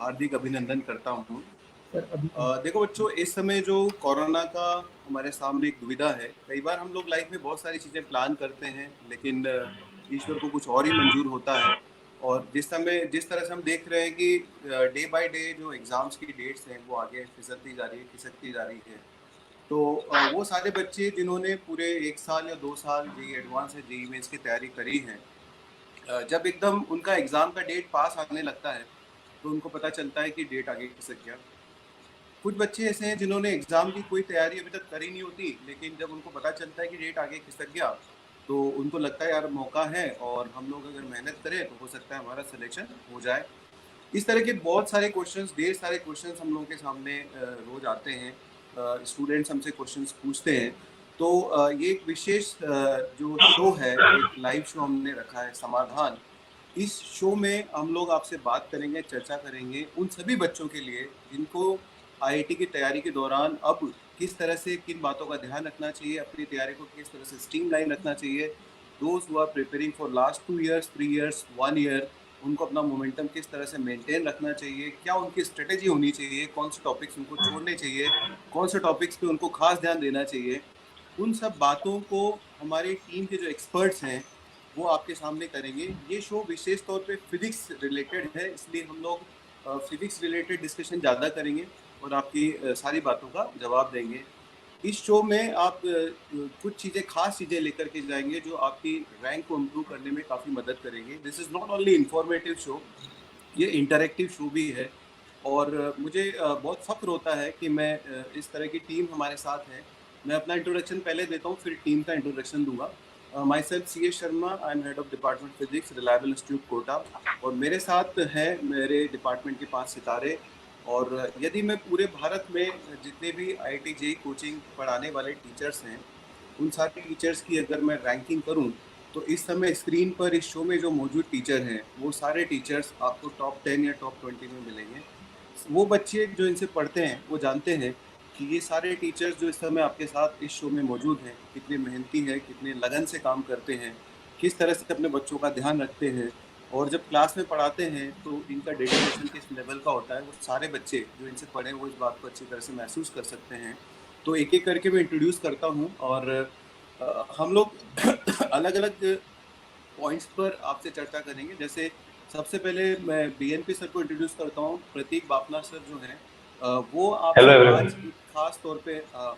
हार्दिक अभिनंदन करता हूँ। सर अभी देखो बच्चों, इस समय जो कोरोना का हमारे सामने एक दुविधा है। कई बार हम लोग लाइफ में बहुत सारी चीज़ें प्लान करते हैं, लेकिन ईश्वर को कुछ और ही मंजूर होता है। और जिस तरह से हम देख रहे हैं कि डे बाय डे जो एग्ज़ाम्स की डेट्स हैं वो आगे फिसलती जा रही है, खिसकती जा रही है। तो वो सारे बच्चे जिन्होंने पूरे 1 साल या 2 साल जेईई एडवांस या जेईई मेंस की तैयारी करी है, जब एकदम उनका एग्ज़ाम का डेट पास आने लगता है तो उनको पता चलता है कि डेट आगे खिसक गया। कुछ बच्चे ऐसे हैं जिन्होंने एग्ज़ाम की कोई तैयारी अभी तक करी नहीं होती, लेकिन जब उनको पता चलता है कि डेट आगे खिसक गया तो उनको लगता है यार मौका है और हम लोग अगर मेहनत करें तो हो सकता है हमारा सिलेक्शन हो जाए। इस तरह के बहुत सारे क्वेश्चंस, ढेर सारे क्वेश्चंस हम लोगों के सामने रोज आते हैं। स्टूडेंट्स हमसे क्वेश्चंस पूछते हैं। तो ये एक विशेष जो शो है, एक लाइव शो हमने रखा है समाधान। इस शो में हम लोग आपसे बात करेंगे, चर्चा करेंगे उन सभी बच्चों के लिए जिनको आईआईटी की तैयारी के दौरान अब किस तरह से किन बातों का ध्यान रखना चाहिए, अपनी तैयारी को किस तरह से स्ट्रीमलाइन रखना चाहिए। Those who are preparing for last 2 years, 3 years, 1 year, उनको अपना मोमेंटम किस तरह से मेंटेन रखना चाहिए, क्या उनकी स्ट्रेटेजी होनी चाहिए, कौन से टॉपिक्स उनको छोड़ने चाहिए, कौन से टॉपिक्स पे उनको खास ध्यान देना चाहिए। उन सब बातों को हमारी टीम के जो एक्सपर्ट्स हैं वो आपके सामने करेंगे। ये शो विशेष तौर पे फिजिक्स रिलेटेड है, इसलिए हम लोग फिजिक्स रिलेटेड डिस्कशन ज़्यादा करेंगे और आपकी सारी बातों का जवाब देंगे। इस शो में आप कुछ चीज़ें, खास चीज़ें लेकर के जाएंगे जो आपकी रैंक को इम्प्रूव करने में काफ़ी मदद करेंगे। This is not only informative show, ये इंटरैक्टिव शो भी है। और मुझे बहुत फ़ख्र होता है कि मैं इस तरह की टीम हमारे साथ है। मैं अपना इंट्रोडक्शन पहले देता हूँ, फिर टीम का इंट्रोडक्शन दूंगा। Myself C S Sharma, I am head of department physics, reliable institute Kota. और मेरे साथ हैं मेरे डिपार्टमेंट के 5 सितारे। और यदि मैं पूरे भारत में जितने भी आईआईटी जेईई कोचिंग पढ़ाने वाले टीचर्स हैं, उन सारे टीचर्स की अगर मैं रैंकिंग करूं तो इस समय स्क्रीन पर इस शो में जो मौजूद टीचर हैं वो सारे टीचर्स आपको टॉप 10 या टॉप 20 में मिलेंगे। वो बच्चे जो इनसे पढ़ते हैं वो जानते हैं कि ये सारे टीचर्स जो इस समय आपके साथ इस शो में मौजूद हैं कितने मेहनती हैं, कितने लगन से काम करते हैं, किस तरह से अपने बच्चों का ध्यान रखते हैं। और जब क्लास में पढ़ाते हैं तो इनका डेडिकेशन किस लेवल का होता है, वो सारे बच्चे जो इनसे पढ़े वो इस बात को अच्छी तरह से महसूस कर सकते हैं। तो एक एक करके मैं इंट्रोड्यूस करता हूँ और हम लोग अलग अलग पॉइंट्स पर आपसे चर्चा करेंगे। जैसे सबसे पहले मैं बीएनपी सर को इंट्रोड्यूस करता हूँ। प्रतीक बापना सर जो हैं वो हेलो आपसे एवरीवन। आज एक खास तौर पे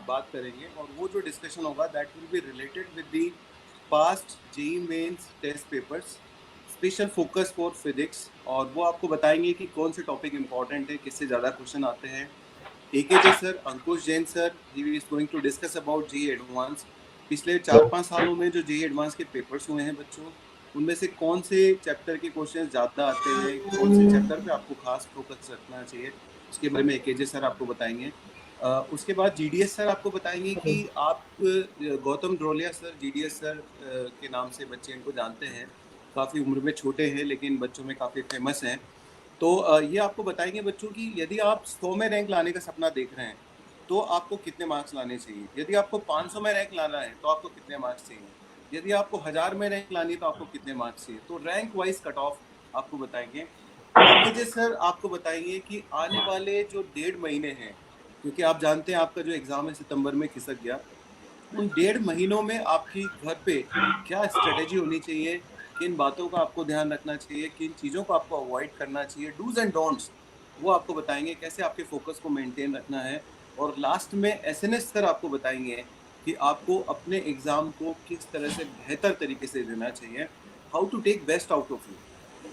बात करेंगे और वो जो डिस्कशन होगा that will be related with the past JEE mains test papers, special focus for physics. और वो आपको बताएंगे कि कौन से टॉपिक इंपॉर्टेंट है, किससे ज़्यादा क्वेश्चन आते हैं। AKJ sir, Ankush Jain sir, he is going to discuss about JEE advance. पिछले 4-5 सालों में जो जेईई एडवांस के पेपर्स हुए हैं बच्चों, उनमें से कौन से चैप्टर के क्वेश्चन ज़्यादा आते हैं, कौन से चैप्टर पे आपको खास फोकस रखना चाहिए, उसके बारे में एकेजे सर आपको बताएंगे। उसके बाद जीडीएस सर आपको बताएंगे कि आप Gautam Drolia sir, GDS sir के नाम से बच्चे इनको जानते हैं। काफ़ी उम्र में छोटे हैं लेकिन बच्चों में काफ़ी फेमस हैं। तो ये आपको बताएंगे बच्चों की यदि आप 100 में रैंक लाने का सपना देख रहे हैं तो आपको कितने मार्क्स लाने चाहिए, यदि आपको 500 में रैंक लाना है तो आपको कितने मार्क्स चाहिए, यदि आपको 1000 में रैंक लानी है तो आपको कितने मार्क्स चाहिए। तो रैंक वाइज कट ऑफ आपको बताएंगे। एकेजे सर आपको बताएंगे कि आने वाले जो 1.5 महीने हैं, क्योंकि आप जानते हैं आपका जो एग्ज़ाम है सितंबर में खिसक गया, उन 1.5 महीनों में आपकी घर पे क्या स्ट्रेटेजी होनी चाहिए, किन बातों का आपको ध्यान रखना चाहिए, किन चीज़ों को आपको अवॉइड करना चाहिए, डूज एंड डोंट्स वो आपको बताएंगे, कैसे आपके फोकस को मेंटेन रखना है। और लास्ट में एसएनएस सर आपको बताएंगे कि आपको अपने एग्ज़ाम को किस तरह से बेहतर तरीके से देना चाहिए, how to take best out of you,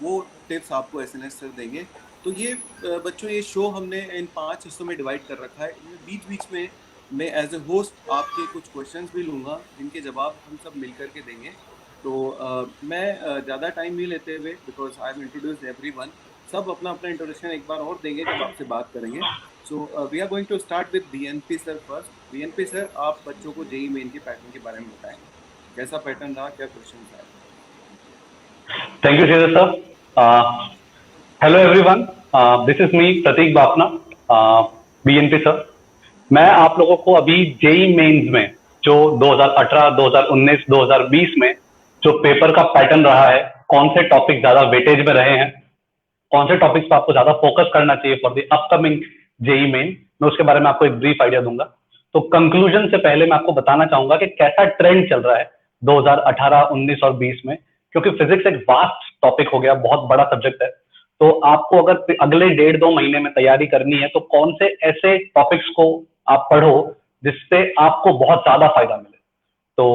वो टिप्स आपको एसएनएस सर देंगे। तो ये बच्चों ये शो हमने इन 5 हिस्सों में डिवाइड कर रखा है। बीच बीच में मैं एज ए होस्ट आपके कुछ क्वेश्चंस भी लूँगा जिनके जवाब हम सब मिल कर के देंगे। तो मैं ज़्यादा टाइम नहीं लेते हुए, because I am introduce everyone, सब अपना अपना इंट्रोडक्शन एक बार और देंगे जब आपसे बात करेंगे। So we are going to start with BNP sir first. BNP sir, आप बच्चों को जेईई मेन के पैटर्न के बारे में बताएं, कैसा पैटर्न रहा, क्या क्वेश्चन आए। Thank you, Sridhar sir. Hello everyone. This is me, Prateek Bapna, BNP sir. मैं आप लोगों को अभी जेईई मेंस में जो 2018, 2019, 2020 में जो पेपर का पैटर्न रहा है, कौन से टॉपिक ज्यादा वेटेज में रहे हैं, कौन से टॉपिक्स पर आपको ज्यादा फोकस करना चाहिए for the upcoming JEE main, मैं उसके बारे में आपको एक ब्रीफ आइडिया दूंगा। तो कंक्लूजन से पहले मैं आपको बताना चाहूंगा कि कैसा ट्रेंड चल रहा है 2018, 19 और 20 में, क्योंकि फिजिक्स एक वास्ट टॉपिक हो गया, बहुत बड़ा सब्जेक्ट है। तो आपको अगर अगले 1.5-2 महीने में तैयारी करनी है तो कौन से ऐसे टॉपिक्स को आप पढ़ो जिससे आपको बहुत ज्यादा फायदा मिले। तो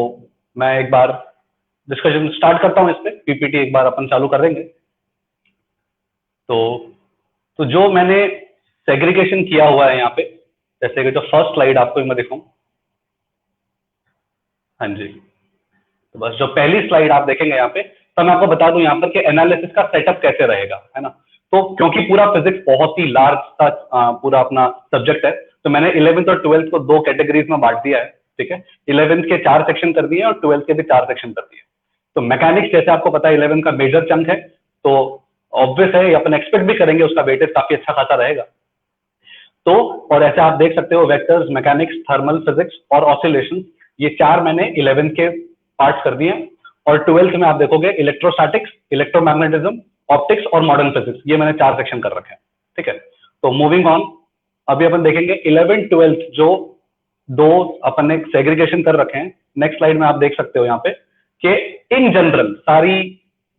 मैं एक बार डिस्कशन स्टार्ट करता हूं, इस पे पीपीटी एक बार अपन चालू कर देंगे। तो जो मैंने सेग्रीगेशन किया हुआ है यहाँ पे, जैसे कि जो फर्स्ट स्लाइड आपको मैं दिखाऊं, हाँ जी, तो बस जो पहली स्लाइड आप देखेंगे यहाँ पे, तो मैं आपको बता दूं यहाँ पर कि एनालिसिस का सेटअप कैसे रहेगा, है ना। तो क्योंकि पूरा फिजिक्स बहुत ही लार्ज सा पूरा अपना सब्जेक्ट है, तो मैंने 11th और 12th को 2 कैटेगरीज में बांट दिया है, ठीक है। 11th के 4 सेक्शन कर दिए और 12th के भी 4 सेक्शन कर दिए। तो मैकेनिक्स जैसे आपको पता है 11th का मेजर चंक है, तो ऑब्वियस है अपन एक्सपेक्ट भी करेंगे उसका वेटेज काफी अच्छा खासा रहेगा। तो और ऐसे आप देख सकते हो वेक्टर्स, मैकेनिक्स, थर्मल फिजिक्स और ऑसिलेशन, ये 4 मैंने 11th के पार्ट्स कर दिए। और 12th में आप देखोगे इलेक्ट्रोस्टैटिक्स, इलेक्ट्रोमैग्नेटिज्म, ऑप्टिक्स और मॉडर्न फिजिक्स, ये मैंने 4 सेक्शन कर रखे हैं, ठीक है। तो मूविंग ऑन, अभी अपन देखेंगे 11th 12th जो 2 अपन ने सेग्रीगेशन कर रखे हैं। नेक्स्ट स्लाइड में आप देख सकते हो यहाँ पे कि इन जनरल सारी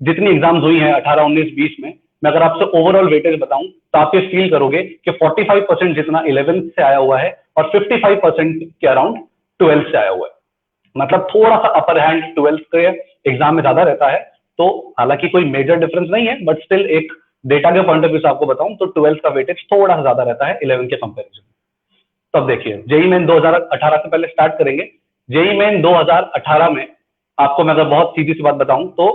जितनी एग्जाम्स हुई हैं 18, 19, 20 में, मैं अगर आपसे ओवरऑल वेटेज बताऊं तो आप ये फील करोगे कि 45% जितना 11th से आया हुआ है और 55% के अराउंड 12th से आया हुआ है। मतलब थोड़ा सा अपर हैंड 12th के एग्जाम में ज्यादा रहता है। तो हालांकि कोई मेजर डिफरेंस नहीं है, बट स्टिल एक डेटा के पॉइंट ऑफ व्यू से आपको बताऊं तो 12th का वेटेज थोड़ा सा ज्यादा रहता है 11th के कंपेरिजन। तब देखिए जेई मेन 2018 से पहले स्टार्ट करेंगे। जेई मेन 2018 में आपको मैं अगर बहुत सीधी सी बात बताऊं तो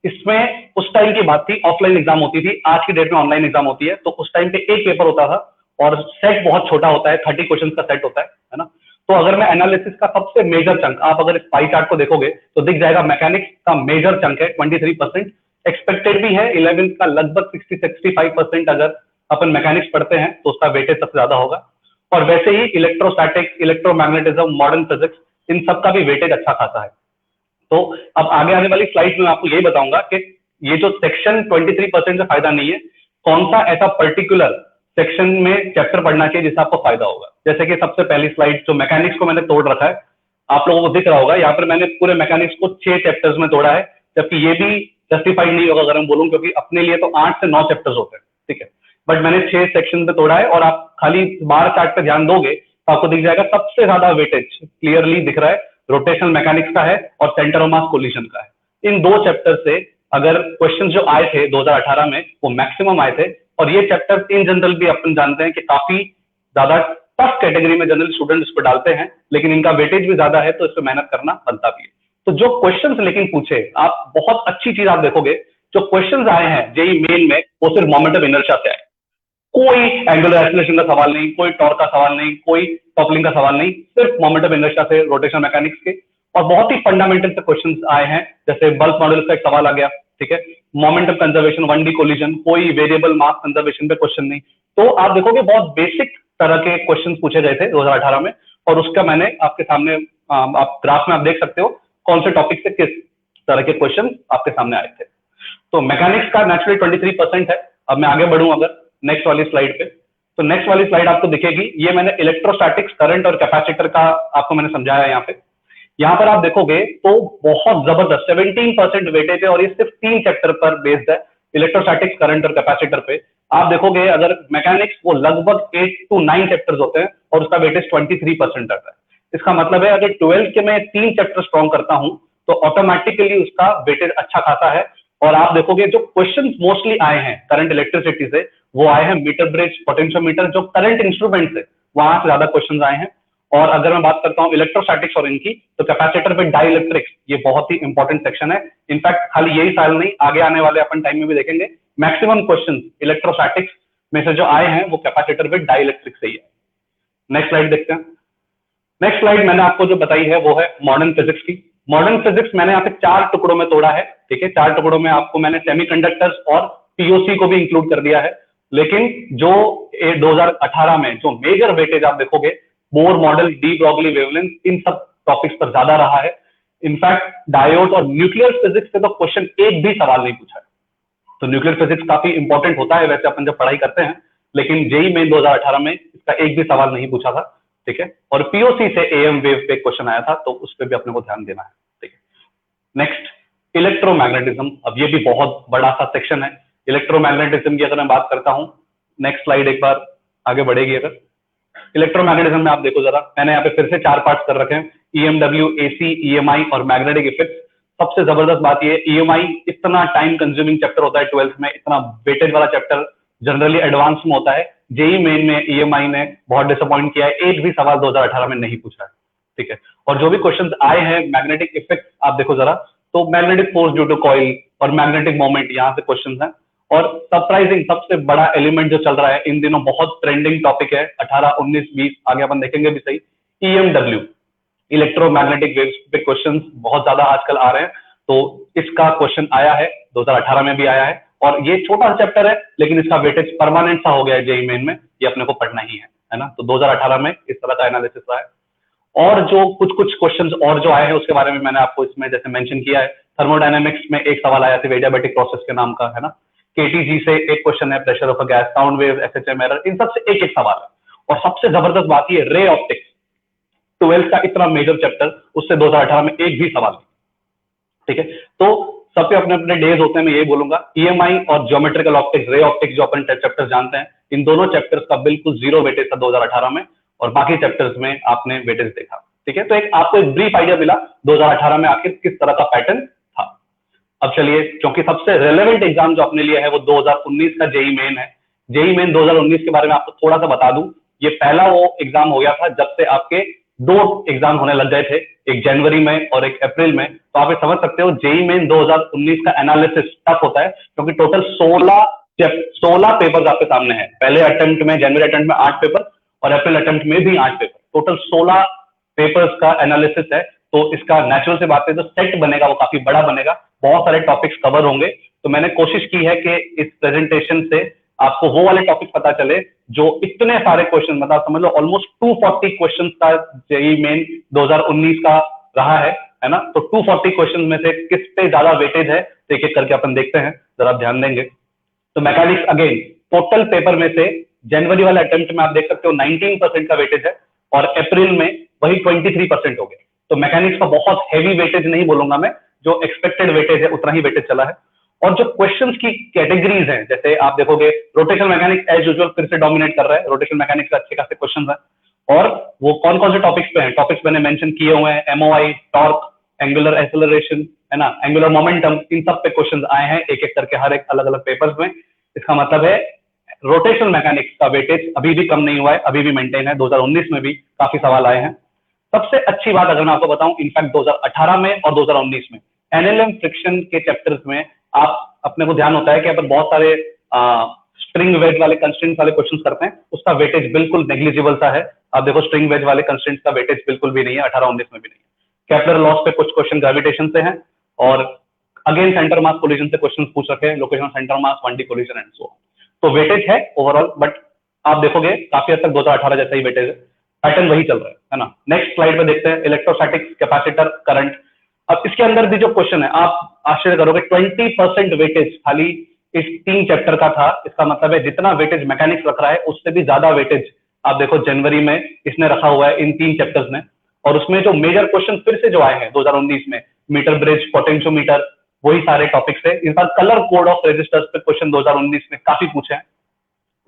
इसमें उस टाइम की बात थी, ऑफलाइन एग्जाम होती थी, आज की डेट में ऑनलाइन एग्जाम होती है। तो उस टाइम पे एक पेपर होता था और सेट बहुत छोटा होता है, 30 क्वेश्चन का सेट होता है ना। तो अगर मैं एनालिसिस का सबसे मेजर चंक, आप अगर इस पाई चार्ट को देखोगे तो दिख जाएगा मैकेनिक्स का मेजर चंक है 23%, एक्सपेक्टेड भी है 11th का लगभग 60-65%। अगर अपन मैकेनिक्स पढ़ते हैं तो उसका वेटेज सबसे ज्यादा होगा। और वैसे ही इलेक्ट्रोस्टैटिक्स, इलेक्ट्रोमैग्नेटिज्म, मॉडर्न फिजिक्स, इन सब का भी वेटेज अच्छा खासा है। तो अब आगे आने वाली स्लाइड में आपको यही बताऊंगा कि ये जो सेक्शन 23% से फायदा नहीं है, कौन सा ऐसा पर्टिकुलर सेक्शन में चैप्टर पढ़ना चाहिए जिससे आपको फायदा होगा। जैसे कि सबसे पहली स्लाइड जो मैकेनिक्स को मैंने तोड़ रखा है, आप लोगों को दिख रहा होगा यहाँ पर मैंने पूरे मैकेनिक्स को 6 चैप्टर्स में तोड़ा है, जबकि ये भी जस्टिफाइड नहीं होगा अगर हम बोलूं, क्योंकि अपने लिए तो 8 से 9 चैप्टर्स होते हैं, ठीक है। बट मैंने 6 सेक्शन में तोड़ा है और आप खाली बार चार्ट पे ध्यान दोगे तो आपको दिख जाएगा सबसे ज्यादा वेटेज क्लियरली दिख रहा है रोटेशनल मैकेनिक्स का है और सेंटर ऑफ मास कोलिजन का है। इन 2 चैप्टर से अगर क्वेश्चन जो आए थे 2018 में वो मैक्सिमम आए थे। और ये चैप्टर इन जनरल भी अपन जानते हैं कि काफी ज्यादा टफ कैटेगरी में जनरल स्टूडेंट इसको डालते हैं, लेकिन इनका वेटेज भी ज्यादा है तो इस पर मेहनत करना बनता भी है। तो जो क्वेश्चंस लेकिन पूछे, आप बहुत अच्छी चीज आप देखोगे, जो क्वेश्चंस आए हैं जेई मेन में वो सिर्फ मोमेंटम इनर्शिया से आए। कोई एंगुलर एक्सीलरेशन का सवाल नहीं, कोई टॉर्क का सवाल नहीं, कोई कपलिंग का सवाल नहीं, सिर्फ मोमेंटम इनर्शिया से रोटेशनल मैकेनिक्स के। और बहुत ही फंडामेंटल से क्वेश्चंस आए हैं, जैसे बल्क मॉडुलस का एक सवाल आ गया, ठीक है, मोमेंटम कंजर्वेशन, 1D कोलिजन, कोई वेरिएबल मास कंजर्वेशन पे क्वेश्चन नहीं। तो आप देखोगे बहुत बेसिक तरह के क्वेश्चन पूछे गए थे 2018 में, और उसका मैंने आपके सामने आप ग्राफ में आप देख सकते हो कौन से टॉपिक से किस तरह के क्वेश्चन आपके सामने आए थे। तो मैकेनिक्स का नेचुरली 23% है। अब मैं आगे बढ़ूं अगर नेक्स्ट वाली स्लाइड पे, तो नेक्स्ट वाली स्लाइड आपको दिखेगी, ये मैंने इलेक्ट्रोस्टैटिक्स, करंट और कैपेसिटर का आपको मैंने समझाया है यहाँ पे। यहाँ पर आप देखोगे तो बहुत जबरदस्त 17% वेटेज है और ये सिर्फ 3 चैप्टर पर बेस्ड है, इलेक्ट्रोस्टैटिक्स, करंट और कैपेसिटर पे। आप देखोगे अगर मैकेनिक्स वो लगभग 8 to 9 चैप्टर्स होते हैं और उसका वेटेज 23% रहता है। इसका मतलब है अगर 12th के मैं 3 चैप्टर स्ट्रॉन्ग करता हूं तो ऑटोमेटिकली उसका वेटेज अच्छा खासा है। और आप देखोगे जो क्वेश्चंस मोस्टली आए हैं करंट इलेक्ट्रिसिटी से, वो आए हैं मीटर ब्रिज, पोटेंशियोमीटर, जो करंट इंस्ट्रूमेंट है वहां से ज्यादा क्वेश्चंस आए हैं। और अगर मैं बात करता हूं इलेक्ट्रोस्टैटिक्स और इनकी, तो कैपेसिटर पे डाइलेक्ट्रिक्स, ये बहुत ही इंपॉर्टेंट सेक्शन है। इनफैक्ट खाली यही साल नहीं, आगे आने वाले अपन टाइम में भी देखेंगे मैक्सिमम क्वेश्चन इलेक्ट्रोस्टैटिक्स में से जो आए हैं वो कैपेसिटर पे डाइलेक्ट्रिक से ही है। नेक्स्ट स्लाइड देखते हैं। नेक्स्ट स्लाइड मैंने आपको जो बताई है वो है मॉडर्न फिजिक्स की। मॉडर्न फिजिक्स मैंने यहाँ पे 4 टुकड़ों में तोड़ा है, ठीक है। 4 टुकड़ों में आपको मैंने सेमीकंडक्टर्स और पीओसी को भी इंक्लूड कर दिया है। लेकिन जो 2018 में जो मेजर वेटेज आप देखोगे, Bohr model, de Broglie wavelength, इन सब टॉपिक्स पर ज्यादा रहा है। इनफैक्ट डायोड और न्यूक्लियर फिजिक्स से तो क्वेश्चन एक भी सवाल नहीं पूछा है। तो न्यूक्लियर फिजिक्स काफी इंपॉर्टेंट होता है वैसे अपन जब पढ़ाई करते हैं, लेकिन जेई मेन 2018 में इसका एक भी सवाल नहीं पूछा था, ठीक है। और पीओसी से एएम वेव पे क्वेश्चन आया था, तो उस पर भी अपने को ध्यान देना है, ठीक है। Next, electromagnetism. अब ये भी बहुत बड़ा सा सेक्शन है इलेक्ट्रोमैग्नेटिज्म की। अगर मैं बात करता हूँ, नेक्स्ट स्लाइड एक बार आगे बढ़ेगी अगर। इलेक्ट्रोमैग्नेटिज्म में आप देखो जरा, मैंने यहाँ पे फिर से 4 पार्ट्स कर रखे हैं, ईएमडब्ल्यू, एसी, ईएमआई और मैग्नेटिक इफेक्ट। सबसे जबरदस्त बात ये, ईएमआई इतना टाइम कंज्यूमिंग चैप्टर होता है 12th में, इतना वेटेज वाला चैप्टर जनरली एडवांस में होता है। जेई मेन में ईएमआई ने बहुत डिसअपॉइंट किया है, एक भी सवाल 2018 में नहीं पूछा है, ठीक है। और जो भी क्वेश्चंस आए हैं मैग्नेटिक इफेक्ट आप देखो जरा, तो magnetic force due to coil और मैग्नेटिक मोमेंट यहाँ से क्वेश्चंस हैं। और सरप्राइजिंग सबसे बड़ा एलिमेंट जो चल रहा है इन दिनों, बहुत ट्रेंडिंग टॉपिक है 18, 19, 20, आगे अपन देखेंगे भी सही, ईएमडब्ल्यू, इलेक्ट्रोमैग्नेटिक वेव्स पे क्वेश्चंस बहुत ज्यादा आजकल आ रहे हैं। तो इसका क्वेश्चन आया है 2018 में भी आया है, और ये छोटा सा चैप्टर है लेकिन इसका वेटेज परमानेंट सा हो गया है जेई मेन में, ये अपने को पढ़ना ही है ना। तो 2018 में इस तरह का एनालिसिस रहा है। और जो कुछ क्वेश्चंस और जो आए हैं उसके बारे में मैंने आपको इसमें जैसे मेंशन किया है। थर्मोडायनेमिक्स में एक सवाल आया था एडियाबैटिक प्रोसेस के नाम का, है ना। केटीजी से एक क्वेश्चन है, pressure of a gas, sound wave, SHM error, इन सब से एक एक सवाल है। और सबसे जबरदस्त बात ये, रे ऑप्टिक्स 12th का इतना मेजर चैप्टर, उससे 2018 में एक भी सवाल नहीं, ठीक है। तो सबके अपने अपने डेज होते हैं, मैं यही बोलूंगा। ईएमआई और ज्योमेट्रिकल ऑप्टिक्स, रे ऑप्टिक्स जो अपन चैप्टर जानते हैं, इन दोनों चैप्टर्स का बिल्कुल 0 वेटेज था 2018 में, और बाकी चैप्टर्स में आपने वेटेज देखा, ठीक है। तो आपको एक ब्रीफ आइडिया मिला 2018 में आखिर किस तरह का पैटर्न था। अब चलिए, क्योंकि सबसे रेलेवेंट एग्जाम जो अपने लिए है वो 2019 का जेई मेन है। जेई मेन 2019 के बारे में आपको थोड़ा सा बता दूं, ये पहला वो एग्जाम हो गया था जब से आपके 2 एग्जाम होने लग गए थे, एक जनवरी में और एक अप्रैल में। तो आप ये समझ सकते हो जेई मेन 2019 का एनालिसिस टफ होता है, क्योंकि टोटल 16 पेपर्स आपके सामने हैं। पहले अटेम्प्ट में, जनवरी अटेम्प्ट में 8 पेपर और अप्रैल अटेम्प्ट में भी 8 पेपर, टोटल 16 पेपर्स का एनालिसिस है। तो इसका नेचुरल से बात है जो सेट बनेगा वो काफी बड़ा बनेगा, बहुत सारे टॉपिक्स कवर होंगे। तो मैंने कोशिश की है कि इस प्रेजेंटेशन से आपको वो वाले टॉपिक पता चले जो इतने सारे क्वेश्चन, मतलब समझ लो ऑलमोस्ट 240 क्वेश्चन का जेई मेन 2019 का रहा है ना। तो 240 क्वेश्चन में से किस पे ज्यादा वेटेज है, तो एक एक करके अपन देखते हैं, जरा ध्यान देंगे। तो मैकेनिक्स अगेन, टोटल पेपर में से जनवरी वाले अटेम्प्ट में आप देख सकते हो 19% का वेटेज है, और अप्रैल में वही 23% हो गया। तो मैकेनिक्स का बहुत हैवी वेटेज नहीं बोलूंगा मैं, जो एक्सपेक्टेड वेटेज है उतना ही वेटेज चला है। और जो क्वेश्चंस की कैटेगरीज हैं, जैसे आप देखोगे रोटेशनल मैकेनिक्स एज यूजुअल फिर से डोमिनेट कर रहा है, रोटेशनल मैकेनिक्स का अच्छे खासे क्वेश्चंस हैं। और वो कौन कौन से टॉपिक्स पे हैं, टॉपिक्स मैंने मेंशन किए हुए हैं, एमओआई, टॉर्क, एंगुलर एक्सेलरेशन, है ना, एंगुलर मोमेंटम, इन सब पे क्वेश्चंस आए हैं एक एक करके हर एक अलग अलग पेपर्स में। इसका मतलब है रोटेशनल मैकेनिक्स का वेटेज अभी भी कम नहीं हुआ है, अभी भी मेंटेन है। 2019 में भी काफी सवाल आए हैं। सबसे अच्छी बात अगर मैं आपको बताऊं, इनफैक्ट 2018 में और 2019 में एनएलएम फ्रिक्शन के चैप्टर्स में आप अपने को ध्यान होता है कि अपन बहुत सारे स्ट्रिंग वेज वाले कंस्ट्रेंट्स वाले क्वेश्चंस करते हैं, उसका वेटेज बिल्कुल नेग्लिजिबल सा है। आप देखो स्ट्रिंग वेज वाले कंस्ट्रेंट्स का वेटेज बिल्कुल भी नहीं है, 18-19 में भी नहीं है। केपलर लॉस पे कुछ क्वेश्चन ग्रेविटेशन से हैं, और अगेन सेंटर मास कोलिजन से क्वेश्चन पूछ रखे हैं, location centre mass, 1D collision and so on. तो वेटेज है ओवरऑल, बट आप देखोगे काफी हद तक 2018 जैसा ही वेटेज है, पैटर्न वही चल रहा है ना। नेक्स्ट स्लाइड पे देखते हैं इलेक्ट्रोस्टैटिक्स, कैपेसिटर, करंट। अब इसके अंदर भी जो क्वेश्चन है आप आश्चर्य करोगे, 20% वेटेज खाली इस 3 चैप्टर का था। इसका मतलब है जितना वेटेज मैकेनिक्स रख रहा है उससे भी ज्यादा वेटेज आप देखो जनवरी में इसने रखा हुआ है इन 3 चैप्टर्स ने। और उसमें जो मेजर क्वेश्चन फिर से जो आए हैं 2019 में, मीटर ब्रिज, पोटेंशियोमीटर, वही सारे टॉपिक्स है। इस बार कलर कोड ऑफ रेजिस्टर्स पे क्वेश्चन 2019 में काफी पूछे हैं,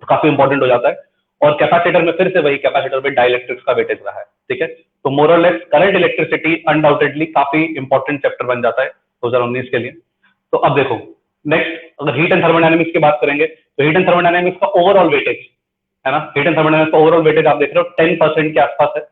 तो काफी इंपॉर्टेंट हो जाता है। और कैपेसिटर में फिर से वही, कैपेसिटर में डाइलेक्ट्रिक्स का वेटेज रहा है, ठीक है। तो मोरलेस करंट इलेक्ट्रिसिटी अनडाउटेडली काफी इंपॉर्टेंट चैप्टर बन जाता है 2019 के लिए। तो अब देखो नेक्स्ट, अगर हीट एंड थर्मोडायनेमिक्स की बात करेंगे तो हीट एंड थर्मोडायनेमिक्स का ओवरऑल वेटेज है ना, हीट एंड थर्मोडायनेमिक्स का ओवरऑल वेटेज आप देख रहे हो 10% के आसपास है।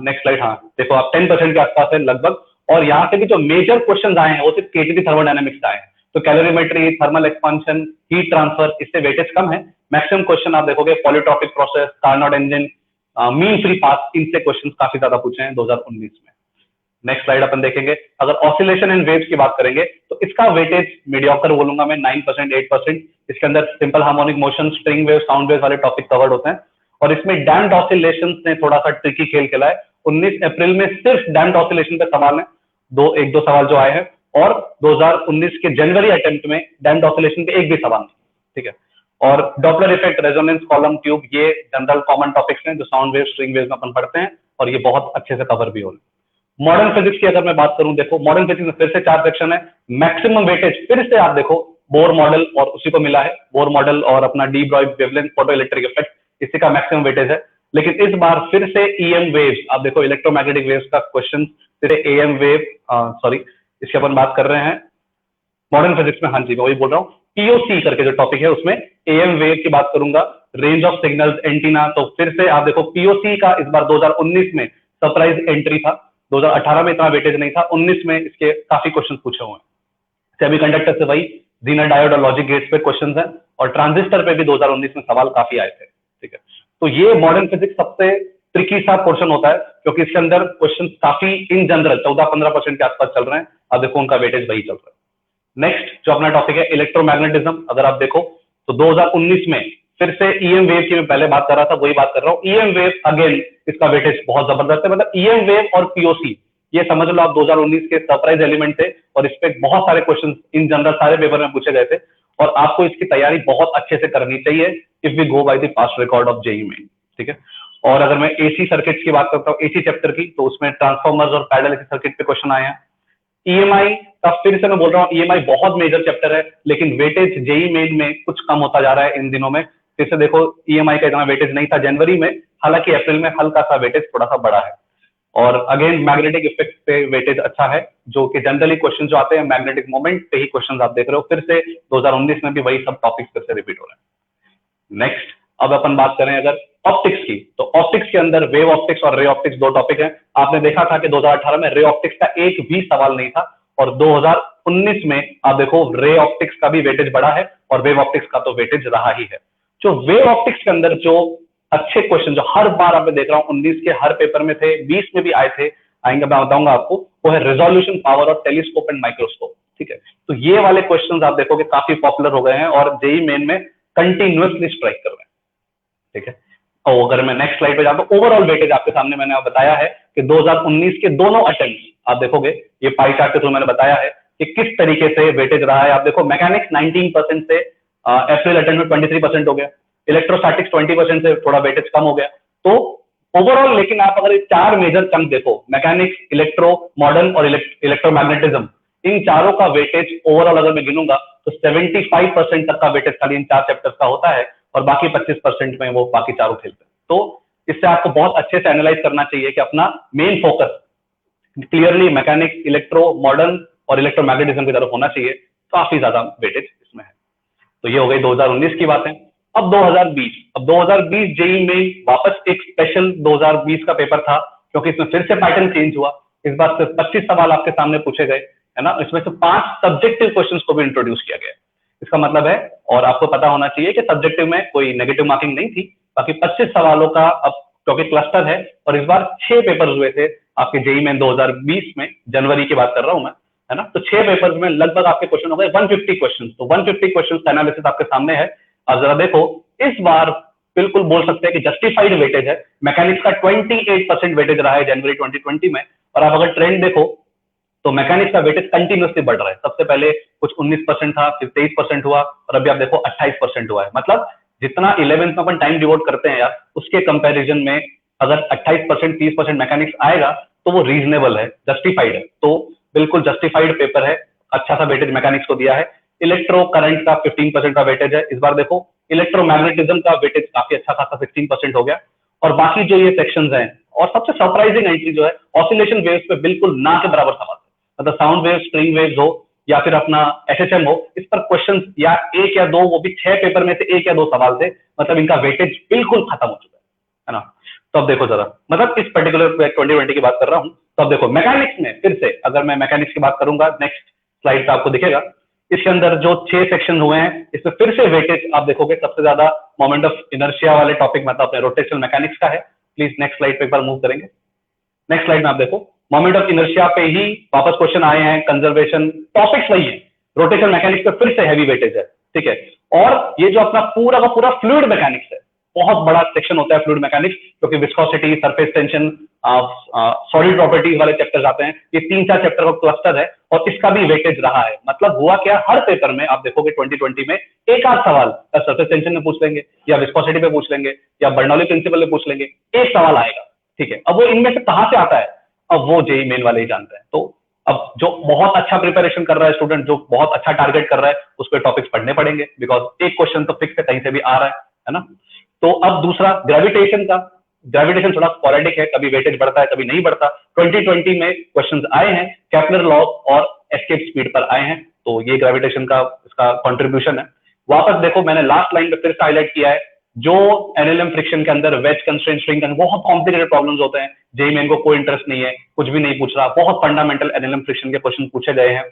नेक्स्ट स्लाइड, हाँ देखो आप 10% के आसपास है लगभग। और यहाँ से भी जो मेजर क्वेश्चन आए हैं वो सिर्फ केटीवी थर्मोडायनेमिक्स आए हैं। तो calorimetry, thermal expansion, heat transfer, इससे वेटेज कम है। मैक्सिमम क्वेश्चन आप देखोगे polytropic process, Carnot engine, mean free path, इनसे क्वेश्चन काफी ज्यादा पूछे हैं 2019 में। नेक्स्ट स्लाइड अपन देखेंगे, अगर ऑसिलेशन एंड वेव्स की बात करेंगे तो इसका वेटेज मीडियोकर बोलूंगा मैं, 9%, 8%। इसके अंदर simple harmonic motion, string wave, sound wave वाले टॉपिक कवर्ड होते हैं। और इसमें डैम्प्ड ऑसिलेशंस ने थोड़ा सा ट्रिकी खेल खेला है। 19 अप्रैल में सिर्फ डैम्प्ड ऑसिलेशन पे सवाल है, एक दो सवाल जो आए हैं। और 2019 के जनवरी अटेम्प्ट में डैम्प्ड ऑसिलेशन पे एक भी सवाल नहीं, ठीक है। और Doppler effect, resonance, column tube, ये जनरल कॉमन टॉपिक्स हैं जो साउंड वेव, स्ट्रिंग वेव में अपन पढ़ते हैं और ये बहुत अच्छे से कवर भी हो रहे हैं। मॉडर्न फिजिक्स की अगर मैं बात करूं, देखो मॉडर्न फिजिक्स में फिर से 4 सेक्शन है। मैक्सिमम वेटेज फिर से आप देखो बोर मॉडल और उसी को मिला है, बोर मॉडल और अपना D Broglie wavelength photo electric effect, इसी का मैक्सिमम वेटेज है। लेकिन इस बार फिर से ईएम वेव्स, आप देखो इलेक्ट्रोमैग्नेटिक वेव्स का क्वेश्चन, फिर एएम वेव, सॉरी इसकी अपन बात कर रहे हैं मॉडर्न फिजिक्स में, हाँ जी मैं वही बोल रहा हूँ, पीओसी करके जो टॉपिक है उसमें एएम वेव की बात करूंगा, रेंज ऑफ सिग्नल्स, एंटीना। तो फिर से आप देखो पीओसी का इस बार 2019 में सरप्राइज एंट्री था, 2018 में इतना वेटेज नहीं था, 19 में इसके काफी क्वेश्चन पूछे हुए हैं। सेमीकंडक्टर से वही जीनर डायोड और लॉजिक गेट्स पे क्वेश्चंस हैं, और ट्रांजिस्टर पे भी 2019 में सवाल काफी आए थे, ठीक है। तो ये मॉडर्न फिजिक्स सबसे ट्रिकी सा पोर्शन होता है, क्योंकि इसके अंदर क्वेश्चन काफी इन जनरल 14-15% के आसपास चल रहे हैं। अब देखो उनका वेटेज वही चल रहा है। नेक्स्ट जो अपना टॉपिक है इलेक्ट्रोमैग्नेटिज्म, अगर आप देखो तो 2019 में फिर से ईएम वेव की मैं पहले बात कर रहा था, वही बात कर रहा हूँ। ईएम वेव अगेन इसका वेटेज बहुत जबरदस्त है, मतलब ईएम वेव और पीओसी ये समझ लो आप 2019 के सरप्राइज एलिमेंट थे, और इस पे बहुत सारे क्वेश्चन इन जनरल सारे पेपर में पूछे गए थे, और आपको इसकी तैयारी बहुत अच्छे से करनी चाहिए if we go by the past record of JEE main, ठीक है। और अगर मैं एसी सर्किट्स की बात करता हूँ, एसी चैप्टर की, तो उसमें ट्रांसफॉर्मर्स और पैरेलल एसी सर्किट पे क्वेश्चन आए हैं। ईएमआई का फिर से मैं बोल रहा हूँ, ईएमआई बहुत मेजर चैप्टर है, लेकिन वेटेज जेईई मेन में कुछ कम होता जा रहा है इन दिनों में। फिर से देखो ईएमआई का इतना वेटेज नहीं था जनवरी में, हालांकि अप्रैल में हल्का सा वेटेज थोड़ा सा बढ़ा है। और अगेन मैग्नेटिक इफेक्ट पे वेटेज अच्छा है, जो कि जनरली क्वेश्चन जो आते हैं मैग्नेटिक मोमेंट पे ही क्वेश्चन आप देख रहे हो, फिर से 2019 में भी वही सब टॉपिक्स फिर से रिपीट हो रहे हैं। नेक्स्ट अब अपन बात करें अगर ऑप्टिक्स की, तो ऑप्टिक्स के अंदर वेव ऑप्टिक्स और रे ऑप्टिक्स दो टॉपिक हैं। आपने देखा था कि 2018 में रे ऑप्टिक्स का एक भी सवाल नहीं था, और 2019 में आप देखो रे ऑप्टिक्स का भी वेटेज बढ़ा है, और वेव ऑप्टिक्स का तो वेटेज रहा ही है। जो वेव ऑप्टिक्स के अंदर जो अच्छे क्वेश्चन जो हर बार आप देख रहा हूं 19 के हर पेपर में थे, 20 में भी आए थे, आएंगे मैं बताऊंगा आपको, वो है रिजोल्यूशन पावर और टेलीस्कोप एंड माइक्रोस्कोप, ठीक है। तो ये वाले क्वेश्चंस आप देखोगे काफी पॉपुलर हो गए हैं और जेईई मेन में कंटिन्यूअसली स्ट्राइक कर रहे हैं, ठीक है। और अगर मैं नेक्स्ट स्लाइड पे जाता हूं, ओवरऑल वेटेज आपके सामने मैंने बताया है कि 2019 के दोनों अटेम्प्ट आप देखोगे, ये पाई चार्ट के थ्रू मैंने बताया है कि किस तरीके से वेटेज रहा है। आप देखो मैकेनिक्स 19% से अप्रैल अटेम्प्ट में 23% हो गया, इलेक्ट्रोस्टैटिक्स 20% से थोड़ा वेटेज कम हो गया। तो ओवरऑल लेकिन आप अगर 4 मेजर चंक देखो, मैकेनिक्स, इलेक्ट्रो, मॉडर्न और इलेक्ट्रोमैग्नेटिज्म, इन चारों का वेटेज ओवरऑल अगर मैं गिनूंगा तो 75% तक का वेटेज खाली इन 4 चैप्टर्स का होता है, और बाकी 25% में वो बाकी चारों खेलते हैं। तो इससे आपको बहुत अच्छे से एनालाइज करना चाहिए कि अपना main focus clearly mechanics, electro, modern और इलेक्ट्रोमैग्नेटिज्म की तरफ होना चाहिए। काफी ज्यादा वेटेज इसमें है। तो ये हो गई 2019 की बातें। अब 2020 जेईई में वापस एक स्पेशल 2020 का पेपर था, क्योंकि इसमें फिर से पैटर्न चेंज हुआ। इस बार सिर्फ 25 सवाल आपके सामने पूछे गए, है ना। इसमें से 5 सब्जेक्टिव क्वेश्चंस को भी इंट्रोड्यूस किया गया। इसका मतलब है, और आपको पता होना चाहिए कि सब्जेक्टिव में कोई नेगेटिव मार्किंग नहीं थी, बाकी 25 सवालों का अब क्योंकि क्लस्टर है, और इस बार 6 पेपर हुए थे आपके जेईई में 2020 में, जनवरी की बात कर रहा हूं मैं, है ना। तो 6 पेपर्स में लगभग आपके क्वेश्चन हो गए 150 क्वेश्चन। तो 150 क्वेश्चन का एनालिसिस आपके सामने है। अब जरा देखो, इस बार बिल्कुल बोल सकते हैं कि जस्टिफाइड वेटेज है। मैकेनिक्स का 28% वेटेज रहा है जनवरी 2020 में, और आप अगर ट्रेंड देखो तो मैकेनिक्स का वेटेज कंटिन्यूअसली बढ़ रहा है। सबसे पहले कुछ 19% था, फिर 23% हुआ, और अभी आप देखो 28% हुआ है। मतलब जितना 11th में अपन टाइम डिवोट करते हैं यार, उसके कंपैरिजन में अगर 28%, 30% मैकेनिक्स आएगा तो वो रीजनेबल है, जस्टिफाइड है। तो बिल्कुल जस्टिफाइड पेपर है, अच्छा सा वेटेज मैकेनिक्स को दिया है। इलेक्ट्रो करंट का 15% का वेटेज है। इस बार देखो इलेक्ट्रोमैग्नेटिज्म का वेटेज काफी अच्छा खासा 16% हो गया, और बाकी जो ये सेक्शंस हैं, और सबसे सरप्राइजिंग एंट्री जो है ऑसिलेशन वेव्स पे बिल्कुल ना के बराबर सवाल, मतलब साउंड वेव, स्ट्रिंग वेव्स हो या फिर अपना एसएचएम हो, इस पर क्वेश्चंस या 1 या 2, वो भी 6 पेपर में से 1 या 2 सवाल थे। मतलब इनका वेटेज बिल्कुल खत्म हो चुका है ना। तो अब देखो जरा, मतलब इस पर्टिकुलर 2020 की बात कर रहा हूं। तो अब देखो मैकेनिक्स में फिर से अगर मैं मैकेनिक्स की बात करूंगा, नेक्स्ट स्लाइड पे आपको दिखेगा, इसके अंदर जो 6 सेक्शन हुए हैं, इसमें फिर से वेटेज आप देखोगे सबसे ज्यादा मोमेंट ऑफ इनर्शिया वाले टॉपिक, मतलब अपने रोटेशनल मैकेनिक्स का है। प्लीज नेक्स्ट स्लाइड पे एक बार मूव करेंगे। नेक्स्ट स्लाइड में आप देखो मोमेंट ऑफ इनर्शिया पे ही वापस क्वेश्चन आए हैं, कंजर्वेशन, टॉपिक्स वही है। रोटेशनल मैकेनिक्स पे फिर से हैवी वेटेज है, ठीक है। और ये जो अपना पूरा का पूरा फ्लूइड मैकेनिक्स है, बहुत बड़ा सेक्शन होता है फ्लूइड मैकेनिक्स, क्योंकि viscosity, surface tension, solid properties वाले चैप्टर्स आते हैं। ये 3-4 चैप्टर का क्लस्टर है और इसका भी वेटेज रहा है। मतलब हुआ क्या, हर पेपर में आप देखोगे 2020 में एक आध सवाल सरफेस टेंशन में पूछ लेंगे, या विस्कोसिटी पे पूछ लेंगे, या बर्नौली प्रिंसिपल में पूछ लेंगे, एक सवाल आएगा। ठीक है, अब वो इनमें से कहां से आता है, अब वो जेईई मेन वाले ही जानते हैं। तो अब जो बहुत अच्छा प्रिपरेशन कर रहा है स्टूडेंट, जो बहुत अच्छा टारगेट कर रहा है, उसको टॉपिक्स पढ़ने पड़ेंगे, बिकॉज एक क्वेश्चन तो फिक्स है, कहीं से भी आ रहा है ना। तो अब दूसरा ग्रेविटेशन का, ग्रेविटेशन थोड़ा स्पोरेडिक है, कभी वेटेज बढ़ता है कभी नहीं बढ़ता। 2020 में क्वेश्चंस आए हैं, केपलर लॉ और एस्केप स्पीड पर आए हैं, तो ये ग्रेविटेशन का इसका कंट्रीब्यूशन है। वापस देखो, मैंने लास्ट लाइन में फिर से हाईलाइट किया है, जो एनएलएम फ्रिक्शन के अंदर वेज कंस्ट्रेंट स्ट्रिंग बहुत कॉम्प्लिकेटेड प्रॉब्लम्स होते हैं, जेईई मेन को कोई इंटरेस्ट नहीं है, कुछ भी नहीं पूछ रहा, बहुत फंडामेंटल एनएलएम फ्रिक्शन के क्वेश्चन पूछे गए हैं।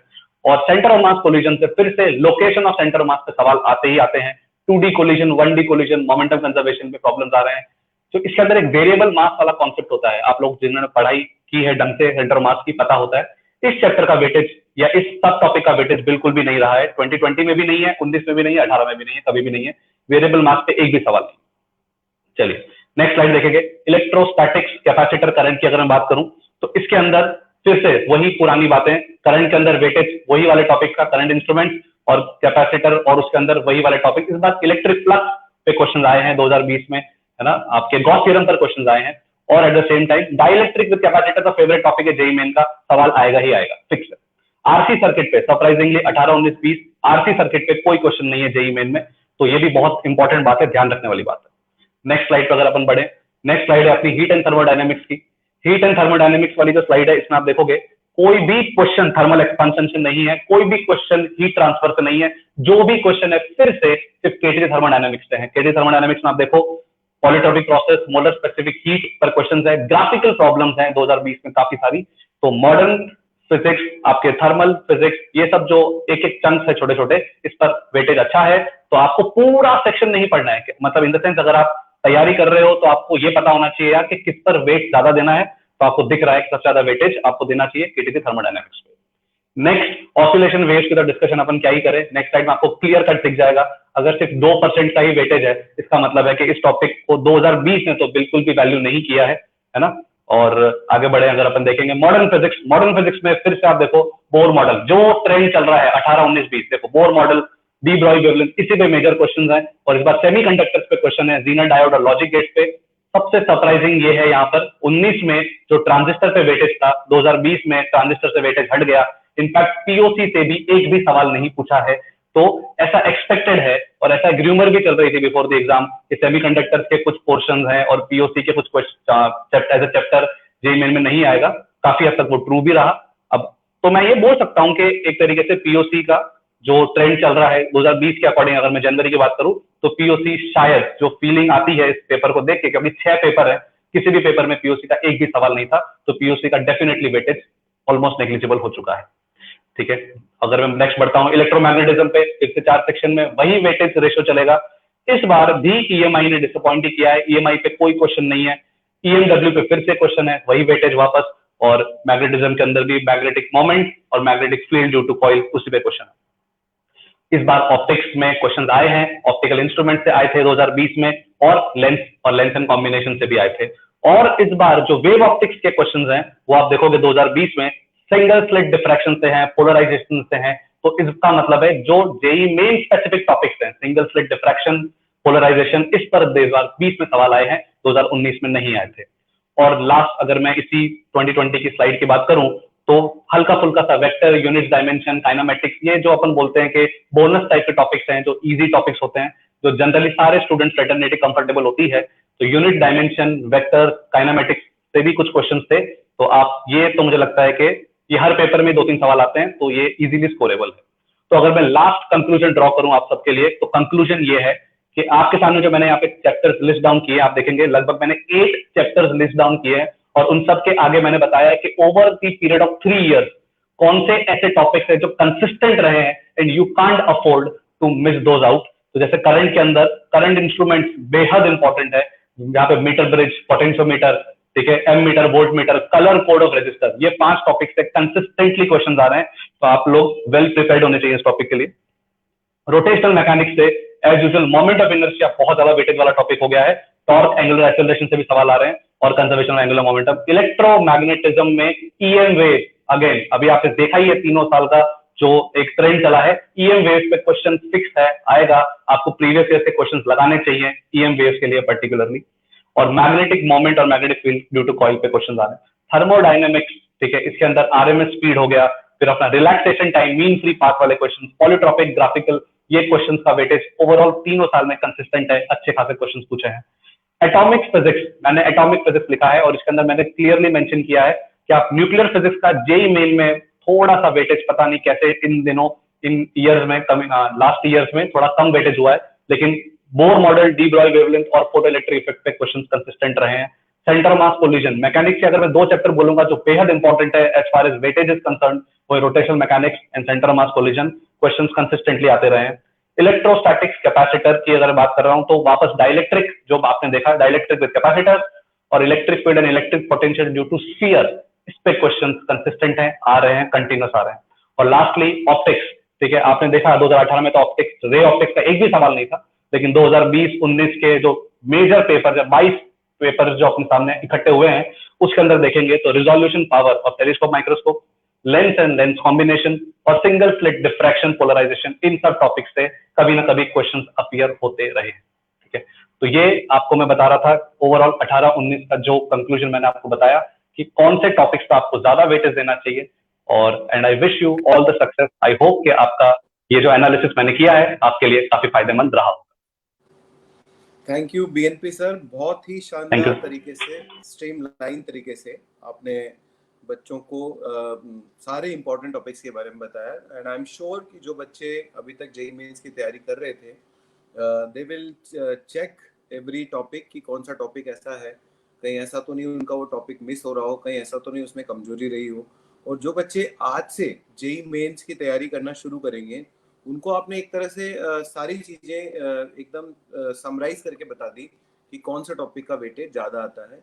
और सेंटर ऑफ मास कोलिजन से फिर से location of centre of mass पे सवाल आते ही आते हैं। 2D collision, 1D collision, momentum conservation में प्रॉब्लम्स आ रहे हैं। तो इसके अंदर एक वेरिएबल मास वाला कॉन्सेप्ट होता है, आप लोग जिन्होंने पढ़ाई की है ढंग से, सेंटर मास की पता होता है। इस चैप्टर का वेटेज या इस सब टॉपिक का वेटेज बिल्कुल भी नहीं रहा है, 2020 में भी नहीं है, 19 में भी नहीं है, 18 में भी नहीं है, कभी भी नहीं है। वेरिएबल मास पे एक भी सवाल नहीं। चलिए नेक्स्ट स्लाइड देखेंगे। इलेक्ट्रोस्टैटिक्स कैपेसिटर करंट की अगर मैं बात करूं, तो इसके अंदर फिर से वही पुरानी बातें, करंट के अंदर वेटेज वही वाले टॉपिक का, करंट इंस्ट्रूमेंट और कैपेसिटर, और उसके अंदर वही वाले टॉपिक। इस बार इलेक्ट्रिक फ्लक्स पे क्वेश्चन आए हैं 2020 में, है ना, आपके गॉस थ्योरम पर क्वेश्चन आए हैं। और at the same time dielectric with capacitor का फेवरेट टॉपिक है जेईई मेन का, सवाल आएगा ही आएगा, फिक्स है। आरसी सर्किट पे सरप्राइजिंगली 18, 19, 20 आरसी सर्किट पे कोई क्वेश्चन नहीं है जेईई मेन में, तो ये भी बहुत इंपॉर्टेंट बात है, ध्यान रखने वाली बात है। नेक्स्ट स्लाइड पर अगर अपन बढ़े, नेक्स्ट स्लाइड है अपनी हीट एंड थर्मोडायनेमिक्स की। हीट एंड थर्मोडायनेमिक्स वाली जो स्लाइड है, इसमें आप देखोगे कोई भी क्वेश्चन थर्मल एक्सपेंशन से नहीं है, कोई भी क्वेश्चन हीट ट्रांसफर से नहीं है, जो भी क्वेश्चन है फिर से सिर्फ केटी थर्मोडायनेमिक्स से है। केटी थर्मोडायनेमिक्स में आप देखो polytropic process, molar specific heat पर क्वेश्चंस है, ग्राफिकल प्रॉब्लम्स हैं 2020 में काफी सारी। तो मॉडर्न फिजिक्स, आपके थर्मल फिजिक्स, ये सब जो एक एक चंक्स है छोटे छोटे, इस पर वेटेज अच्छा है। तो आपको पूरा सेक्शन नहीं पढ़ना है, मतलब इन द सेंस अगर आप तैयारी कर रहे हो तो आपको ये पता होना चाहिए यार कि किस पर वेट ज्यादा देना है। तो आपको दिख रहा है कि सबसे ज्यादा वेटेज आपको देना चाहिए केटीसी थर्मोडायनेमिक्स पे। नेक्स्ट ऑसिलेशन वेव्स की तो डिस्कशन अपन क्या ही करें, नेक्स्ट टाइम आपको क्लियर कट दिख जाएगा। अगर सिर्फ 2% का ही वेटेज है, इसका मतलब है कि इस टॉपिक को 2020 में तो बिल्कुल भी वैल्यू नहीं किया है ना। और आगे बढ़े अगर अपन देखेंगे मॉडर्न फिजिक्स, मॉडर्न फिजिक्स में फिर से आप देखो बोर मॉडल, जो ट्रेंड चल रहा है 18, 19, 20, देखो bore model, D Broglie wavelength, इसी पे मेजर क्वेश्चंस हैं। और इस बार सेमीकंडक्टर्स पे क्वेश्चन है, जीनर डायोड और लॉजिक गेट्स पे। सबसे सरप्राइजिंग ये है यहाँ पर 19 में जो ट्रांजिस्टर पे वेटेज था, 2020 में ट्रांजिस्टर से वेटेज हट गया। इनफैक्ट पीओसी से भी एक भी सवाल नहीं पूछा है, तो ऐसा एक्सपेक्टेड है और ऐसा ग्रूमर भी चल रही थी बिफोर द एग्जाम कि सेमीकंडक्टर्स के कुछ पोर्शंस हैं और पीओसी के कुछ चैप्टर जेईई मेन में नहीं आएगा। काफी हद तक वो ट्रू भी रहा। अब तो मैं ये बोल सकता हूँ कि एक तरीके से पीओसी का जो ट्रेंड चल रहा है 2020 के अकॉर्डिंग, अगर मैं जनवरी की बात करूं, तो पीओसी शायद, जो फीलिंग आती है इस पेपर को देख के, क्योंकि 6 पेपर है, किसी भी पेपर में पीओसी का एक भी सवाल नहीं था, तो पीओसी का डेफिनेटली वेटेज ऑलमोस्ट नेग्लिजिबल हो चुका है। ठीक है, अगर मैं नेक्स्ट बढ़ता हूं इलेक्ट्रोमैग्नेटिज्म पे, 1 से 4 सेक्शन में वही वेटेज रेशियो चलेगा। इस बार भी ईएमआई ने डिसअपॉइंट किया है, ईएमआई पे कोई क्वेश्चन नहीं है। ईएमडब्ल्यू पे फिर से क्वेश्चन है, वही वेटेज वापस। और मैग्नेटिज्म के अंदर भी मैग्नेटिक मोमेंट और magnetic field due to coil, उसी पे क्वेश्चन है। इस बार ऑप्टिक्स में क्वेश्चन आए हैं, ऑप्टिकल इंस्ट्रूमेंट से आए थे 2020 में, और लेंस एंड कॉम्बिनेशन से भी आए थे। और इस बार जो वेव ऑप्टिक्स के क्वेश्चंस हैं वो आप देखोगे 2020 में सिंगल स्लिट डिफ्रैक्शन से हैं, पोलराइजेशन से हैं। तो इसका मतलब है जो जेईई मेन स्पेसिफिक टॉपिक्स हैं, सिंगल स्लिट डिफ्रैक्शन, पोलराइजेशन, इस पर 2020 में सवाल आए हैं, 2019 में नहीं आए थे। और लास्ट अगर मैं इसी 2020 की स्लाइड की बात करूं, तो हल्का फुल्का सा वेक्टर, यूनिट डायमेंशन, काइनेमेटिक्स, ये जो अपन बोलते हैं कि बोनस टाइप के टॉपिक्स हैं, जो इजी टॉपिक्स होते हैं, जो जनरली सारे स्टूडेंट्स फ्रेटर्निटी कंफर्टेबल होती है। तो यूनिट डायमेंशन, वेक्टर, काइनेमेटिक्स से भी कुछ क्वेश्चंस थे। तो आप ये, तो मुझे लगता है कि ये हर पेपर में 2-3 सवाल आते हैं, तो ये इजीली स्कोरेबल है। तो अगर मैं लास्ट कंक्लूजन ड्रॉ करूं आप सबके लिए, तो कंक्लूजन ये है कि आपके सामने जो मैंने यहाँ पे चैप्टर्स लिस्ट डाउन किए, आप देखेंगे लगभग मैंने 8 चैप्टर्स लिस्ट डाउन किए हैं, और उन सब के आगे मैंने बताया है कि over the period of 3 years कौन से ऐसे टॉपिक्स हैं जो कंसिस्टेंट रहे हैं, and you can't afford to miss those out. तो जैसे करंट के अंदर करंट इंस्ट्रूमेंट्स बेहद इंपॉर्टेंट है, जहाँ पे मीटर ब्रिज, पोटेंशियोमीटर, ठीक है, ammeter, voltmeter, colour code of resistor, ये 5 टॉपिक से कंसिस्टेंटली क्वेश्चन आ रहे हैं। तो आप लोग वेल प्रिपेयर्ड होने चाहिए इस टॉपिक के लिए। रोटेशनल मैकेनिक्स से as usual moment of inertia बहुत ज्यादा वेटेज वाला टॉपिक हो गया है, टॉर्क एंगुलर एक्सेलरेशन से भी सवाल आ रहे हैं और conservation of angular momentum. Electromagnetism में ईएम वेव, अगेन अभी आपने देखा ही है 3 साल का जो एक ट्रेंड चला है, ईएम वेव पे क्वेश्चन फिक्स है, आएगा, आपको प्रीवियस ईयर से क्वेश्चंस लगाने चाहिए ईएम वेव के लिए पर्टिकुलरली। और मैग्नेटिक मोमेंट और magnetic field due to coil पे क्वेश्चन आ रहे हैं। थर्मोडाइनमिक्स, ठीक है, इसके अंदर आरएमएस स्पीड हो गया, फिर अपना relaxation time, mean free path वाले क्वेश्चन, पॉलीट्रॉपिक, ग्राफिकल, ये क्वेश्चन का वेटेज ओवरऑल 3 साल में कंसिस्टेंट है, अच्छे खासे क्वेश्चन पूछे हैं। एटॉमिक फिजिक्स, मैंने एटॉमिक फिजिक्स लिखा है और इसके अंदर मैंने क्लियरली मेंशन किया है कि आप न्यूक्लियर फिजिक्स का जेई मेन में थोड़ा सा वेटेज, पता नहीं कैसे इन दिनों, इन ईयर्स में कम, लास्ट ईयर्स में थोड़ा कम वेटेज हुआ है, लेकिन bore model, D Broglie wavelength और फोटो इलेक्ट्रिक इफेक्ट पे क्वेश्चंस कंसिस्टेंट रहे हैं। सेंटर मास कोलिजन, मैकेनिक्स से अगर मैं 2 चैप्टर बोलूंगा जो बेहद इंपॉर्टेंट है as far as weightage is concern, वो rotational mechanics and centre mass collision, questions consistently आते रहे हैं। इलेक्ट्रोस्टैटिक्स, कैपेसिटर की अगर बात कर रहा हूं तो वापस डाइलेक्ट्रिक, जो आपने देखा डाइलेक्ट्रिक विद कैपेसिटर और electric field and electric potential due to sphere, इस पे क्वेश्चंस कंसिस्टेंट हैं, आ रहे हैं, कंटिन्यूस आ रहे हैं। और लास्टली ऑप्टिक्स, ठीक है, आपने देखा 2018 में तो ऑप्टिक्स, रे ऑप्टिक्स का एक भी सवाल नहीं था, लेकिन 2020-19 के जो मेजर पेपर, 22 पेपर जो अपने सामने इकट्ठे हुए हैं, उसके अंदर देखेंगे तो resolution power of telescope, microscope, lens and lens combination और सिंगल स्लिट डिफ्रैक्शन, पोलराइजेशन, इन सब टॉपिक्स से कभी ना कभी क्वेश्चंस अपीयर होते रहे। ठीक है, तो ये आपको मैं बता रहा था ओवरऑल 18-19 का जो कंक्लूजन मैंने आपको बताया कि कौन से टॉपिक्स पे आपको ज्यादा वेटेज देना चाहिए। और and I wish you all the success. I hope कि आपका ये जो एनालिसिस मैंने किया है आपके लिए काफी फायदेमंद रहा होगा। थैंक यू बीएनपी सर, बहुत ही शानदार तरीके से, स्ट्रीमलाइन तरीके से आपने बच्चों को सारे इंपॉर्टेंट टॉपिक्स के बारे में बताया। एंड आई एम श्योर कि जो बच्चे अभी तक जेईई मेंस की तैयारी कर रहे थे, they will check every topic कि कौन सा टॉपिक ऐसा है, कहीं ऐसा तो नहीं उनका वो टॉपिक मिस हो रहा हो, कहीं ऐसा तो नहीं उसमें कमजोरी रही हो। और जो बच्चे आज से जेईई मेंस की तैयारी करना शुरू करेंगे, उनको आपने एक तरह से सारी चीजें एकदम समराइज करके बता दी कि कौन सा टॉपिक का वेटेज ज्यादा आता है।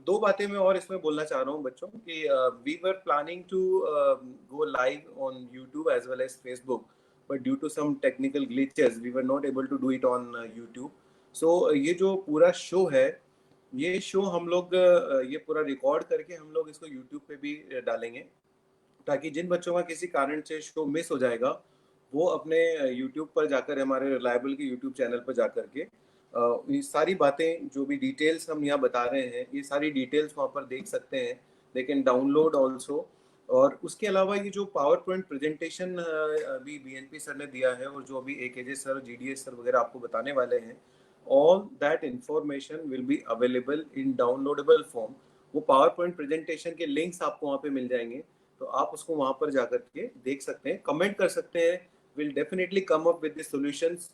2 बातें मैं और इसमें बोलना चाह रहा हूँ बच्चों कि we were planning to go live on YouTube as well as Facebook, but due to some technical glitches we were not able to do it on YouTube. So ये जो पूरा शो है, ये शो हम लोग ये पूरा रिकॉर्ड करके हम लोग इसको यूट्यूब पे भी डालेंगे, ताकि जिन बच्चों का किसी कारण से शो मिस हो जाएगा वो अपने यूट्यूब पर जाकर, हमारे रिलायबल के यूट्यूब चैनल पर जाकर के ये सारी बातें, जो भी डिटेल्स हम यहाँ बता रहे हैं, ये सारी डिटेल्स वहाँ पर देख सकते हैं, दे कैन डाउनलोड ऑल्सो। और उसके अलावा ये जो पावर पॉइंट प्रेजेंटेशन अभी बीएनपी सर ने दिया है और जो अभी एकेजे सर, जीडीएस सर वगैरह आपको बताने वाले हैं, all that information will be available in downloadable form. वो पावर पॉइंट प्रेजेंटेशन के लिंक्स आपको वहाँ पे मिल जाएंगे, तो आप उसको वहाँ पर जाकर के देख सकते हैं, कमेंट कर सकते हैं। Will definitely come up with the solutions.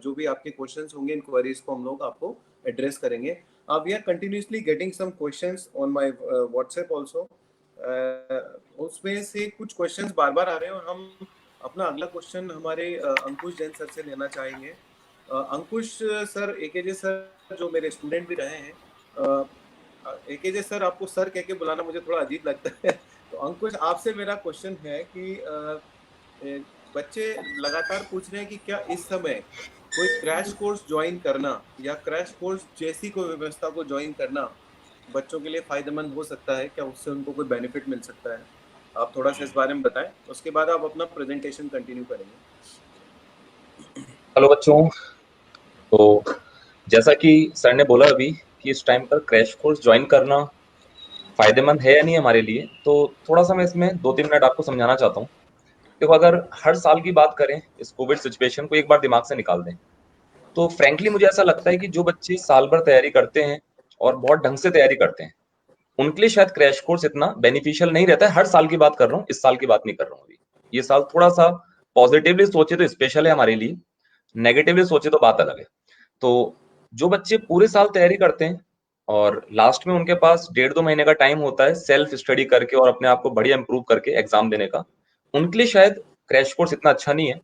जो भी आपके क्वेश्चंस होंगे, इंक्वायरीज को हम लोग आपको एड्रेस करेंगे। We are continuously getting some questions on my WhatsApp also. उसमें से कुछ क्वेश्चंस बार बार आ रहे हैं और हम अपना अगला क्वेश्चन हमारे अंकुश जैन सर से लेना चाहेंगे। अंकुश सर, एकेजे सर जो मेरे स्टूडेंट भी रहे हैं, एकेजे सर आपको सर कह के बुलाना मुझे थोड़ा अजीब लगता है। तो अंकुश, आपसे मेरा क्वेश्चन है कि बच्चे लगातार पूछ रहे हैं कि क्या इस समय कोई क्रैश कोर्स ज्वाइन करना या क्रैश कोर्स जैसी कोई व्यवस्था को ज्वाइन करना बच्चों के लिए फायदेमंद हो सकता है? क्या उससे उनको कोई बेनिफिट मिल सकता है? आप थोड़ा सा इस बारे में बताएं, उसके बाद आप अपना प्रेजेंटेशन कंटिन्यू करेंगे। हेलो बच्चों, तो जैसा कि सर ने बोला अभी कि इस टाइम पर क्रैश कोर्स ज्वाइन करना फायदेमंद है या नहीं हमारे लिए, तो थोड़ा सा मैं इसमें 2-3 मिनट आपको समझाना चाहता हूँ। देखो, अगर हर साल की बात करें, इस कोविड सिचुएशन को एक बार दिमाग से निकाल दें, तो फ्रैंकली मुझे ऐसा लगता है कि जो बच्चे साल भर तैयारी करते हैं और बहुत ढंग से तैयारी करते हैं, उनके लिए शायद क्रैश कोर्स इतना बेनिफिशियल नहीं रहता है। हर साल की बात कर रहा हूँ, इस साल की बात नहीं कर रहा हूँ। अभी ये साल थोड़ा सा पॉजिटिवली सोचे तो स्पेशल है हमारे लिए, नेगेटिवली सोचे तो बात अलग है। तो जो बच्चे पूरे साल तैयारी करते हैं और लास्ट में उनके पास 1.5-2 महीने का टाइम होता है सेल्फ स्टडी करके और अपने आप को बढ़िया इंप्रूव करके एग्जाम देने का, उनके लिए शायद क्रैश कोर्स इतना अच्छा नहीं है।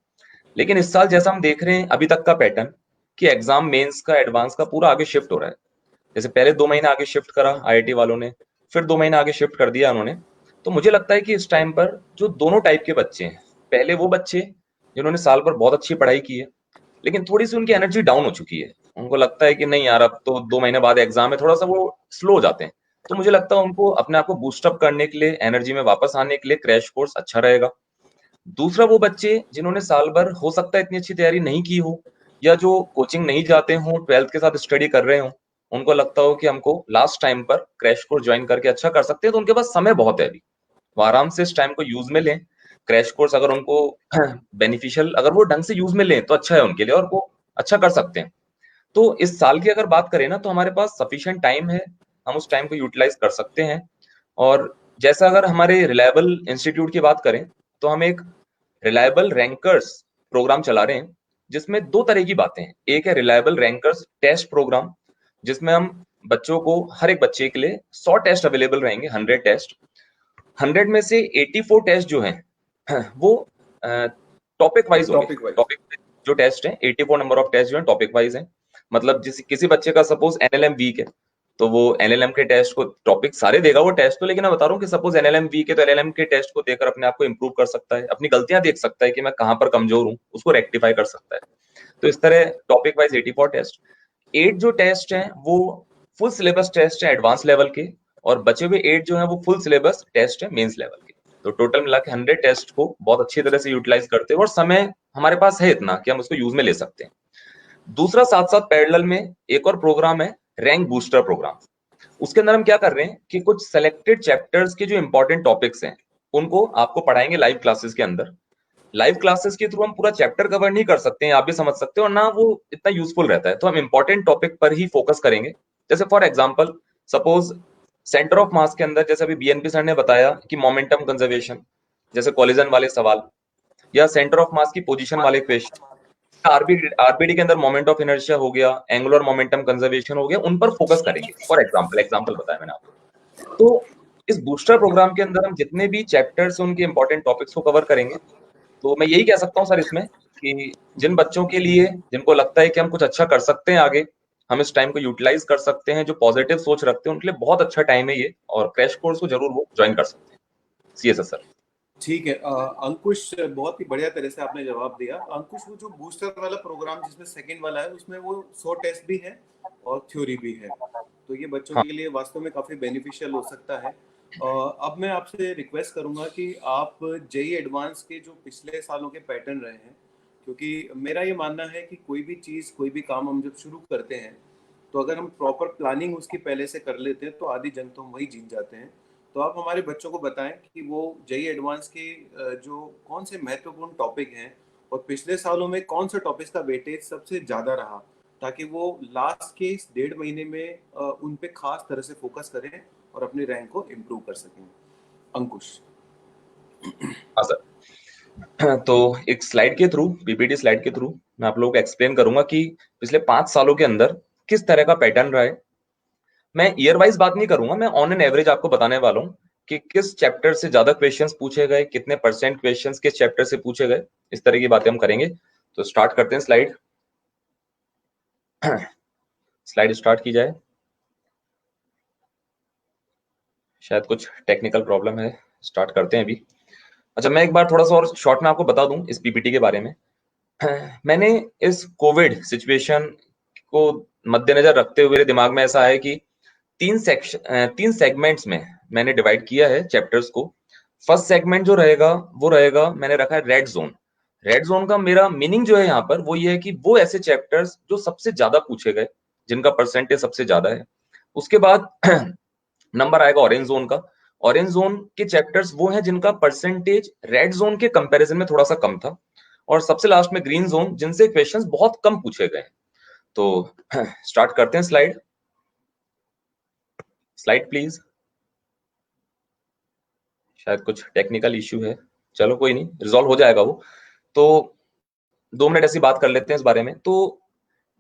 लेकिन इस साल जैसा हम देख रहे हैं अभी तक का पैटर्न कि एग्जाम मेंस का, एडवांस का पूरा आगे शिफ्ट हो रहा है। जैसे पहले 2 महीने आगे शिफ्ट करा आईआईटी वालों ने, फिर 2 महीने आगे शिफ्ट कर दिया उन्होंने। तो मुझे लगता है कि इस टाइम पर जो दोनों टाइप के बच्चे हैं, पहले वो बच्चे जिन्होंने साल भर बहुत अच्छी पढ़ाई की है, लेकिन थोड़ी सी उनकी एनर्जी डाउन हो चुकी है। उनको लगता है कि नहीं यार, अब तो 2 महीने बाद एग्जाम है, थोड़ा सा वो स्लो हो जाते हैं। तो मुझे लगता है उनको अपने आप को बूस्टअप करने के लिए, एनर्जी में वापस आने के लिए क्रैश कोर्स अच्छा रहेगा। दूसरा, वो बच्चे जिन्होंने साल भर हो सकता है इतनी अच्छी तैयारी नहीं की हो, या जो कोचिंग नहीं जाते हों, 12th के साथ स्टडी कर रहे हों, उनको लगता हो कि हमको लास्ट टाइम पर क्रैश कोर्स ज्वाइन करके अच्छा कर सकते हैं, तो उनके पास समय बहुत है अभी, वो आराम से इस टाइम को यूज में लें। क्रैश कोर्स अगर उनको बेनिफिशियल, अगर वो ढंग से यूज में लें तो अच्छा है उनके लिए, और वो अच्छा कर सकते हैं। तो इस साल की अगर बात करें ना, तो हमारे पास सफिशिएंट टाइम है, हम उस टाइम को यूटिलाइज कर सकते हैं। और जैसा अगर हमारे रिलायबल इंस्टीट्यूट की बात करें, तो हम एक रिलायबल रैंकर्स प्रोग्राम चला रहे हैं, जिसमें 2 तरह की बातें हैं। एक है रिलायबल रैंकर्स टेस्ट प्रोग्राम, जिसमें हम बच्चों को, हर एक बच्चे के लिए 100 टेस्ट अवेलेबल रहेंगे, 100 टेस्ट। 100 में से 84 टेस्ट जो हैं वो टॉपिक वाइज होंगे। Topic wise. टॉपिक जो टेस्ट हैं, 84 नंबर ऑफ टेस्ट जो हैं टॉपिक वाइज हैं। मतलब जिस किसी बच्चे का सपोज एनएलएम वीक है, तो वो एनएलएम के टेस्ट को, टॉपिक सारे देगा वो टेस्ट तो, लेकिन मैं बता रहा हूँ कि सपोज एनएलएम वीक है, तो एनएलएम के टेस्ट को देकर अपने आप को इंप्रूव कर सकता है, अपनी गलतियां देख सकता है कि मैं कहाँ पर कमजोर हूँ, उसको रेक्टिफाई कर सकता है। तो इस तरह टॉपिक वाइज 84 टेस्ट। 8 जो टेस्ट हैं वो फुल सिलेबस टेस्ट है एडवांस लेवल के, और बचे हुए 8 जो है वो फुल सिलेबस टेस्ट है मेंस लेवल के। तो टोटल मिला के 100 टेस्ट को बहुत अच्छी तरह से यूटिलाइज करते हैं, और समय हमारे पास है इतना कि हम उसको यूज में ले सकते हैं। दूसरा, साथ साथ पैरेलल में एक और प्रोग्राम है, रैंक बूस्टर प्रोग्राम। उसके अंदर हम क्या कर रहे हैं कि कुछ सेलेक्टेड चैप्टर्स के जो इंपॉर्टेंट टॉपिक्स हैं, उनको आपको पढ़ाएंगे लाइव क्लासेस के अंदर। लाइव क्लासेस के थ्रू हम पूरा चैप्टर कवर नहीं कर सकते हैं, आप भी समझ सकते हो, और ना वो इतना यूजफुल रहता है। तो हम इंपॉर्टेंट टॉपिक पर ही फोकस करेंगे। जैसे for example, suppose centre of mass के अंदर, जैसे अभी बीएनपी सर ने बताया कि मोमेंटम कंजर्वेशन, जैसे कॉलिजन वाले सवाल, या सेंटर ऑफ मास की पोजीशन वाले क्वेश्चन, आरबीडी के अंदर मोमेंट ऑफ इनर्शिया हो गया, एंगुलर मोमेंटम कंजर्वेशन हो गया, उन पर फोकस करेंगे। फॉर एग्जांपल बताया मैंने आपको। तो इस बूस्टर प्रोग्राम के अंदर हम जितने भी चैप्टर्स उनके इंपॉर्टेंट टॉपिक्स को कवर करेंगे। तो मैं यही कह सकता हूँ सर इसमें, कि जिन बच्चों के लिए, जिनको लगता है कि हम कुछ अच्छा कर सकते हैं आगे, हम इस टाइम को यूटिलाइज कर सकते हैं, जो पॉजिटिव सोच रखते हैं, उनके लिए बहुत अच्छा टाइम है ये, और क्रैश कोर्स को जरूर वो ज्वाइन कर सकते हैं। CSS sir. ठीक है, अंकुश, बहुत ही बढ़िया तरह से आपने जवाब दिया। अंकुश, वो जो बूस्टर वाला प्रोग्राम जिसमें सेकंड वाला है, उसमें वो 100 टेस्ट भी है और थ्योरी भी है, तो ये बच्चों हाँ के लिए वास्तव में काफ़ी बेनिफिशियल हो सकता है। अब मैं आपसे रिक्वेस्ट करूंगा कि आप जेई एडवांस के जो पिछले सालों के पैटर्न रहे हैं, क्योंकि मेरा ये मानना है कि कोई भी चीज़, कोई भी काम हम जब शुरू करते हैं, तो अगर हम प्रॉपर प्लानिंग उसकी पहले से कर लेते हैं तो आधी जंग तो हम वही जीत जाते हैं। तो आप हमारे बच्चों को बताएं कि वो जेई एडवांस के जो कौन से महत्वपूर्ण टॉपिक हैं, और पिछले सालों में कौन सा टॉपिक्स का वेटेज सबसे ज़्यादा रहा, ताकि वो लास्ट के इस 1.5 महीने में उन पे खास तरह से फोकस करें और अपने रैंक को इम्प्रूव कर सकें। अंकुश। हाँ सर। तो एक स्लाइड के थ्रू, पीपीटी स्लाइड के थ्रू मैं आप लोगों को एक्सप्लेन करूंगा कि पिछले 5 सालों के अंदर किस तरह का पैटर्न रहा है। मैं ईयर वाइज बात नहीं करूंगा, मैं ऑन एन एवरेज आपको बताने वाला हूँ कि किस चैप्टर से ज्यादा क्वेश्चंस पूछे गए, कितने परसेंट क्वेश्चंस किस चैप्टर से पूछे गए, इस तरह की बातें हम करेंगे। तो स्टार्ट करते हैं स्लाइड। स्लाइड स्टार्ट की जाए। शायद कुछ टेक्निकल प्रॉब्लम है, स्टार्ट करते हैं अभी। अच्छा, मैं एक बार थोड़ा सा और शॉर्ट में आपको बता दूं इस पीपीटी के बारे में। मैंने इस कोविड सिचुएशन को मद्देनजर रखते हुए मेरे दिमाग में ऐसा है कि 3 सेगमेंट्स में मैंने डिवाइड किया है चैप्टर्स को। फर्स्ट सेगमेंट जो रहेगा वो रहेगा, मैंने रखा है रेड जोन। रेड जोन का मेरा मीनिंग जो है यहाँ पर वो ये है कि वो ऐसे चैप्टर्स जो सबसे ज्यादा पूछे गए, जिनका परसेंटेज सबसे ज्यादा है। उसके बाद नंबर आएगा ऑरेंज जोन का। ऑरेंज जोन के चैप्टर्स वो हैं जिनका परसेंटेज रेड जोन के कंपैरिजन में थोड़ा सा कम था। और सबसे लास्ट में ग्रीन जोन, जिनसे क्वेश्चंस बहुत कम पूछे गए। तो स्टार्ट करते हैं स्लाइड। Slide please. शायद कुछ टेक्निकल इश्यू है, चलो कोई नहीं, रिजॉल्व हो जाएगा वो। तो 2 मिनट ऐसी बात कर लेते हैं इस बारे में। तो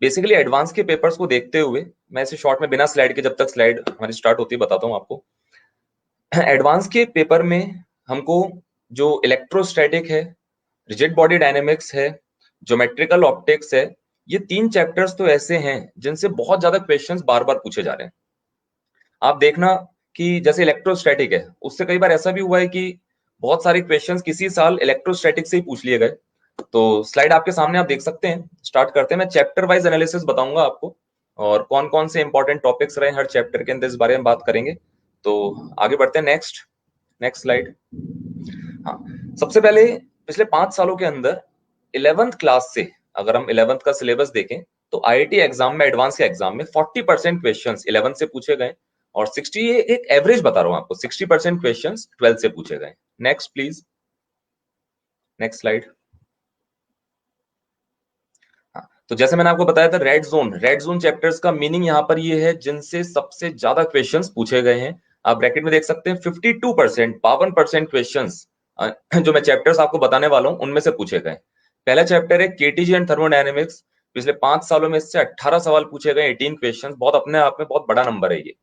बेसिकली एडवांस के पेपर्स को देखते हुए मैं इसे शॉर्ट में बिना स्लाइड के, जब तक स्लाइड हमारी स्टार्ट होती है, बताता हूँ आपको। एडवांस के पेपर में हमको जो इलेक्ट्रोस्टैटिक है, रिजिड बॉडी डायनेमिक्स है, ज्योमेट्रिकल ऑप्टिक्स है, ये 3 चैप्टर्स तो ऐसे हैं जिनसे बहुत ज्यादा क्वेश्चंस बार बार पूछे जा रहे हैं। आप देखना कि जैसे इलेक्ट्रोस्टैटिक है, उससे कई बार ऐसा भी हुआ है कि बहुत सारे क्वेश्चंस किसी साल इलेक्ट्रोस्टैटिक से ही पूछ लिए गए, तो स्लाइड आपके सामने आप देख सकते हैं, स्टार्ट करते हैं। मैं चैप्टर वाइज एनालिसिस बताऊंगा आपको और कौन कौन से इंपॉर्टेंट टॉपिक्स रहे हर चैप्टर के अंदर, इस बारे में बात करेंगे। तो आगे बढ़ते हैं। Next slide. हाँ, सबसे पहले पिछले 5 सालों के अंदर 11th क्लास से अगर हम 11th का सिलेबस देखें तो आईआईटी एग्जाम में, एडवांस के एग्जाम में 40% क्वेश्चंस 11th से पूछे गए और 60, ये एक एवरेज बता रहा हूं आपको, 60% क्वेश्चंस 12th से पूछे गए। Next please, next slide. हाँ, तो जैसे मैंने आपको बताया था, रेड जोन चैप्टर्स का मीनिंग यहाँ पर ये है जिनसे सबसे ज्यादा क्वेश्चंस पूछे गए हैं। आप ब्रैकेट में देख सकते हैं 52%, 52% क्वेश्चंस जो मैं चैप्टर्स आपको बताने वाला हूं उनमें से पूछे गए। पहला चैप्टर है केटीजी एंड थर्मोडायनेमिक्स। पिछले 5 सालों में इससे 18 सवाल पूछे गए, 18 क्वेश्चंस, बहुत अपने आप में बहुत बड़ा नंबर है ये।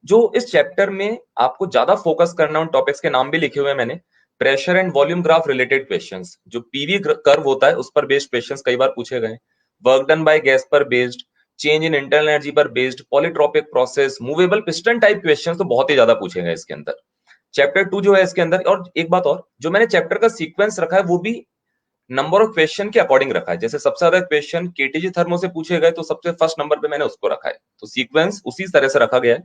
जो इस चैप्टर में आपको ज्यादा फोकस करना, उन टॉपिक्स के नाम भी लिखे हुए हैं मैंने। Pressure and volume graph related questions, जो पीवी कर्व होता है उस पर बेस्ड क्वेश्चंस कई बार पूछे गए। वर्क डन बाय गैस पर based, change in internal energy पर based, polytropic process, movable piston type questions तो बहुत ही ज्यादा पूछे गए इसके अंदर। चैप्टर 2 जो है इसके अंदर, और एक बात और, जो मैंने चैप्टर का सीक्वेंस रखा है वो भी नंबर ऑफ क्वेश्चन के अकॉर्डिंग रखा है। जैसे सबसे ज्यादा क्वेश्चन केटीजी थर्मो से पूछे गए तो सबसे फर्स्ट नंबर पे मैंने उसको रखा है, तो सीक्वेंस उसी तरह से रखा गया है।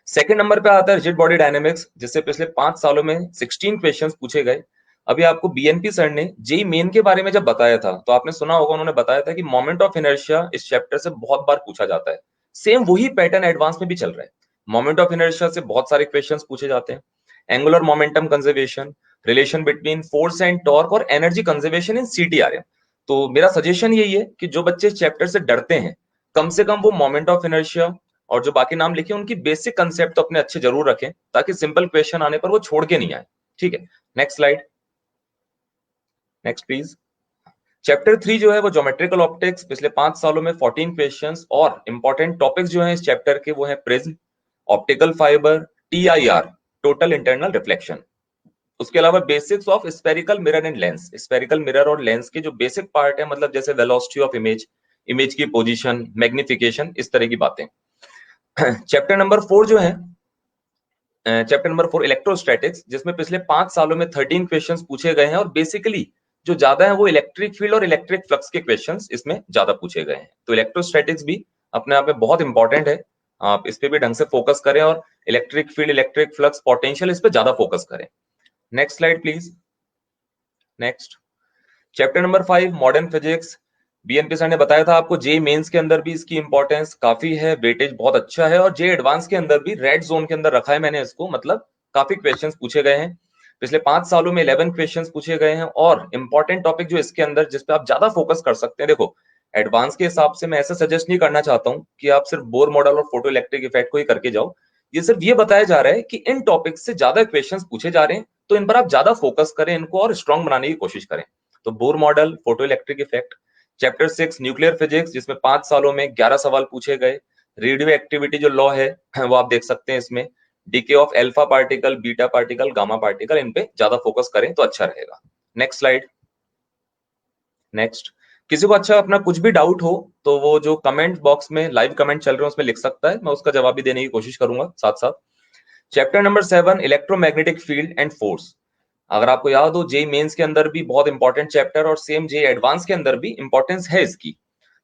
सेकंड नंबर पे आता है रिजिड बॉडी डायनेमिक्स, जिससे पिछले 5 सालों में 16 क्वेश्चंस पूछे गए। अभी आपको बीएनपी सर ने जेई मेन के बारे में जब बताया था तो आपने सुना होगा, उन्होंने बताया था कि मोमेंट ऑफ इनर्शिया इस चैप्टर से बहुत बार पूछा जाता है। सेम वही पैटर्न एडवांस में भी चल रहा है। मोमेंट ऑफ इनर्शिया से बहुत सारे क्वेश्चंस पूछे जाते हैं। Angular momentum conservation, relation between force and torque और एनर्जी कंजर्वेशन इन सीटीआरएम। तो मेरा सजेशन यही है कि जो बच्चे इस चैप्टर से डरते हैं, कम से कम वो मोमेंट ऑफ इनर्शिया और जो बाकी नाम लिखे उनकी बेसिक कंसेप्ट तो अपने अच्छे जरूर रखें, ताकि सिंपल क्वेश्चन आने पर वो छोड़ के नहीं आए। ठीक है, next slide, next please. Chapter 3 जो है वो ज्योमेट्रिकल ऑप्टिक्स। पिछले 5 सालों में 14 क्वेश्चंस और इंपॉर्टेंट टॉपिक्स जो हैं इस चैप्टर के वो है prism, optical fibre, TIR, total internal reflection. उसके अलावा basics of spherical mirror and lens, spherical mirror और लेंस के जो बेसिक पार्ट है, मतलब जैसे वेलोसिटी ऑफ इमेज, इमेज की पोजीशन, मैग्निफिकेशन, इस तरह की बातें। चैप्टर नंबर 4 जो है, चैप्टर नंबर 4 इलेक्ट्रोस्टैटिक्स, जिसमें पिछले 5 सालों में 13 क्वेश्चंस पूछे गए हैं और बेसिकली जो ज्यादा है वो इलेक्ट्रिक फील्ड और इलेक्ट्रिक फ्लक्स के क्वेश्चंस इसमें ज्यादा पूछे गए हैं। तो इलेक्ट्रोस्टैटिक्स भी अपने आप में बहुत इंपॉर्टेंट है, आप इस पे भी ढंग से फोकस करें और electric field, electric flux, potential, इस पे ज्यादा फोकस करें। Next slide please, next. Chapter number 5 modern physics. BNP sir ने बताया था आपको, जे मेंस के अंदर भी इसकी इंपॉर्टेंस काफी है, वेटेज बहुत अच्छा है, और जे एडवांस के अंदर भी रेड जोन के अंदर रखा है मैंने इसको, मतलब काफी क्वेश्चंस पूछे गए हैं। पिछले 5 सालों में 11 क्वेश्चंस पूछे गए हैं और इंपॉर्टेंट टॉपिक जो इसके अंदर जिस पे आप ज्यादा फोकस कर सकते हैं, देखो एडवांस के हिसाब से मैं ऐसा सजेस्ट नहीं करना चाहता हूं कि आप सिर्फ बोर मॉडल और फोटो इलेक्ट्रिक इफेक्ट को ही करके जाओ। ये सिर्फ ये बताया जा रहा है कि इन टॉपिक से ज्यादा क्वेश्चंस पूछे जा रहे हैं, तो इन पर आप ज्यादा फोकस करें, इनको और स्ट्रॉन्ग बनाने की कोशिश करें। तो Bohr model, photo electric effect. Chapter 6 nuclear physics, जिसमें 5 सालों में 11 सवाल पूछे गए। रेडियो एक्टिविटी जो लॉ है वो आप देख सकते हैं इसमें, decay of alpha particle, beta particle, gamma particle, इन पे ज्यादा फोकस करें तो अच्छा रहेगा। Next slide, next. किसी को अच्छा अपना कुछ भी डाउट हो तो वो जो कमेंट बॉक्स में लाइव कमेंट चल रहे हैं उसमें लिख सकता है, मैं उसका जवाब भी देने की कोशिश करूंगा साथ साथ। Chapter number 7 electromagnetic field and force. अगर आपको याद हो, जेई मेंस के अंदर भी बहुत इंपॉर्टेंट चैप्टर और सेम जेई एडवांस के अंदर भी इंपॉर्टेंस है इसकी।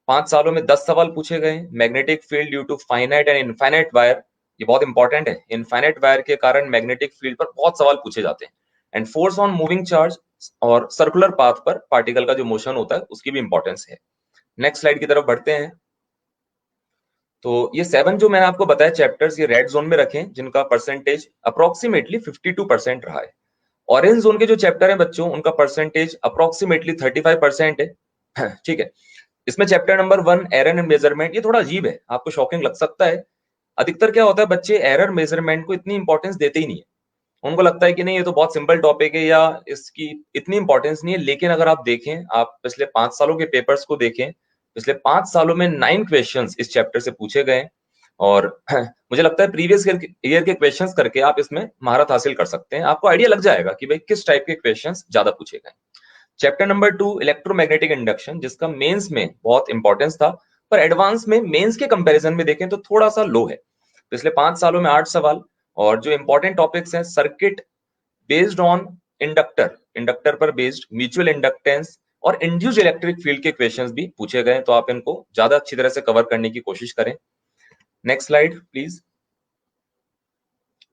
5 सालों में 10 सवाल पूछे गए। Magnetic field due to finite and infinite wire, ये बहुत इंपॉर्टेंट है, इनफाइनाइट वायर के कारण मैग्नेटिक फील्ड पर बहुत सवाल पूछे जाते हैं। And force on moving charge और सर्कुलर पाथ पर पार्टिकल का जो मोशन होता है उसकी भी इंपॉर्टेंस है। नेक्स्ट स्लाइड की तरफ बढ़ते हैं। तो ये 7 जो मैंने आपको बताया चैप्टर्स, ये रेड जोन में रखें, जिनका परसेंटेज अप्रोक्सीमेटली 52% रहा है। ऑरेंज जोन के जो चैप्टर हैं बच्चों, उनका परसेंटेज अप्रोक्सीमेटली 35% है। ठीक है, इसमें chapter number 1 error and measurement, ये थोड़ा अजीब है, आपको शॉकिंग लग सकता है। अधिकतर क्या होता है, बच्चे एरर मेजरमेंट को इतनी इंपॉर्टेंस देते ही नहीं है, उनको लगता है कि नहीं ये तो बहुत सिंपल टॉपिक है या इसकी इतनी इंपॉर्टेंस नहीं है। लेकिन अगर आप देखें, आप पिछले 5 सालों के पेपर्स को देखें, पिछले 5 सालों में 9 क्वेश्चंस इस चैप्टर से पूछे गए और मुझे लगता है प्रीवियस ईयर के क्वेश्चंस करके आप इसमें महारत हासिल कर सकते हैं, आपको आइडिया लग जाएगा कि भाई किस टाइप के क्वेश्चंस ज्यादा पूछे गए। चैप्टर नंबर 2 इलेक्ट्रोमैग्नेटिक इंडक्शन, जिसका मेंस में बहुत इंपॉर्टेंस था, पर एडवांस में मेंस के कंपैरिजन में देखें तो थोड़ा सा लो है। पिछले 5 सालों में 8 सवाल और जो इंपॉर्टेंट टॉपिक्स हैं, circuit based on inductor, inductor पर बेस्ड, म्यूचुअल इंडक्टेंस और इंड्यूस्ड इलेक्ट्रिक फील्ड के क्वेश्चंस भी पूछे गए, तो आप इनको ज्यादा अच्छी तरह से कवर करने की कोशिश करें। Next slide please.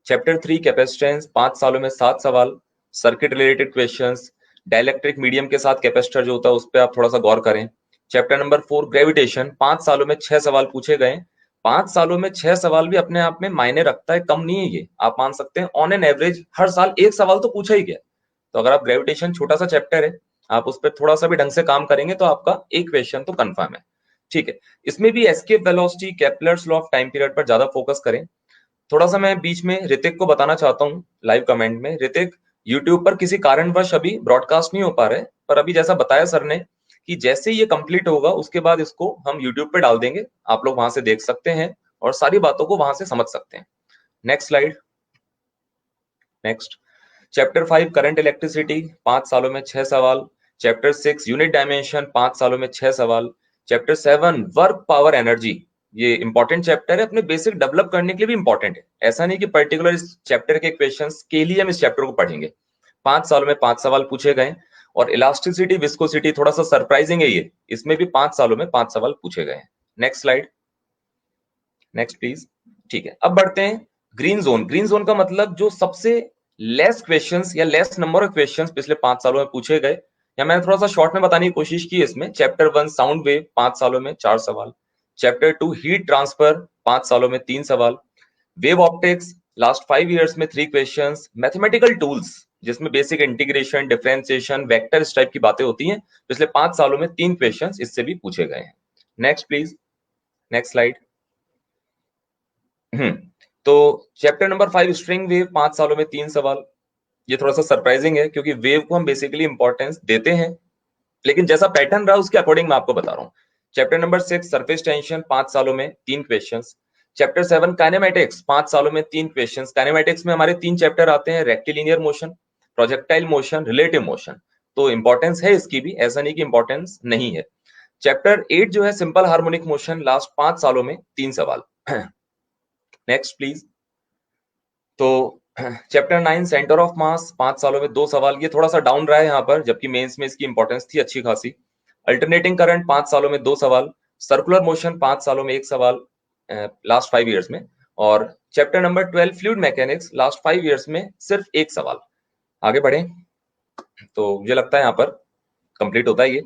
Chapter 3 capacitance, 5 सालों में 7 सवाल, circuit related questions, dielectric medium के साथ कैपेसिटर जो होता है उस पर आप थोड़ा सा गौर करें। चैप्टर नंबर 4 ग्रेविटेशन, 5 सालों में 6 सवाल पूछे गए। 5 सालों में 6 सवाल भी अपने आप में मायने रखता है, कम नहीं है ये, आप मान सकते हैं ऑन एन एवरेज हर साल एक सवाल तो पूछा ही गया। तो अगर आप ग्रेविटेशन, छोटा सा चैप्टर है, आप उस पर थोड़ा सा भी ढंग से काम करेंगे तो आपका एक क्वेश्चन तो कंफर्म है। ठीक है, इसमें भी escape velocity, Kepler's law of time period पर ज्यादा फोकस करें। थोड़ा सा मैं बीच में ऋतिक को बताना चाहता हूँ लाइव कमेंट में, ऋतिक यूट्यूब पर किसी कारणवश अभी ब्रॉडकास्ट नहीं हो पा रहा है, पर अभी जैसा बताया सर ने कि जैसे ही ये कंप्लीट होगा उसके बाद इसको हम यूट्यूब पे डाल देंगे, आप लोग वहां से देख सकते हैं और सारी बातों को वहां से समझ सकते हैं। Next slide. Next, chapter 5 current electricity, 5 सालों में 6 सवाल। चैप्टर 6 यूनिट डायमेंशन, 5 सालों में 6 सवाल। चैप्टर 7 वर्क पावर एनर्जी, ये इंपॉर्टेंट चैप्टर है, अपने बेसिक डेवलप करने के लिए भी इंपॉर्टेंट है। ऐसा नहीं कि पर्टिकुलर इस चैप्टर के क्वेश्चंस के लिए हम इस चैप्टर को पढ़ेंगे। 5 सालों में 5 सवाल पूछे गए। और इलास्टिसिटी, विस्कोसिटी, थोड़ा सा सरप्राइजिंग है ये, इसमें भी 5 सालों में 5 सवाल पूछे गए हैं। Next slide. Next please. ठीक है, अब बढ़ते हैं ग्रीन जोन। ग्रीन जोन का मतलब जो सबसे लेस क्वेश्चंस या लेस नंबर ऑफ क्वेश्चंस पिछले 5 सालों में पूछे गए, या मैंने थोड़ा सा शॉर्ट में बताने की कोशिश की इसमें। चैप्टर 1 साउंड वेव, 5 सालों में 4 सवाल। चैप्टर 2 हीट ट्रांसफर, 5 सालों में 3 सवाल। वेव ऑप्टिक्स, लास्ट 5 इयर्स में 3 क्वेश्चंस। मैथमेटिकल टूल्स, जिसमें बेसिक इंटीग्रेशन, डिफरेंशिएशन, वेक्टर, इस टाइप की बातें होती हैं, पिछले 5 सालों में 3 क्वेश्चंस इससे भी पूछे गए हैं। Next please. Next slide. तो चैप्टर नंबर 5 स्ट्रिंग वेव, 5 सालों में 3 सवाल। ये थोड़ा सा सरप्राइजिंग है क्योंकि वेव को हम बेसिकली इंपॉर्टेंस देते हैं, लेकिन जैसा पैटर्न रहा उसके अकॉर्डिंग मैं आपको बता रहा हूँ। चैप्टर नंबर 6 सरफेस टेंशन, 5 सालों में 3 क्वेश्चंस। चैप्टर 7 काइनेमेटिक्स, 5 सालों में 3 क्वेश्चंस। काइनेमेटिक्स में हमारे 3 चैप्टर आते हैं, rectilinear motion, projectile motion, relative motion. तो इंपॉर्टेंस है इसकी भी, ऐसा नहीं कि इंपॉर्टेंस नहीं है। चैप्टर 8 जो है सिंपल हार्मोनिक मोशन, लास्ट 5 सालों में 3 सवाल। Next please. तो चैप्टर 9 सेंटर ऑफ मास, 5 सालों में 2 सवाल। ये थोड़ा सा डाउन रहा है यहाँ पर, जबकि मेंस में इसकी इंपॉर्टेंस थी अच्छी खासी। अल्टरनेटिंग करंट, 5 सालों में 2 सवाल। सर्कुलर मोशन, 5 सालों में 1 सवाल लास्ट 5 इयर्स में। और chapter number 12 fluid mechanics, last 5 years में सिर्फ 1 सवाल। आगे बढ़े तो मुझे लगता है यहाँ पर कंप्लीट होता है ये।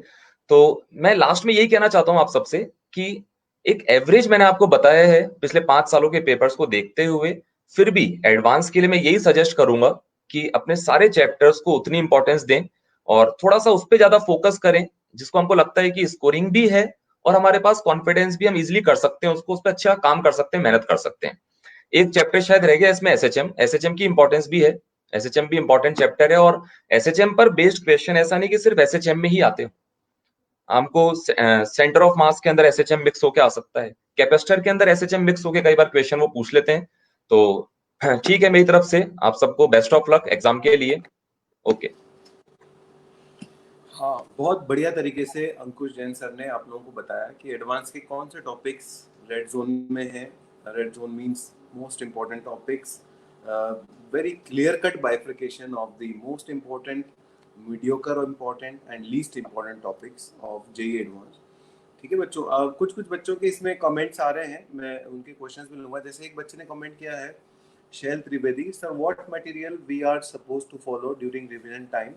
तो मैं लास्ट में यही कहना चाहता हूँ आप सबसे कि एक एवरेज मैंने आपको बताया है पिछले 5 सालों के पेपर्स को देखते हुए। फिर भी एडवांस के लिए मैं यही सजेस्ट करूंगा कि अपने सारे चैप्टर्स को उतनी इंपॉर्टेंस दें और थोड़ा सा उस पर ज्यादा फोकस करें जिसको हमको लगता है कि स्कोरिंग भी है और हमारे पास कॉन्फिडेंस भी, हम इजिली कर सकते हैं उसको, उस पर अच्छा काम कर सकते हैं, मेहनत कर सकते हैं। एक चैप्टर शायद रह गया इसमें, एसएचएम की इंपॉर्टेंस भी है। एसएचएम भी इंपॉर्टेंट चैप्टर है और एसएचएम पर बेस्ड क्वेश्चन, ऐसा नहीं कि सिर्फ एसएचएम में ही आते हो, हमको सेंटर ऑफ मास के अंदर एसएचएम मिक्स होके आ सकता है, कैपेसिटर के अंदर एसएचएम मिक्स होके कई बार क्वेश्चन वो पूछ लेते हैं। तो ठीक है, मेरी तरफ से आप सबको बेस्ट ऑफ लक एग्जाम के लिए। ओके। हाँ, बहुत बढ़िया तरीके से अंकुश जैन सर ने आप लोगों को बताया कि एडवांस के कौन से टॉपिक्स रेड जोन में हैं। Red zone means most important topics, very clear cut bifurcation of the most important, mediocre और important and least important topics of JEE advance. ठीक है बच्चों, कुछ बच्चों के इसमें कमेंट्स आ रहे हैं, मैं उनके क्वेश्चंस भी लूंगा। जैसे एक बच्चे ने कमेंट किया है, Shail Trivedi sir, what material we are suppose to follow during revision time,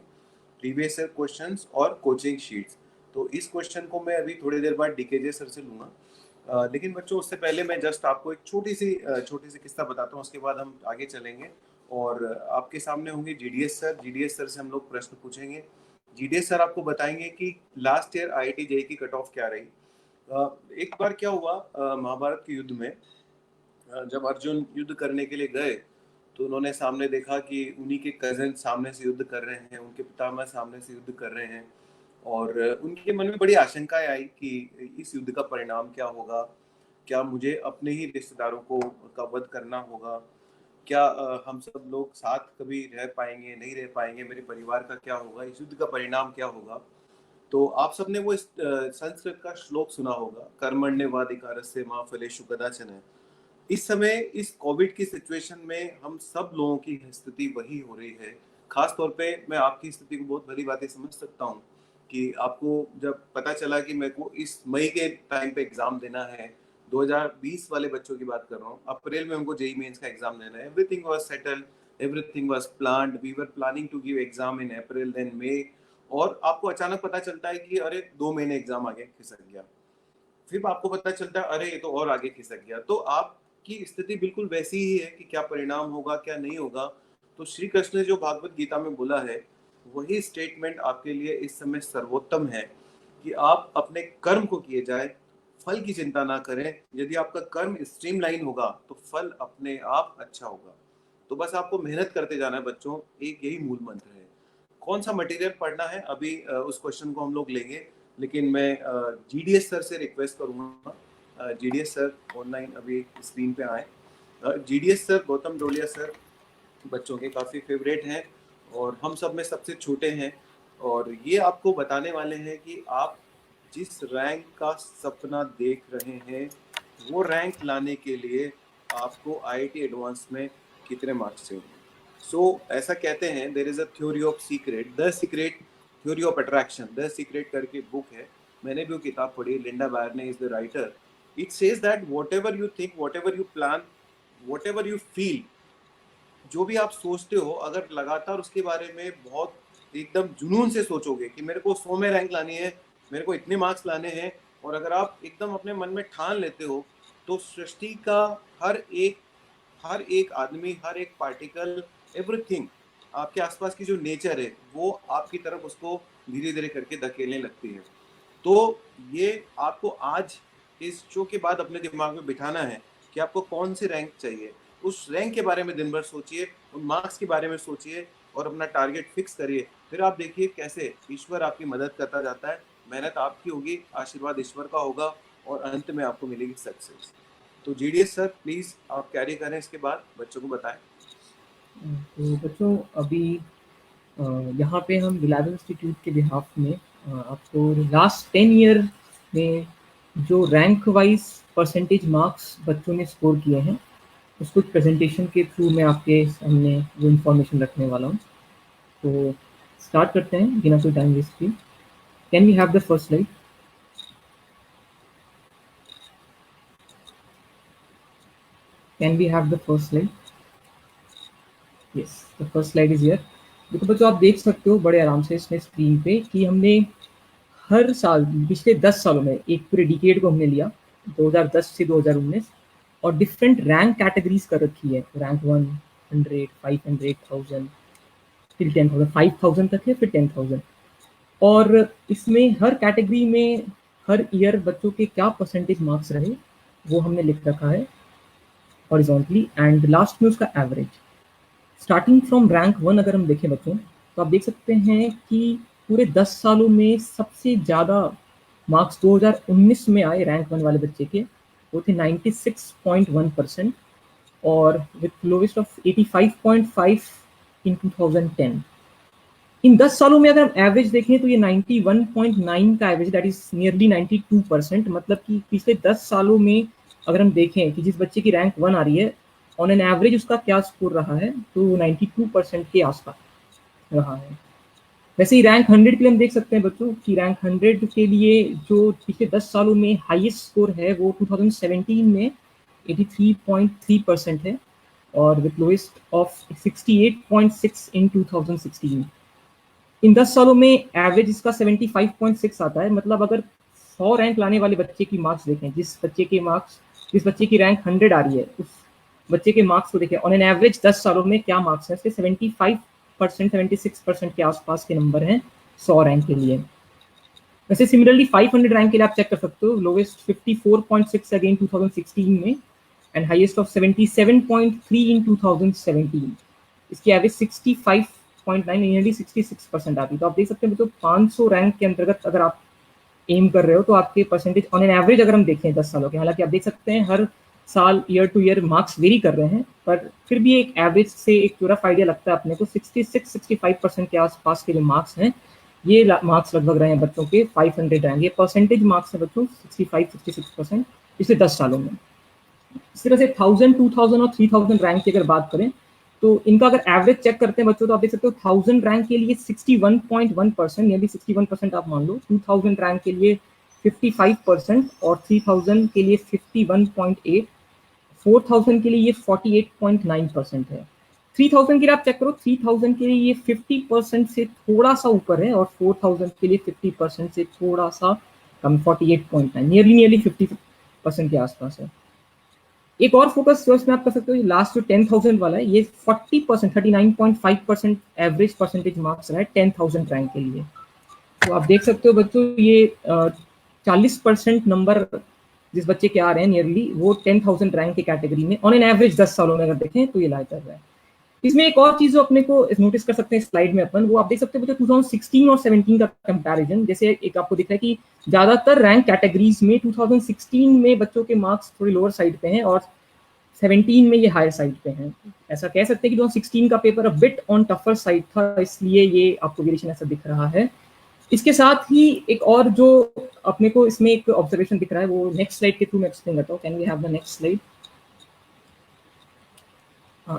previous year questions और कोचिंग शीट्स। तो इस क्वेश्चन को मैं अभी थोड़ी देर बाद डीकेजे सर से लूंगा। लेकिन बच्चों उससे पहले मैं जस्ट आपको एक छोटी सी किस्सा बताता हूँ, उसके बाद हम आगे चलेंगे। और आपके सामने होंगे जीडीएस सर। जीडीएस सर से हम लोग प्रश्न पूछेंगे। जीडीएस सर आपको बताएंगे कि लास्ट ईयर आईआईटी जेईई की कट ऑफ क्या रही। एक बार क्या हुआ, महाभारत के युद्ध में जब अर्जुन युद्ध करने के लिए गए तो उन्होंने सामने देखा कि उन्हीं के कजन सामने से युद्ध कर रहे हैं, उनके पितामह सामने से युद्ध कर रहे हैं। और उनके मन में बड़ी आशंकाएं आई कि इस युद्ध का परिणाम क्या होगा, क्या मुझे अपने ही रिश्तेदारों को का वध करना होगा, क्या हम सब लोग साथ कभी रह पाएंगे, नहीं रह पाएंगे, मेरे परिवार का क्या होगा, इस युद्ध का परिणाम क्या होगा। तो आप सबने वो संस्कृत का श्लोक सुना होगा, कर्मण्येवाधिकारस्य मा फलेषु कदाचन। इस समय इस कोविड की सिचुएशन में हम सब लोगों की स्थिति वही हो रही है। खास तौर पे मैं आपकी स्थिति को बहुत भली बातें समझ सकता हूँ कि आपको जब पता चला कि मेरे को इस मई के टाइम पे एग्जाम देना है, 2020 वाले बच्चों की बात कर रहा हूँ, अप्रैल में उनको जेई मेंस का एग्जाम देना है, everything was settled, everything was planned, we were planning to give exam in April then May, और आपको अचानक पता चलता है कि अरे 2 महीने एग्जाम आगे खिसक गया। फिर आपको पता चलता है अरे ये तो और आगे खिसक गया। तो आपकी स्थिति बिल्कुल वैसी ही है कि क्या परिणाम होगा क्या नहीं होगा। तो श्री कृष्ण ने जो भागवत गीता में बोला है वही स्टेटमेंट आपके लिए इस समय सर्वोत्तम है कि आप अपने कर्म को किए जाए, फल की चिंता ना करें। यदि आपका कर्म स्ट्रीमलाइन होगा तो फल अपने आप अच्छा होगा। तो बस आपको मेहनत करते जाना है बच्चों, एक यही मूल मंत्र है। कौन सा मटेरियल पढ़ना है अभी उस क्वेश्चन को हम लोग लेंगे, लेकिन मैं जीडीएस सर से रिक्वेस्ट करूंगा, जीडीएस सर ऑनलाइन अभी स्क्रीन पे आए। जीडीएस सर, गौतम डोलिया सर बच्चों के काफ़ी फेवरेट हैं और हम सब में सबसे छोटे हैं, और ये आपको बताने वाले हैं कि आप जिस रैंक का सपना देख रहे हैं वो रैंक लाने के लिए आपको आईआईटी एडवांस में कितने मार्क्स चाहिए। सो ऐसा कहते हैं, there is a theory of secret, the secret theory of attraction, the secret करके बुक है, मैंने भी वो किताब पढ़ी, Linda Byrne is the writer. It says that whatever you think, whatever you plan, whatever you feel, जो भी आप सोचते हो, अगर लगातार उसके बारे में बहुत एकदम जुनून से सोचोगे कि मेरे को 100 में रैंक लानी है, मेरे को इतने मार्क्स लाने हैं, और अगर आप एकदम अपने मन में ठान लेते हो, तो सृष्टि का हर एक आदमी, हर एक पार्टिकल, एवरीथिंग, आपके आसपास की जो नेचर है वो आपकी तरफ उसको धीरे धीरे करके धकेलने लगती है। तो ये आपको आज इस शो के बाद अपने दिमाग में बिठाना है कि आपको कौन सी रैंक चाहिए। उस रैंक के बारे में दिन भर सोचिए, उन मार्क्स के बारे में सोचिए और अपना टारगेट फिक्स करिए। फिर आप देखिए कैसे ईश्वर आपकी मदद करता जाता है। मेहनत आपकी होगी, आशीर्वाद ईश्वर का होगा और अंत में आपको मिलेगी सक्सेस। तो जीडीएस सर प्लीज आप कैरी करें, इसके बाद बच्चों को बताएं। तो बच्चों अभी यहाँ पे हम रिलायबल इंस्टीट्यूट के बिहाफ में आपको लास्ट 10 ईयर में जो रैंक वाइज परसेंटेज मार्क्स बच्चों ने स्कोर किए हैं उसको प्रेजेंटेशन के थ्रू मैं आपके सामने वो इन्फॉर्मेशन रखने वाला हूँ। तो स्टार्ट करते हैं बिना कोई टाइम वेस्ट किए। Can we have the first slide? Can we have the first slide? Yes, the first slide is here. देखो बच्चों, आप देख सकते हो बड़े आराम से इसमें स्क्रीन पे कि हमने हर साल पिछले 10 सालों में एक पूरे डिकेड को हमने लिया 2010 से 2019 और डिफरेंट रैंक कैटेगरीज कर रखी है। रैंक 100, 500, 1000 फिर 10,000, 5000 तक है, फिर 10,000। और इसमें हर कैटेगरी में हर ईयर बच्चों के क्या परसेंटेज मार्क्स रहे वो हमने लिख रखा है हॉरिजॉन्टली, एंड लास्ट में उसका एवरेज। स्टार्टिंग फ्रॉम रैंक 1 अगर हम देखें बच्चों तो आप देख सकते हैं कि पूरे 10 सालों में सबसे ज़्यादा मार्क्स 2019 में आए रैंक 1 वाले बच्चे के, वो थे 96.1% और विथ लोवेस्ट ऑफ 85.5 इन 2010। इन 10 सालों में अगर हम एवरेज देखें तो ये 91.9 का एवरेज, दैट इज नियरली 92%। मतलब कि पिछले 10 सालों में अगर हम देखें कि जिस बच्चे की रैंक 1 आ रही है ऑन एन एवरेज उसका क्या स्कोर रहा है, तो 92% के आसपास रहा है। वैसे ही रैंक 100 के लिए हम देख सकते हैं बच्चों कि रैंक 100 के लिए जो पिछले 10 सालों में हाईएस्ट स्कोर है वो 2017 में 83.3% है और विथ लोएस्ट ऑफ 68.6 इन 2016। इन 10 सालों में एवरेज इसका 75.6 आता है। मतलब अगर 100 रैंक लाने वाले बच्चे की मार्क्स देखें, जिस बच्चे की रैंक 100 आ रही है उस बच्चे के मार्क्स को देखें ऑन एन एवरेज 10 सालों में क्या मार्क्स हैं, इसके 75%, 76% के आसपास के नंबर हैं 100 रैंक के लिए। वैसे सिमिलरली 500 रैंक के लिए आप चेक कर सकते हो, लोवेस्ट 54.6 अगेन 2016 में एंड हाईएस्ट ऑफ 77.3 इन 2017। इसकी एवरेज 65.9 नियरली 66% आती है। तो आप देख सकते हैं तो 500 रैंक के अंतर्गत अगर आप एम कर रहे हो तो आपके परसेंटेज ऑन एन एवरेज अगर हम देखें 10 सालों के, हालांकि आप देख सकते हैं हर साल year two year marks very कर रहे हैं, पर फिर भी एक एवरेज से एक रफ आइडिया लगता है अपने को 66-65% के आसपास के जो मार्क्स हैं ये मार्क्स लगभग रहे हैं बच्चों के 500 रैंक। ये परसेंटेज मार्क्स है बच्चों 65-66% पिछले 10 सालों में। इस तरह से 1000, 2000 और 3000 रैंक की अगर बात करें तो इनका अगर एवरेज चेक करते हैं बच्चों तो आप देख सकते हो 1000 रैंक के लिए 61.1%, यानी 61% आप मान लो, 2000 रैंक के लिए 55% और 3000 के लिए 51.8, 4000 के लिए ये 48.9% है। 3000 के लिए आप चेक करो, 3000 के लिए ये 50% से थोड़ा सा ऊपर है और 4000 के लिए 50% से थोड़ा सा कम, 48.9, नियरली 50% के आसपास है। एक और फोकस जो इसमें आप कर सकते हो, लास्ट जो 10,000 वाला है, ये 40%, 39.5% एवरेज परसेंटेज मार्क्स रहा है 10,000 रैंक के लिए। तो आप देख सकते हो बच्चों, ये 40% नंबर जिस बच्चे के आ रहे हैं नियरली, वो 10,000 रैंक के कैटेगरी में ऑन एन एवरेज 10 सालों में अगर देखें तो ये लाई कर रहा है। इसमें एक और चीज जो अपने को नोटिस कर सकते हैं स्लाइड में अपन, वो आप देख सकते हो बच्चों 2016 और 17 का कंपैरिजन। जैसे एक आपको दिख रहा है कि ज्यादातर रैंक कैटेगरीज में 2016 में बच्चों के मार्क्स थोड़ी लोअर साइड पे हैं और 17 में ये हायर साइड पे हैं। ऐसा कह सकते हैं कि 2016 का paper a bit on tougher side था, इसलिए ये आपको वेरिएशन ऐसा दिख रहा है। इसके साथ ही एक और जो अपने को इसमें एक ऑब्जर्वेशन दिख रहा है, वो नेक्स्ट स्लाइड के थ्रू मैं एक्सप्लेन करता हूँ। Can we have the next slide?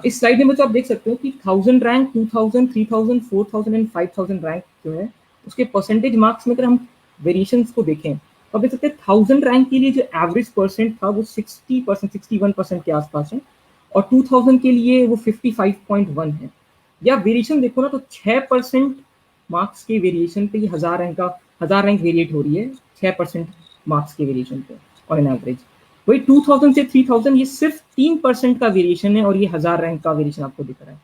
इस स्लाइड में बच्चों आप देख सकते हो कि 1000 रैंक, 2000, 3000, 4000 एंड 5000 रैंक जो है उसके परसेंटेज मार्क्स में अगर हम वेरिएशंस को देखें तो आप देख सकते हैं 1000 रैंक के लिए जो एवरेज परसेंट था वो 60%, 61% के आसपास है और 2000 के लिए वो 55.1 है। या वेरिएशन देखो ना तो 6% मार्क्स के वेरिएशन पे ये 1000 रैंक वेरिएट हो रही है 6% मार्क्स के वेरिएशन पे और एन एवरेज। वही 2000 से 3000 ये सिर्फ 3% का वेरिएशन है और ये 1000 रैंक का वेरिएशन आपको दिख रहा है।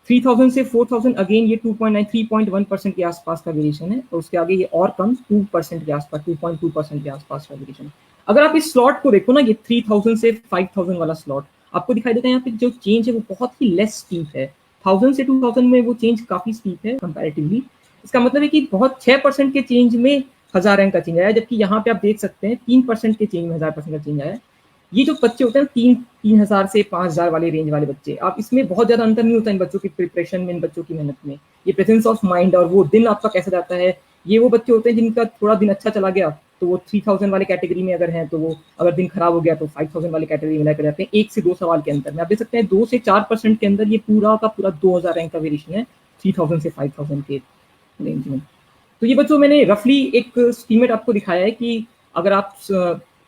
3000 से 4000 अगेन ये 2.9, 3.1% के आसपास का वेरिएशन है और उसके आगे ये और कम 2% के आसपास, 2.2% के आसपास का वेरिएशन। अगर आप इस स्लॉट को देखो ना, ये 3000 से 5000 वाला स्लॉट, आपको दिखाई देता है यहाँ पे जो चेंज है वो बहुत ही लेस स्टीप है। 1000 से 2000 में वो चेंज काफी स्टीप है कंपैरेटिवली। इसका मतलब है कि बहुत 6% के चेंज में 1000 रैंक का चेंज आया, जबकि यहाँ पे आप देख सकते हैं 3% के चेंज में 1000% का चेंज आया। ये जो बच्चे होते हैं 3000 से 5000 वाले रेंज वाले बच्चे, आप इसमें बहुत ज्यादा अंतर नहीं होता इन बच्चों की प्रिपरेशन में, इन बच्चों की मेहनत में। ये प्रेजेंस ऑफ माइंड और वो दिन आपका कैसा जाता है, ये वो बच्चे होते हैं जिनका थोड़ा दिन अच्छा चला गया तो वो 3000 वाले कैटेगरी में अगर हैं तो वो, अगर दिन खराब हो गया तो 5000 वाले कैटेगरी में लेकर जाते हैं। 1 से 2 सवाल के अंतर में आप देख सकते हैं 2 से 4% के अंदर ये पूरा का पूरा 2000 रैंक का वेरिएशन है 3000 से 5000 के रेंज में। तो ये बच्चों मैंने रफली एक स्टीमेट आपको दिखाया है कि अगर आप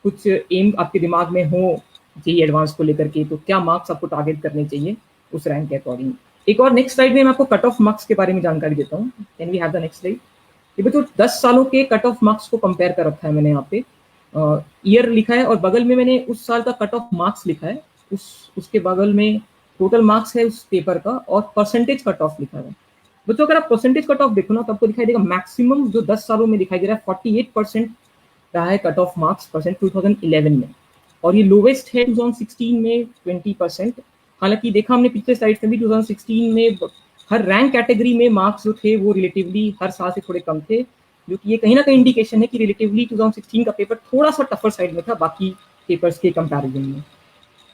कुछ एम आपके दिमाग में हो जेईई एडवांस को लेकर के, तो क्या मार्क्स आपको टारगेट करने चाहिए उस रैंक के अकॉर्डिंग। एक और नेक्स्ट स्लाइड में मैं आपको कट ऑफ मार्क्स के बारे में जानकारी देता हूँ। Can we have the next slide? ये बच्चों 10 सालों के कट ऑफ मार्क्स को कंपेयर कर रखा है मैंने यहाँ पे। ईयर लिखा है और बगल में मैंने उस साल का कट ऑफ मार्क्स लिखा है, उसके बगल में टोटल मार्क्स है उस पेपर का और परसेंटेज कट ऑफ लिखा है। बच्चों अगर आप परसेंटेज कट ऑफ देखो ना तो आपको दिखाई देगा मैक्सिमम जो 10 सालों में दिखाई दे रहा है 48% रहा है कट ऑफ मार्क्स परसेंट 2011 में, और ये लोवेस्ट है 2016 में 20%। हालांकि देखा हमने पिछले स्लाइड में भी 2016 में हर रैंक कैटेगरी में मार्क्स जो थे वो रिलेटिवली हर साल से थोड़े कम थे, जो कि ये कहीं ना कहीं इंडिकेशन है कि रिलेटिवली 2016 का पेपर थोड़ा सा टफर साइड में था बाकी पेपर्स के कंपैरिजन में।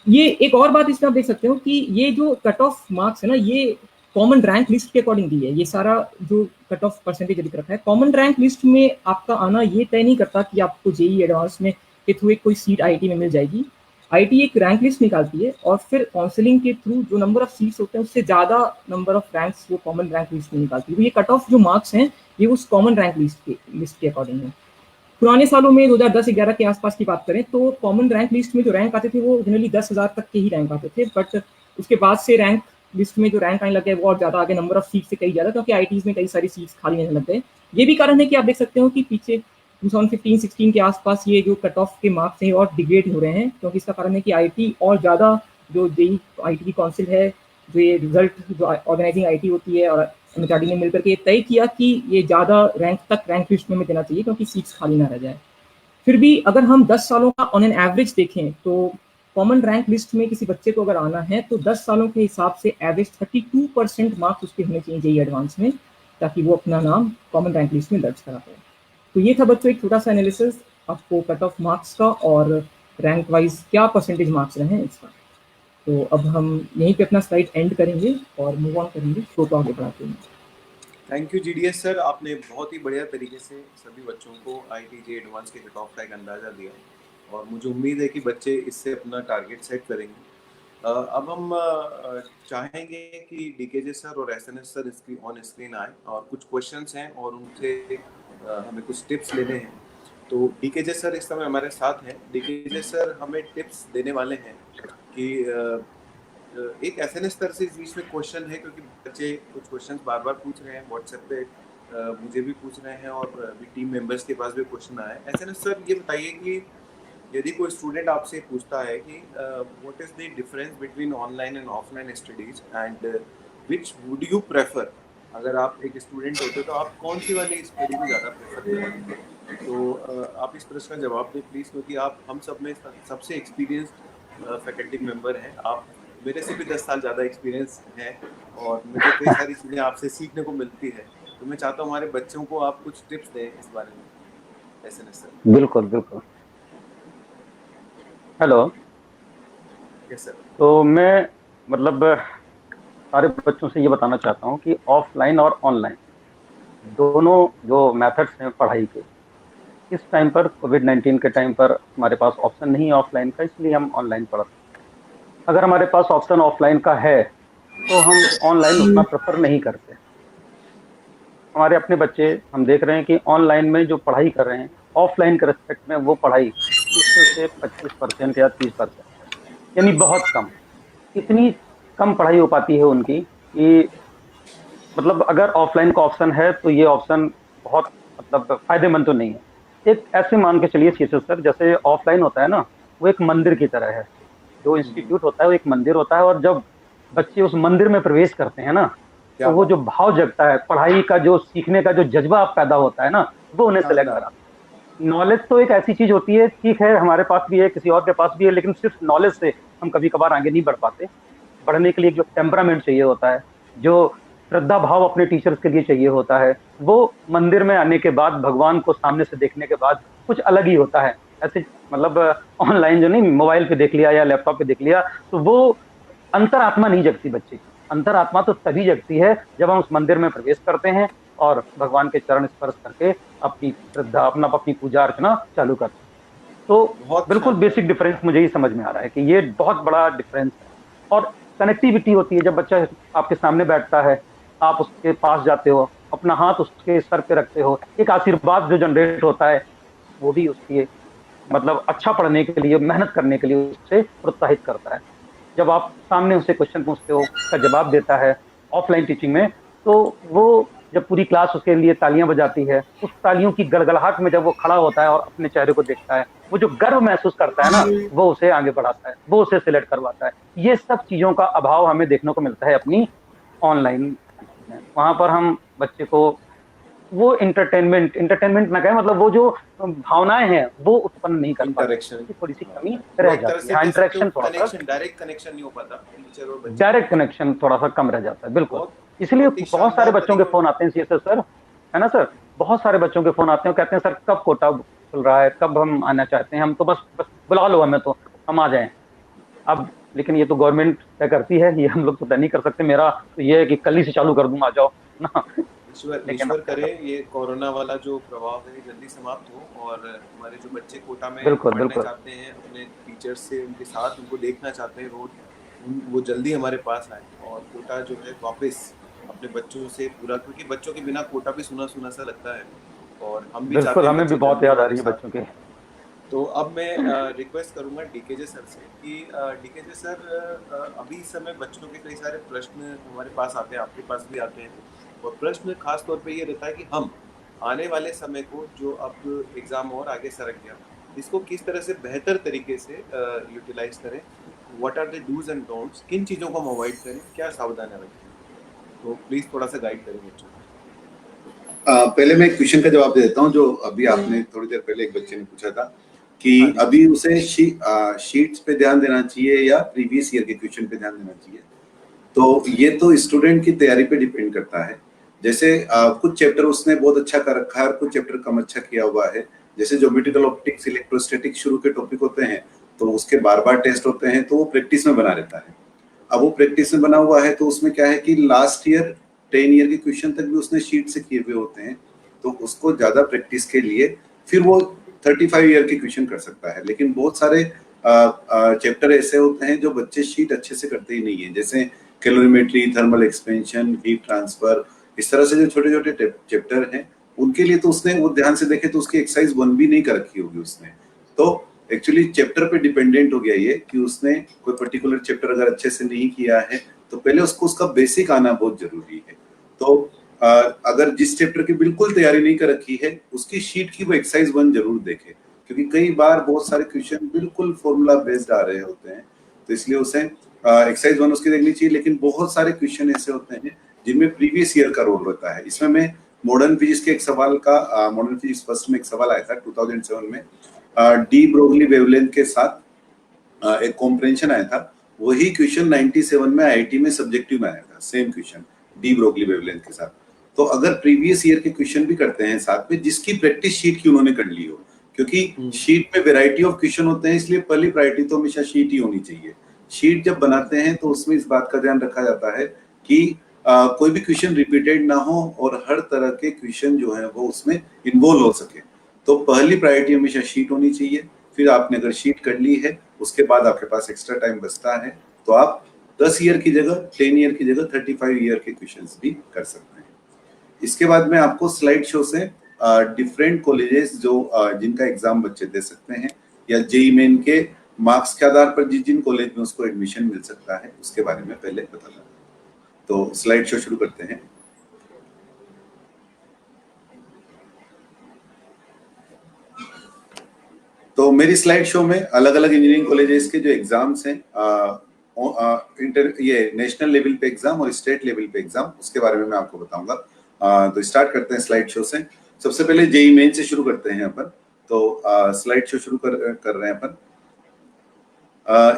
ये एक और बात इसमें आप देख सकते हो कि ये जो कट ऑफ मार्क्स है ना, ये कॉमन रैंक लिस्ट के अकॉर्डिंग दी है। ये सारा जो कट ऑफ परसेंटेज लिख रखा है कॉमन रैंक लिस्ट में आपका आना ये तय नहीं करता कि आपको जेईई एडवांस में के थ्रू एक कोई सीट आईआईटी में मिल जाएगी। आईआईटी एक रैंक लिस्ट निकालती है और फिर काउंसलिंग के थ्रू जो नंबर ऑफ सीट्स होते हैं उससे ज्यादा नंबर ऑफ रैंक्स वो कॉमन रैंक लिस्ट में निकालती है। तो ये कट ऑफ जो मार्क्स हैं ये उस कॉमन रैंक लिस्ट के अकॉर्डिंग है। पुराने सालों में 2010-11 के आसपास की बात करें तो कॉमन रैंक लिस्ट में जो रैंक आते थे वो जनरली 10,000 तक के ही रैंक आते थे, बट उसके बाद से रैंक लिस्ट में जो रैंक आने लगे वो और ज्यादा आगे, नंबर ऑफ सीट से कई ज्यादा, क्योंकि आईआईटीज में कई सारी सीट्स खाली रहने लग गए। ये भी कारण है कि आप देख सकते हो कि पीछे 2015-16 के आसपास ये जो कट ऑफ के मार्क्स हैं और डिग्रेड हो रहे हैं, क्योंकि इसका कारण है कि आईआईटी और ज्यादा जो जेईई आईआईटी की काउंसिल है, जो ये रिजल्ट जो ऑर्गेनाइजिंग आईआईटी होती है और एमएचआरडी ने मिलकर के तय किया कि ये ज्यादा रैंक तक रैंक लिस्ट में देना चाहिए क्योंकि सीट्स खाली ना रह जाए। फिर भी अगर हम 10 सालों का ऑन एन एवरेज देखें तो कॉमन रैंक लिस्ट में किसी बच्चे को अगर आना है तो 10 सालों के हिसाब से एवरेज 32% मार्क्स उसके होने चाहिए जेईई एडवांस में, ताकि वो अपना नाम कॉमन रैंक लिस्ट में दर्ज करा पाए। तो ये था बच्चों एक छोटा सा एनालिसिस आपको कट ऑफ मार्क्स का और रैंक वाइज क्या परसेंटेज मार्क्स रहे हैं इसका। तो अब हम यहीं पे अपना स्लाइड एंड करेंगे और मूव ऑन करेंगे, शो को आगे बढ़ाते हैं। थैंक यू जीडीएस सर, आपने बहुत ही बढ़िया तरीके से सभी बच्चों को आईआईटी जेईई एडवांस के कट ऑफ का एक अंदाज़ा दिया और मुझे उम्मीद है कि बच्चे इससे अपना टारगेट सेट करेंगे। अब हम चाहेंगे कि डीकेजे सर और एसएनएस सर इसकी ऑन स्क्रीन आए और कुछ क्वेश्चंस हैं और उनसे हमें कुछ टिप्स लेने हैं। तो डीकेजे सर इस समय हमारे साथ हैं। डीकेजे सर हमें टिप्स देने वाले हैं कि एक एसएनएस सर से इस बीच में क्वेश्चन है, क्योंकि बच्चे कुछ क्वेश्चंस बार बार पूछ रहे हैं व्हाट्सएप पे, मुझे भी पूछ रहे हैं और भी टीम मेंबर्स के पास भी क्वेश्चन आया है। एसएनएस सर ये बताइए कि यदि कोई स्टूडेंट आपसे पूछता है कि what is the difference between online and offline studies and which would you prefer, अगर आप एक स्टूडेंट होते तो आप कौन सी वाली स्टडी को ज़्यादा प्रेफर करेंगे? तो आप इस प्रश्न का जवाब दें प्लीज़, क्योंकि आप हम सब में सबसे एक्सपीरियंस्ड फैकल्टी मेंबर हैं। आप मेरे से भी 10 साल ज़्यादा एक्सपीरियंस है और मुझे कई सारी चीज़ें आपसे सीखने को मिलती है। तो मैं चाहता हूँ हमारे बच्चों को आप कुछ टिप्स दें इस बारे में। SNS sir. बिल्कुल बिल्कुल। हेलो। Yes sir. तो मैं मतलब सारे बच्चों से ये बताना चाहता हूँ कि ऑफलाइन और ऑनलाइन दोनों जो मेथड्स हैं पढ़ाई के, इस टाइम पर कोविड-19 के टाइम पर हमारे पास ऑप्शन नहीं है ऑफलाइन का, इसलिए हम ऑनलाइन पढ़ते हैं। अगर हमारे पास ऑप्शन ऑफलाइन का है तो हम ऑनलाइन उतना प्रेफर नहीं करते। हमारे अपने बच्चे हम देख रहे हैं कि ऑनलाइन में जो पढ़ाई कर रहे हैं, ऑफलाइन के रिस्पेक्ट में वो पढ़ाई 30 से 25% या 30%, यानी बहुत कम। इतनी कम पढ़ाई हो पाती है उनकी कि मतलब अगर ऑफलाइन का ऑप्शन है तो ये ऑप्शन बहुत मतलब फायदेमंद तो नहीं है। एक ऐसे मान के चलिए सीएसएस सर, जैसे ऑफलाइन होता है ना, वो एक मंदिर की तरह है। जो इंस्टीट्यूट होता है वो एक मंदिर होता है, और जब बच्चे उस मंदिर में प्रवेश करते हैं ना, तो वो जो भाव जगता है, पढ़ाई का जो सीखने का जो जज्बा पैदा होता है ना, वो उन्हें सेलेक्ट कराता है। नॉलेज तो एक ऐसी चीज होती है, ठीक है हमारे पास भी है, किसी और के पास भी है, लेकिन सिर्फ नॉलेज से हम कभी कभार आगे नहीं बढ़ पाते। बढ़ने के लिए जो टेम्परामेंट चाहिए होता है, जो श्रद्धा भाव अपने टीचर्स के लिए चाहिए होता है, वो मंदिर में आने के बाद, भगवान को सामने से देखने के बाद कुछ अलग ही होता है। ऐसे मतलब ऑनलाइन जो नहीं, मोबाइल पे देख लिया या लैपटॉप पे देख लिया, तो वो अंतरात्मा नहीं जगती बच्चे की। अंतरात्मा तो तभी जगती है जब हम उस मंदिर में प्रवेश करते हैं और भगवान के चरण स्पर्श करके अपनी श्रद्धा, अपनी पूजा अर्चना चालू करते हैं। तो बिल्कुल बेसिक डिफरेंस मुझे ही समझ में आ रहा है कि ये बहुत बड़ा डिफरेंस है। और कनेक्टिविटी होती है, जब बच्चा आपके सामने बैठता है, आप उसके पास जाते हो, अपना हाथ उसके सर पे रखते हो, एक आशीर्वाद जो जनरेट होता है, वो भी उसकी मतलब अच्छा पढ़ने के लिए, मेहनत करने के लिए उससे प्रोत्साहित करता है। जब आप सामने उससे क्वेश्चन पूछते हो, उसका जवाब देता है ऑफलाइन टीचिंग में, तो वो जब पूरी क्लास उसके लिए तालियां बजाती है, उस तालियों की गड़गड़ाहट में जब वो खड़ा होता है और अपने चेहरे को देखता है, वो जो गर्व महसूस करता है ना, वो उसे आगे बढ़ाता है, वो उसे सिलेक्ट करवाता है। ये सब चीजों का अभाव हमें देखने को मिलता है अपनी ऑनलाइन में। वहां पर हम बच्चे को वो इंटरटेनमेंट ना कहें, मतलब वो जो भावनाएं हैं वो उत्पन्न नहीं कर पाते, थोड़ी सी कमी रह जाती है। इंटरेक्शन थोड़ा सा, डायरेक्ट कनेक्शन नहीं हो पाता टीचर और बच्चे, डायरेक्ट कनेक्शन थोड़ा सा कम रह जाता है। बिल्कुल, इसलिए बहुत सारे बच्चों के फोन आते हैं सीएसएस सर, है ना सर, बहुत सारे बच्चों के फोन आते हैं, कहते हैं सर कब कोटा खुल रहा है, कब हम आना चाहते हैं, हम तो बस बुला लो हमें तो हम आ जाएं। अब लेकिन ये तो गवर्नमेंट तय करती है, ये हम लोग तो तय नहीं कर सकते। मेरा तो ये है कि कल ही से चालू कर दूं, आ जाओ ना। ईश्वर करे ये कोरोना वाला जो प्रभाव है जल्दी समाप्त हो और हमारे जो बच्चे कोटा में पढ़ने चाहते हैं, अपने टीचर्स से उनके साथ उनको देखना चाहते हैं रोज, वो जल्दी हमारे पास आए और कोटा जो है वापस अपने बच्चों से पूरा, क्योंकि बच्चों के बिना कोटा भी सुना सुना सा लगता है और हम भी चाहते हैं, हमें भी बहुत याद आ रही है बच्चों के। तो अब मैं रिक्वेस्ट करूंगा डीकेजे सर से कि डीकेजे सर, अभी इस समय बच्चों के कई सारे प्रश्न हमारे पास आते हैं, आपके पास भी आते हैं, और प्रश्न खास तौर पे ये रहता है कि हम आने वाले समय को जो अब एग्जाम और आगे सरक गया, इसको किस तरह से बेहतर तरीके से यूटिलाइज करें, what are the dos and don'ts, किन चीज़ों को हम अवॉइड करें, क्या सावधानियां रखें, तो प्लीज़ थोड़ा सा गाइड करें बच्चों को। पहले मैं एक क्वेश्चन का जवाब दे देता हूँ जो अभी आपने थोड़ी देर पहले एक बच्चे ने पूछा था कि अभी उसे शीट्स पे ध्यान देना चाहिए या प्रीवियस ईयर के क्वेश्चन पे ध्यान देना चाहिए। तो ये तो स्टूडेंट की तैयारी पे डिपेंड करता है। जैसे कुछ चैप्टर उसने बहुत अच्छा कर रखा है और कुछ चैप्टर कम अच्छा किया हुआ है। जैसे ज्योमेट्रिकल ऑप्टिक्स, इलेक्ट्रोस्टैटिक शुरू के टॉपिक होते हैं तो उसके बार बार टेस्ट होते हैं, तो वो प्रैक्टिस में बना रहता है। अब वो प्रैक्टिस में बना हुआ है तो उसमें क्या है कि लास्ट ईयर 10 ईयर के क्वेश्चन तक भी उसने शीट से किए हुए होते हैं, तो उसको ज्यादा प्रैक्टिस के लिए फिर वो 35 ईयर के क्वेश्चन कर सकता है। लेकिन बहुत सारे चैप्टर ऐसे होते हैं जो बच्चे शीट अच्छे से करते ही नहीं है, जैसे calorimetry, thermal expansion, heat transfer, इस तरह से जो छोटे छोटे चैप्टर हैं उनके लिए तो उसने वो ध्यान से देखे तो उसकी एक्सरसाइज 1 भी नहीं कर रखी होगी उसने। तो एक्चुअली चैप्टर पे डिपेंडेंट हो गया ये कि उसने कोई पर्टिकुलर चैप्टर अगर अच्छे से नहीं किया है तो पहले उसको उसका बेसिक आना बहुत जरूरी है। तो अगर जिस चैप्टर की बिल्कुल तैयारी नहीं कर रखी है उसकी शीट की वो एक्सरसाइज 1 जरूर देखे, क्योंकि कई बार बहुत सारे क्वेश्चन बिल्कुल फॉर्मूला बेस्ड आ रहे होते हैं, तो इसलिए उसे एक्सरसाइज 1 उसकी देखनी चाहिए। लेकिन बहुत सारे क्वेश्चन ऐसे होते हैं जिनमें प्रीवियस ईयर का रोल रहता है। इसमें मैं मॉडर्न फिजिक्स के एक सवाल का मॉडर्न फिजिक्स फर्स्ट में एक सवाल आया था 2007 में, डी ब्रोगली वेवलेंथ के साथ एक कॉम्प्रेंशन आया था। वही क्वेश्चन 97 में आईआईटी में सब्जेक्टिव में आया था, same question de Broglie wavelength के साथ। तो अगर प्रीवियस ईयर के क्वेश्चन भी करते हैं साथ में जिसकी प्रैक्टिस शीट की उन्होंने कर ली हो, क्योंकि शीट में वैरायटी ऑफ क्वेश्चन होते हैं, इसलिए पहली प्रायोरिटी तो हमेशा शीट ही होनी चाहिए। शीट जब बनाते हैं तो उसमें इस बात का ध्यान रखा जाता है कि कोई भी क्वेश्चन रिपीटेड ना हो और हर तरह के क्वेश्चन जो है वो उसमें इन्वॉल्व हो सके। तो पहली प्रायोरिटी हमेशा शीट होनी चाहिए। फिर आपने अगर शीट कर ली है उसके बाद आपके पास एक्स्ट्रा टाइम बचता है तो आप 10 ईयर की जगह 10 ईयर की जगह 35 ईयर के क्वेश्चंस भी कर सकते हैं। इसके बाद मैं आपको स्लाइड शो से डिफरेंट कॉलेजेस जो जिनका एग्जाम बच्चे दे सकते हैं या जेईई मेन के मार्क्स के आधार पर जिन कॉलेज में उसको एडमिशन मिल सकता है उसके बारे में पहले बता दूं। तो स्लाइड शो शुरू करते हैं। तो मेरी स्लाइड शो में अलग अलग इंजीनियरिंग कॉलेजेस के जो एग्जाम्स हैं ये नेशनल लेवल पे एग्जाम और स्टेट लेवल पे एग्जाम, उसके बारे में मैं आपको बताऊंगा। तो स्टार्ट करते हैं स्लाइड शो से। सबसे पहले जेईई मेन से शुरू करते हैं अपन। तो स्लाइड शो शुरू कर रहे हैं अपन।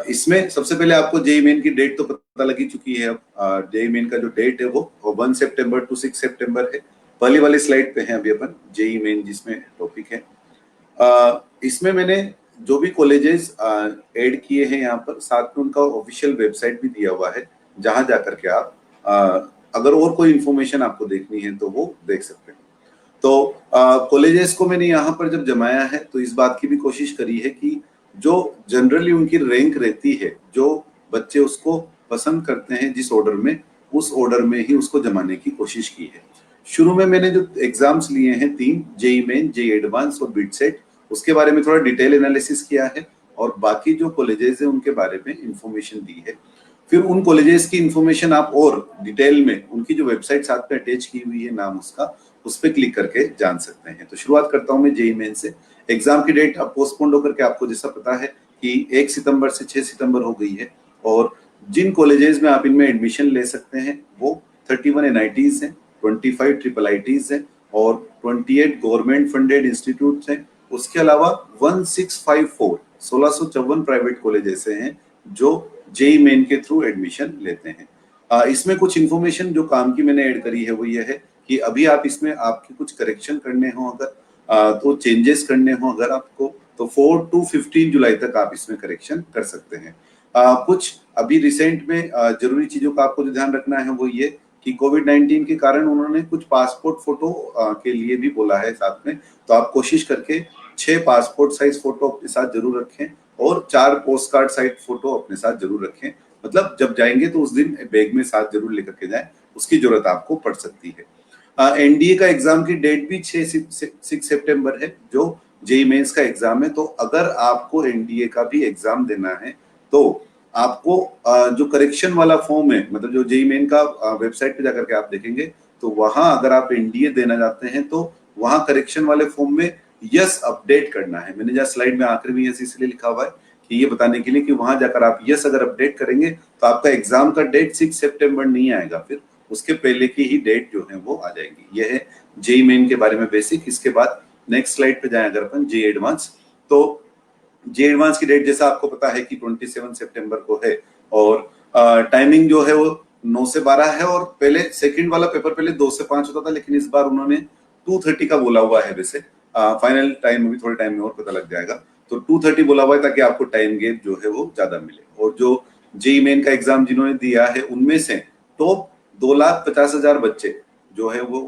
इसमें सबसे पहले आपको जेईई मेन की डेट तो पता लगी चुकी है। अब जेईई मेन का जो डेट है वो 1 सितंबर टू 6 सितंबर है। पहली वाली स्लाइड पे हैं अभी अपन, जेईई मेन जिसमें टॉपिक है। इसमें मैंने जो भी कॉलेजेस ऐड किए हैं यहाँ पर, साथ में उनका ऑफिशियल वेबसाइट भी दिया हुआ है जहां जाकर के आप अगर और कोई इंफॉर्मेशन आपको देखनी है तो वो देख सकते हैं। तो कॉलेजेस को मैंने यहाँ पर जब जमाया है तो इस बात की भी कोशिश करी है कि जो जनरली उनकी रैंक रहती है, जो बच्चे उसको पसंद करते हैं जिस ऑर्डर में, उस ऑर्डर में ही उसको जमाने की कोशिश की है। शुरू में मैंने जो एग्जाम्स लिए हैं 3, जेईई मेन, जेईई एडवांस और बिटसेट, उसके बारे में थोड़ा डिटेल एनालिसिस किया है और बाकी जो कॉलेजेस हैं उनके बारे में इंफॉर्मेशन दी है। फिर उन कॉलेजेस की इंफॉर्मेशन आप और डिटेल में उनकी जो वेबसाइट साथ में अटैच की हुई है नाम उसका, उस पर क्लिक करके जान सकते हैं। तो शुरुआत करता हूं मैं जेईई मेन से। एग्जाम की डेट अब पोस्टपोन्ड होकर के आपको जैसा पता है कि 1 सितंबर से 6 सितंबर हो गई है और जिन कॉलेजेस में आप इनमें एडमिशन ले सकते हैं वो 31 एनआईटीज हैं, 25 ट्रिपल आईटीज हैं और 28 गवर्नमेंट फंडेड इंस्टीट्यूट हैं। उसके अलावा 1654 प्राइवेट कॉलेज ऐसे हैं जो जेईई मेन के थ्रू एडमिशन लेते हैं। इसमें कुछ इंफॉर्मेशन जो काम की मैंने ऐड करी है वो ये है कि अभी आप इसमें आपके कुछ करेक्शन करने हो अगर तो चेंजेस करने हो अगर आपको, तो 4 to 15 जुलाई तक आप इसमें करेक्शन कर सकते हैं। कुछ अभी रिसेंट में जरूरी चीजों का आपको जो ध्यान रखना है वो ये कि कोविड-19 के कारण उन्होंने कुछ पासपोर्ट फोटो के लिए भी बोला है साथ में, तो आप कोशिश करके 6 पासपोर्ट साइज फोटो अपने साथ जरूर रखें और 4 पोस्ट कार्ड साइज फोटो अपने साथ जरूर रखें। मतलब जब जाएंगे तो उस दिन बैग में साथ जरूर लेकर के जाएं, उसकी जरूरत आपको पड़ सकती है। एनडीए का एग्जाम की डेट भी 6 सितंबर है जो जेईई मेंस का एग्जाम है। तो अगर आपको एनडीए का भी एग्जाम देना है तो आपको जो करेक्शन वाला फॉर्म है, मतलब जो जेईई मेन का वेबसाइट पे जाकर के आप देखेंगे तो वहां अगर आप एनडीए देना चाहते हैं तो वहां करेक्शन वाले फॉर्म में यस अपडेट करना है। मैंने जहाँ स्लाइड में आखिर में यस इसलिए लिखा हुआ है कि ये बताने के लिए कि वहां जाकर आप यस अगर अपडेट करेंगे तो आपका एग्जाम का डेट 6 सितंबर नहीं आएगा, फिर उसके पहले की ही डेट जो है वो आ जाएगी। यह है जेईई मेन के बारे में बेसिक। इसके बाद नेक्स्ट स्लाइड पे जाएं अगर अपन जेईई एडवांस, तो जेईई एडवांस की डेट जैसा आपको पता है कि 27 सितंबर को है और टाइमिंग जो है वो 9 से 12 है और पहले सेकंड वाला पेपर पहले 2 से 5 होता था, लेकिन इस बार उन्होंने 2:30 का बोला हुआ है। वैसे फाइनल टाइम अभी थोड़े टाइम में और पता लग जाएगा, तो 2:30 बोला हुआ है ताकि आपको टाइम गैप जो है वो ज्यादा मिले। और जो जेईई मेन का एग्जाम जिन्होंने दिया है उनमें से टॉप 2,50,000 बच्चे जो है वो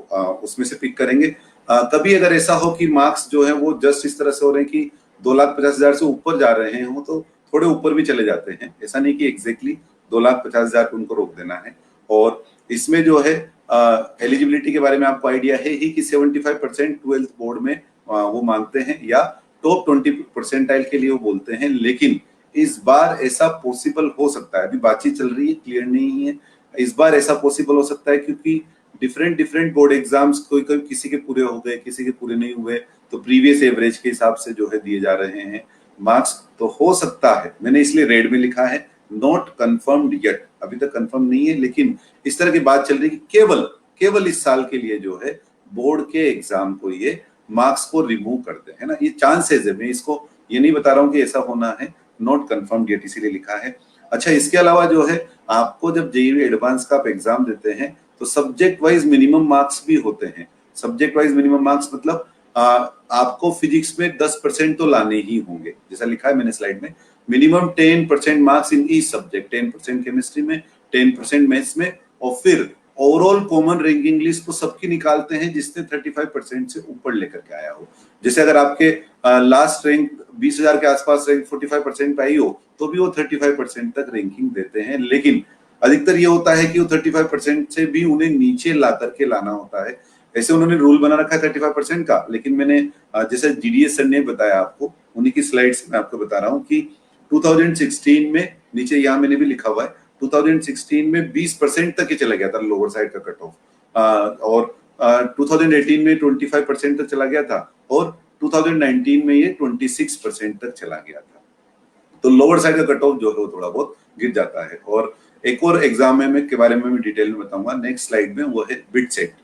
उसमें से पिक करेंगे। कभी अगर ऐसा हो कि मार्क्स जो है वो जस्ट इस तरह से हो रहे हैं कि 2,50,000 से ऊपर जा रहे हो तो थोड़े ऊपर भी चले जाते हैं, ऐसा नहीं कि एग्जैक्टली 2,50,000 पे उनको रोक देना है। और इसमें जो है एलिजिबिलिटी के बारे में आपको आइडिया है ही कि 75% 12th बोर्ड में वो मांगते हैं या टॉप 20% के लिए वो बोलते हैं, लेकिन इस बार ऐसा पॉसिबल हो सकता है, अभी बातचीत चल रही है, क्लियर नहीं है, इस बार ऐसा पॉसिबल हो सकता है क्योंकि डिफरेंट बोर्ड एग्जाम्स कोई कोई किसी के पूरे हो गए, किसी के पूरे नहीं हुए, तो प्रीवियस एवरेज के हिसाब से जो है दिए जा रहे हैं मार्क्स। तो हो सकता है, मैंने इसलिए रेड में लिखा है, नॉट कंफर्म्ड येट, अभी तक कंफर्म नहीं है, लेकिन इस तरह की बात चल रही है कि केवल इस साल के लिए जो है बोर्ड के एग्जाम को ये मार्क्स को रिमूव कर दे, है ना, ये चांसेस है, मैं इसको ये नहीं बता रहा हूँ कि ऐसा होना है, नॉट कंफर्म्ड येट इसीलिए लिखा है। अच्छा, इसके अलावा जो है आपको जब जेईई एडवांस का आप एग्जाम देते हैं तो सब्जेक्ट वाइज मिनिमम मार्क्स भी होते हैं। सब्जेक्ट वाइज मिनिमम मार्क्स मतलब आपको फिजिक्स में 10% तो लाने ही होंगे, जैसा लिखा है मैंने स्लाइड में, minimum 10% marks in each subject, 10% chemistry में, 10% मैथ्स में, और फिर ओवरऑल कॉमन रैंकिंग लिस्ट को सबकी निकालते हैं जिसने 35% से ऊपर लेकर के आया हो। जैसे अगर आपके लास्ट रैंक 20,000 के आसपास रैंक 45% पे आई हो तो भी वो 35% तक रैंकिंग देते हैं, लेकिन अधिकतर ये होता है कि वो 35% से भी उन्हें नीचे ला करके लाना होता है। ऐसे उन्होंने रूल बना रखा है 35% का, लेकिन मैंने जैसे जीडीएस सर ने बताया आपको, उन्हीं की स्लाइड्स में आपको बता रहा हूँ कि 2016 में, नीचे यहाँ मैंने भी लिखा हुआ है, 2016 में 20% तक ही चला गया था लोअर साइड का कट ऑफ, और 2018 में 25% तक चला गया था, और 2019 में ये 26% तक चला गया था। तो लोअर साइड का कट ऑफ जो है वो थोड़ा बहुत गिर जाता है। और एक और एग्जाम है मैं के बारे में मैं डिटेल में बताऊंगा नेक्स्ट स्लाइड में, वो है बिटसेट।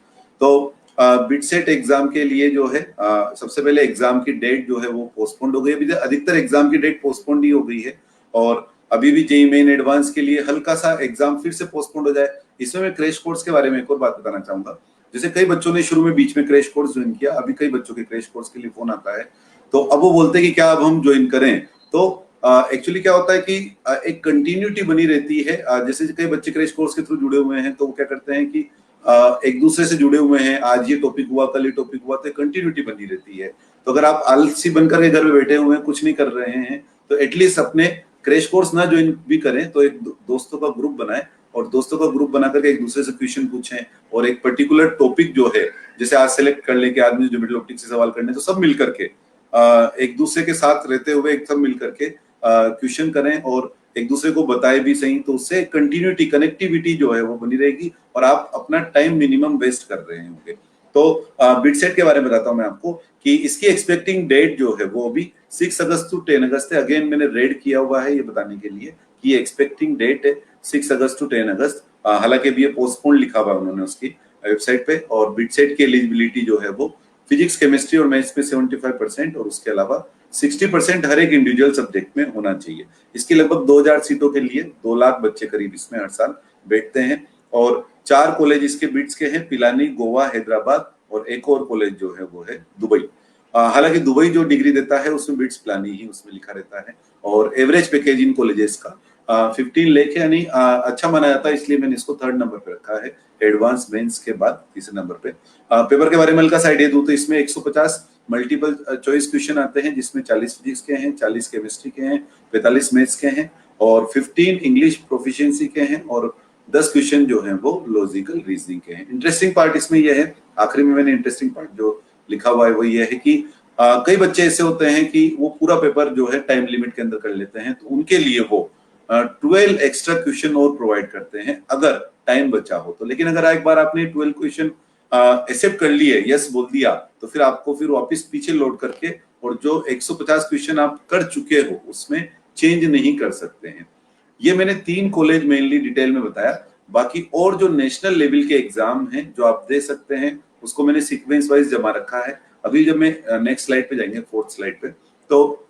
तो बिटसेट एग्जाम के लिए जो है सबसे पहले एग्जाम की डेट जो है वो पोस्टपोन्ड हो गई, अभी अधिकतर एग्जाम की डेट पोस्टपोन्ड ही हो गई है, और अभी भी जेईई मेन एडवांस के लिए हल्का सा एग्जाम फिर से पोस्टपोन्ड हो जाए। इसमें मैं क्रैश कोर्स के बारे में एक और बात बताना चाहूंगा। जैसे कई बच्चों ने शुरू में बीच में क्रैश कोर्स ज्वाइन किया, अभी कई बच्चों के क्रैश कोर्स के लिए फोन आता है, तो अब वो बोलते हैं कि क्या अब हम ज्वाइन करें। तो एक्चुअली क्या होता है कि एक कंटिन्यूटी बनी रहती है। जैसे कई बच्चे क्रैश कोर्स के थ्रू जुड़े हुए हैं तो वो क्या करते हैं कि एक दूसरे से जुड़े हुए हैं, आज ये टॉपिक हुआ, कल ये टॉपिक हुआ, तो कंटिन्यूटी बनी रहती है। तो अगर आप आलसी बनकर के घर में बैठे हुए हैं, कुछ नहीं कर रहे हैं, तो एटलीस्ट अपने क्रैश कोर्स ना ज्वाइन भी करें तो एक दोस्तों का ग्रुप बनाएं, और दोस्तों का ग्रुप बना करके एक दूसरे से क्वेश्चन पूछें, और एक पर्टिकुलर टॉपिक जो है, जैसे आज सेलेक्ट कर ले कि आदमी जो मिडिल ऑप्टिक्स से सवाल करने, तो सब मिलकर के एक दूसरे के साथ रहते हुए एक सब मिलकर के क्वेश्चन करें और एक दूसरे को बताए भी सही, तो उससे कंटिन्यूटी कनेक्टिविटी जो है वो बनी रहेगी और आप अपना टाइम मिनिमम वेस्ट कर रहे होंगे। तो बिटसेट के बारे में बताता हूं मैं आपको कि इसकी एक्सपेक्टिंग डेट जो है वो अभी 6 अगस्त टू 10 अगस्त है। अगेन मैंने रेड किया हुआ है ये बताने के लिए कि ये एक्सपेक्टिंग डेट है 6 अगस्त टू 10 अगस्त। हालांकि भी ये पोस्टपोन लिखा हुआ है उन्होंने उसकी वेबसाइट पे। और बिटसेट की एलिजिबिलिटी जो है वो फिजिक्स, केमिस्ट्री और मैथ्स में 75% और उसके अलावा 60% हर एक इंडिविजुअल सब्जेक्ट में होना चाहिए। इसकी लगभग 2000 सीटों के लिए 2 लाख बच्चे करीब इसमें हर साल बैठते हैं, और 4 कॉलेज इसके बिट्स के हैं, पिलानी, गोवा, हैदराबाद, और एक और कॉलेज जो है वो है दुबई। हालांकि दुबई जो डिग्री देता है उसमें बिट्स पिलानी ही उसमें लिखा रहता है। और एवरेज पैकेज इन कॉलेजेस का 15 लाख है, यानी अच्छा माना जाता है, इसलिए मैंने इसको 3rd नंबर पे रखा है, एडवांस मेंस के बाद 3रे नंबर पे। पेपर के बारे में हल्का सा आइडिया दूं तो इसमें 150 मल्टीपल चॉइस क्वेश्चन आते हैं, जिसमें 40 फिजिक्स के हैं, 40 केमिस्ट्री के हैं, 45 मैथ्स के हैं, और 15 इंग्लिश प्रोफिशिएंसी के हैं, और 10 क्वेश्चन जो हैं वो लॉजिकल रीजनिंग के हैं। इंटरेस्टिंग पार्ट इसमें यह है, आखिरी में मैंने इंटरेस्टिंग पार्ट जो लिखा हुआ है वो ये है कि कई बच्चे ऐसे होते हैं कि वो पूरा पेपर जो है टाइम लिमिट के अंदर कर लेते हैं, तो उनके लिए वो 12 एक्स्ट्रा क्वेश्चन और प्रोवाइड करते हैं अगर टाइम बचा हो तो। लेकिन अगर एक बार आपने 12 क्वेश्चन एक्सेप्ट कर लिए, यस बोल दिया, तो फिर आपको फिर वापस पीछे लोड करके और जो 150 क्वेश्चन आप कर चुके हो उसमें चेंज नहीं कर सकते हैं। ये मैंने 3 कॉलेज मेनली डिटेल में बताया। बाकी और जो नेशनल लेवल के एग्जाम हैं जो आप दे सकते हैं उसको मैंने सीक्वेंस वाइज जमा रखा है। अभी जब मैं नेक्स्ट स्लाइड पे जाएंगे, 4th स्लाइड पे, तो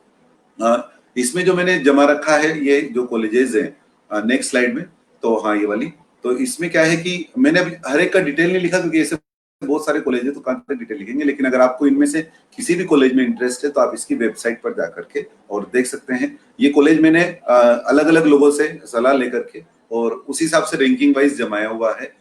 इसमें जो मैंने जमा रखा है ये जो कॉलेजेस हैं नेक्स्ट स्लाइड में, तो हाँ ये वाली, तो इसमें क्या है कि मैंने अभी हर एक का डिटेल नहीं लिखा क्योंकि ऐसे बहुत सारे कॉलेज है तो कहाँ तक डिटेल लिखेंगे, लेकिन अगर आपको इनमें से किसी भी कॉलेज में इंटरेस्ट है तो आप इसकी वेबसाइट पर जाकर के और देख सकते हैं। ये कॉलेज मैंने अलग अलग लोगों से सलाह लेकर के और उस हिसाब से रैंकिंग वाइज जमाया हुआ है।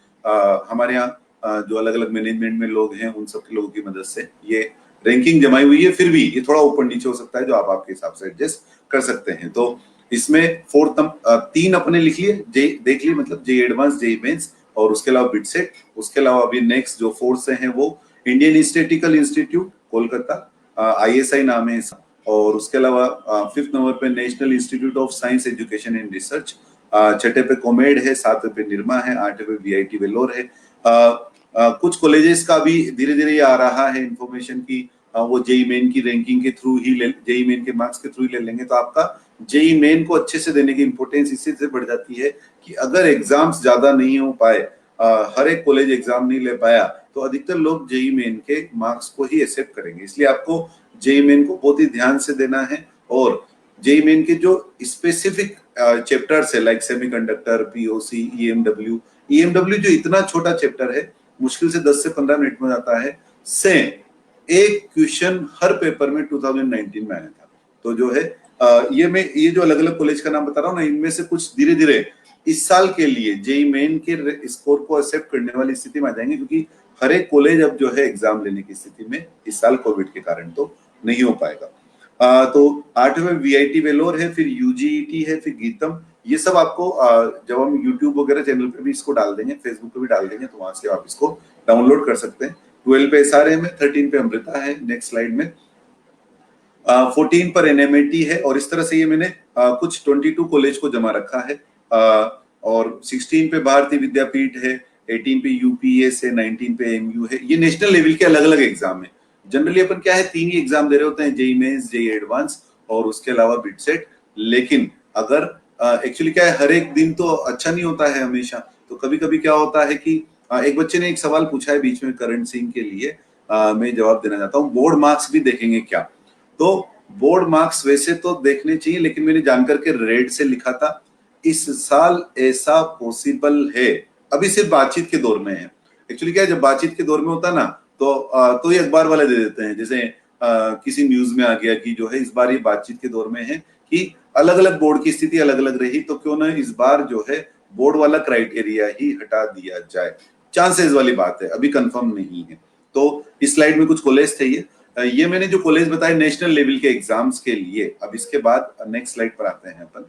हमारे यहाँ जो अलग अलग मैनेजमेंट में लोग हैं उन सब के लोगों की मदद से ये रैंकिंग जमाई हुई है। फिर भी ये थोड़ा ऊपर नीचे हो सकता है जो आप आपके हिसाब से एडजस्ट कर सकते हैं। तो इसमें तीन अपने लिख लिए, देख लिए, मतलब जे एडवांस, जे मेंस और उसके अलावा बिटसेट। उसके अलावा अभी नेक्स्ट जो फोर्थ से हैं वो Indian statistical institute Kolkata, ISI नाम है इसका। और उसके अलावा फिफ्थ नंबर पे national institute of science education and research, छठे पे कॉमेड है, सातवें पे निरमा है, आठवें पे VIT वेलोर है। कुछ कॉलेजेस का भी धीरे धीरे आ रहा है इंफॉर्मेशन की वो जेई मेन की रैंकिंग के थ्रू ही जेई मेन के मार्क्स के थ्रू ही ले लेंगे, तो आपका जेई मेन को अच्छे से देने की इंपॉर्टेंस इससे से बढ़ जाती है कि अगर एग्जाम्स ज्यादा नहीं हो पाए, हर एक कॉलेज एग्जाम नहीं ले पाया, तो अधिकतर लोग जेई मेन के मार्क्स को ही एक्सेप्ट करेंगे। इसलिए आपको जेई मेन को बहुत ही ध्यान से देना है। और जेई मेन के जो स्पेसिफिक चैप्टर्स है लाइक सेमीकंडक्टर, POC, EMW जो इतना छोटा चैप्टर है, मुश्किल से 10 से 15 मिनट में आता है, से एक क्वेश्चन हर पेपर में 2019 में आया था। तो जो है ये जो अलग अलग कॉलेज का नाम बता रहा हूँ ना, इनमें से कुछ धीरे धीरे इस साल के लिए जेई मेन के स्कोर को एक्सेप्ट करने वाली स्थिति में आ जाएंगे, क्योंकि हर एक कॉलेज अब जो है एग्जाम लेने की स्थिति में इस साल कोविड के कारण तो नहीं हो पाएगा। तो 8वें VIT वेलोर है, फिर UGET है, फिर गीतम। ये सब आपको जब हम YouTube वगैरह चैनल पे भी इसको डाल देंगे, फेसबुक पे भी डाल देंगे, तो वहां से आप इसको डाउनलोड कर सकते हैं। 12 पे SRM है, 13 पे अमृता है, नेक्स्ट स्लाइड में 14 पर NMAT है। और इस तरह से ये मैंने कुछ 22 कॉलेज को जमा रखा है। और 16 पे भारतीय विद्यापीठ है, 18 पे UPS है, 19 पे MU है। ये नेशनल लेवल के अलग अलग एग्जाम है। जनरली अपन क्या है, 3 ही एग्जाम दे रहे होते हैं, जेई मेंस, जेई एडवांस और उसके अलावा बिटसेट। लेकिन अगर एक्चुअली क्या है, हर एक दिन तो अच्छा नहीं होता है हमेशा। तो कभी कभी क्या होता है कि एक बच्चे ने एक सवाल पूछा है बीच में करण सिंह के लिए, मैं जवाब देना चाहता हूँ, बोर्ड मार्क्स भी देखेंगे क्या? तो बोर्ड मार्क्स वैसे तो देखने चाहिए, लेकिन मैंने जानकर के रेड से लिखा था। इस साल ऐसा पॉसिबल है, अभी सिर्फ बातचीत के दौर में है। एक्चुअली क्या है, जब बातचीत के दौर में होता ना, तो ये अखबार वाले दे देते हैं, जैसे किसी न्यूज में आ गया कि जो है इस बार ये बातचीत के दौर में है कि अलग अलग बोर्ड की स्थिति अलग अलग रही, तो क्यों ना इस बार जो है बोर्ड वाला क्राइटेरिया ही हटा दिया जाए। चांसेस वाली बात है, अभी कंफर्म नहीं है। तो इस स्लाइड में कुछ कॉलेज थे, ये मैंने जो कॉलेज बताए नेशनल लेवल के एग्जाम्स के लिए। अब इसके बाद नेक्स्ट स्लाइड पर आते हैं अपन।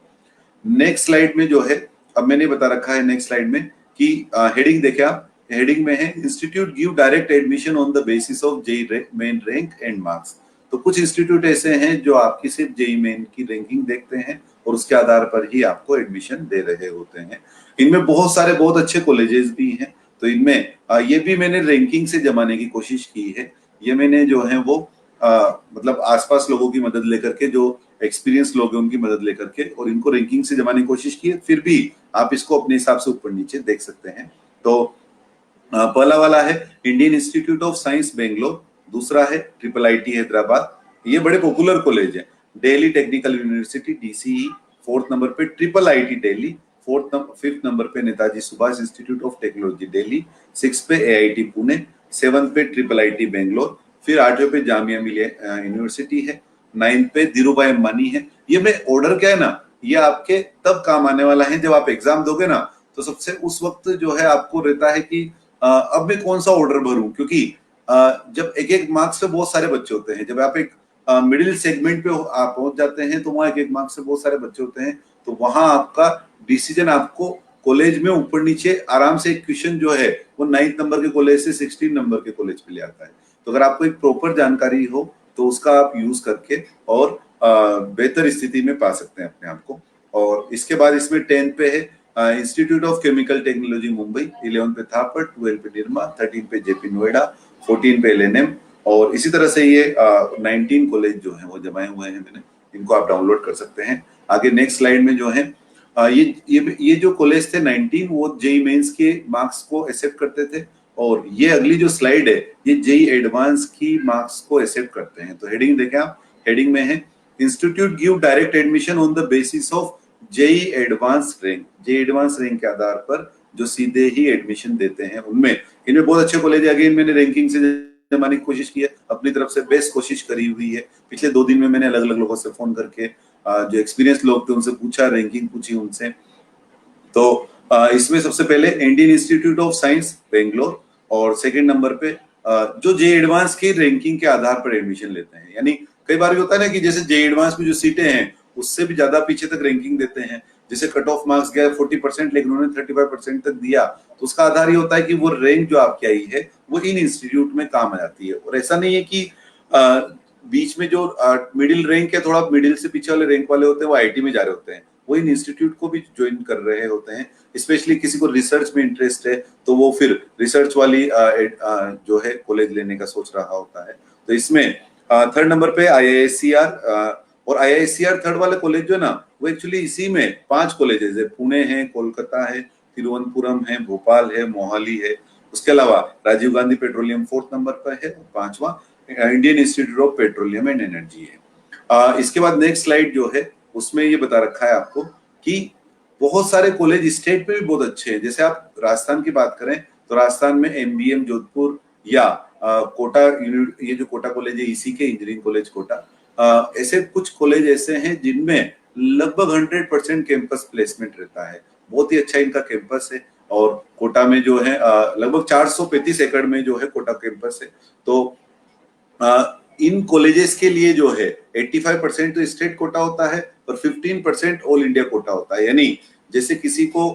नेक्स्ट स्लाइड में जो है, अब मैंने बता रखा है नेक्स्ट स्लाइड में कि हेडिंग देखे आप, हेडिंग में है institute give direct admission on the basis of JEE main rank and marks. तो कुछ इंस्टीट्यूट ऐसे हैं जो आपकी सिर्फ जेई मेन की रैंकिंग देखते हैं और उसके आधार पर ही आपको एडमिशन दे रहे होते हैं। इनमें बहुत सारे बहुत अच्छे कॉलेजेस भी हैं। तो इनमें ये भी मैंने रैंकिंग से जमाने की कोशिश की है। ये मैंने जो है वो मतलब आसपास लोगों की मदद लेकर के, जो एक्सपीरियंस लोग हैं उनकी मदद लेकर के, और इनको रैंकिंग से जमाने की कोशिश की है। फिर भी आप इसको अपने हिसाब से ऊपर नीचे देख सकते हैं। तो पहला वाला है Indian Institute of science Bangalore, दूसरा है IIIT हैदराबाद, ये बड़े पॉपुलर कॉलेज है। Delhi technical university DCE, fourth number पे IIIT दिल्ली, फिफ्थ नंबर पे Netaji Subhash institute of technology Delhi, 6 पे AIT पुणे, 7 पे IIIT बेंगलोर, फिर 8वें पे जामिया मिलिया यूनिवर्सिटी है, 9 पे धीरूभाई अंबानी है। ये मैं ऑर्डर क्या है ना, ये आपके तब काम आने वाला है जब आप एग्जाम दोगे ना, तो सबसे उस वक्त जो है आपको रहता है कि अब मैं कौन सा ऑर्डर भरूं, क्योंकि जब एक एक मार्क्स पे बहुत सारे बच्चे होते हैं। जब आप एक मिडिल सेगमेंट पे आप पहुंच जाते हैं तो वहां एक एक मार्क्स से बहुत सारे बच्चे होते हैं, तो वहां आपका डिसीजन आपको कॉलेज में ऊपर नीचे आराम से एक क्वेश्चन जो है वो 9th नंबर के कॉलेज से 16 नंबर के कॉलेज पे ले आता है। तो अगर आपको एक प्रॉपर जानकारी हो तो उसका आप यूज करके और बेहतर स्थिति में पा सकते हैं अपने आप को। और इसके बाद इसमें 10 पे है institute of chemical technology Mumbai, 11 पे थापर, 12 पे निर्मा, 13 पे JP नोएडा, 14 पे LNM, और इसी तरह से ये 19 कॉलेज जो है वो जमाए हुए हैं मैंने, इनको आप डाउनलोड कर सकते हैं। आगे नेक्स्ट स्लाइड में जो है ये जो कॉलेज थे 19, वो जेई मेंस के मार्क्स को एक्सेप्ट करते थे, और ये अगली जो स्लाइड है ये जेई एडवांस की मार्क्स को एक्सेप्ट करते हैं। तो हेडिंग देखें आप, हेडिंग में है institute give direct admission on the basis of JEE advance rank. JEE advance rank के आधार पर जो सीधे ही एडमिशन देते हैं उनमें, इनमें बहुत अच्छे कॉलेज है। अगेन मैंने रैंकिंग से जमाने की कोशिश की है, अपनी तरफ से बेस्ट कोशिश करी हुई है। पिछले 2 दिन में मैंने अलग अलग लोगों से फोन करके जो एक्सपीरियंस लोग थे उनसे पूछा, रैंकिंग पूछी उनसे। तो इसमें सबसे पहले Indian Institute of science Bangalore, और सेकंड नंबर पे जो जेई एडवांस की रैंकिंग के आधार पर एडमिशन लेते हैं। यानी कई बार होता है ना कि जैसे जेई एडवांस में जो सीटें हैं उससे भी ज्यादा पीछे तक रैंकिंग देते हैं। जैसे कट ऑफ मार्क्स गया 40% लेकिन उन्होंने 35% तक दिया, तो उसका आधार ये होता है कि वो रैंक जो आपकी आई है वो इन इंस्टीट्यूट में काम आ जाती है। और ऐसा नहीं है कि बीच में जो मिडिल रैंक है, थोड़ा मिडिल से पीछे वाले रैंक वाले होते हैं वो आईटी में जा रहे होते हैं, वो इन इंस्टीट्यूट को भी ज्वाइन कर रहे होते हैं। स्पेशली किसी को रिसर्च में इंटरेस्ट है तो वो फिर रिसर्च वाली जो है कॉलेज लेने का सोच रहा होता है। तो इसमें थर्ड नंबर पे IISER, और IISER थर्ड वाले कॉलेज जो है ना वो एक्चुअली इसी में 5 कॉलेजेस है, पुणे है, कोलकाता है, तिरुवनंतपुरम है, भोपाल है, मोहाली है। उसके अलावा Rajiv Gandhi petroleum 4th number पर है, 5वां Indian Institute of Petroleum and Energy है। इसके बाद नेक्स्ट स्लाइड जो है उसमें ये बता रखा है आपको कि बहुत सारे कॉलेज स्टेट में भी बहुत अच्छे हैं। जैसे आप राजस्थान की बात करें तो राजस्थान में MBM जोधपुर या कोटा, ये जो कोटा कॉलेज है इसी के इंजीनियरिंग कॉलेज कोटा, ऐसे कुछ कॉलेज ऐसे हैं जिनमें लगभग 100% कैंपस प्लेसमेंट रहता है। बहुत ही अच्छा इनका कैंपस है। और कोटा में जो है लगभग 435 एकड़ में जो है कोटा कैंपस है। तो इन कॉलेजेस के लिए जो है 85% तो स्टेट कोटा होता है और 15% ऑल इंडिया कोटा होता है। यानी जैसे किसी को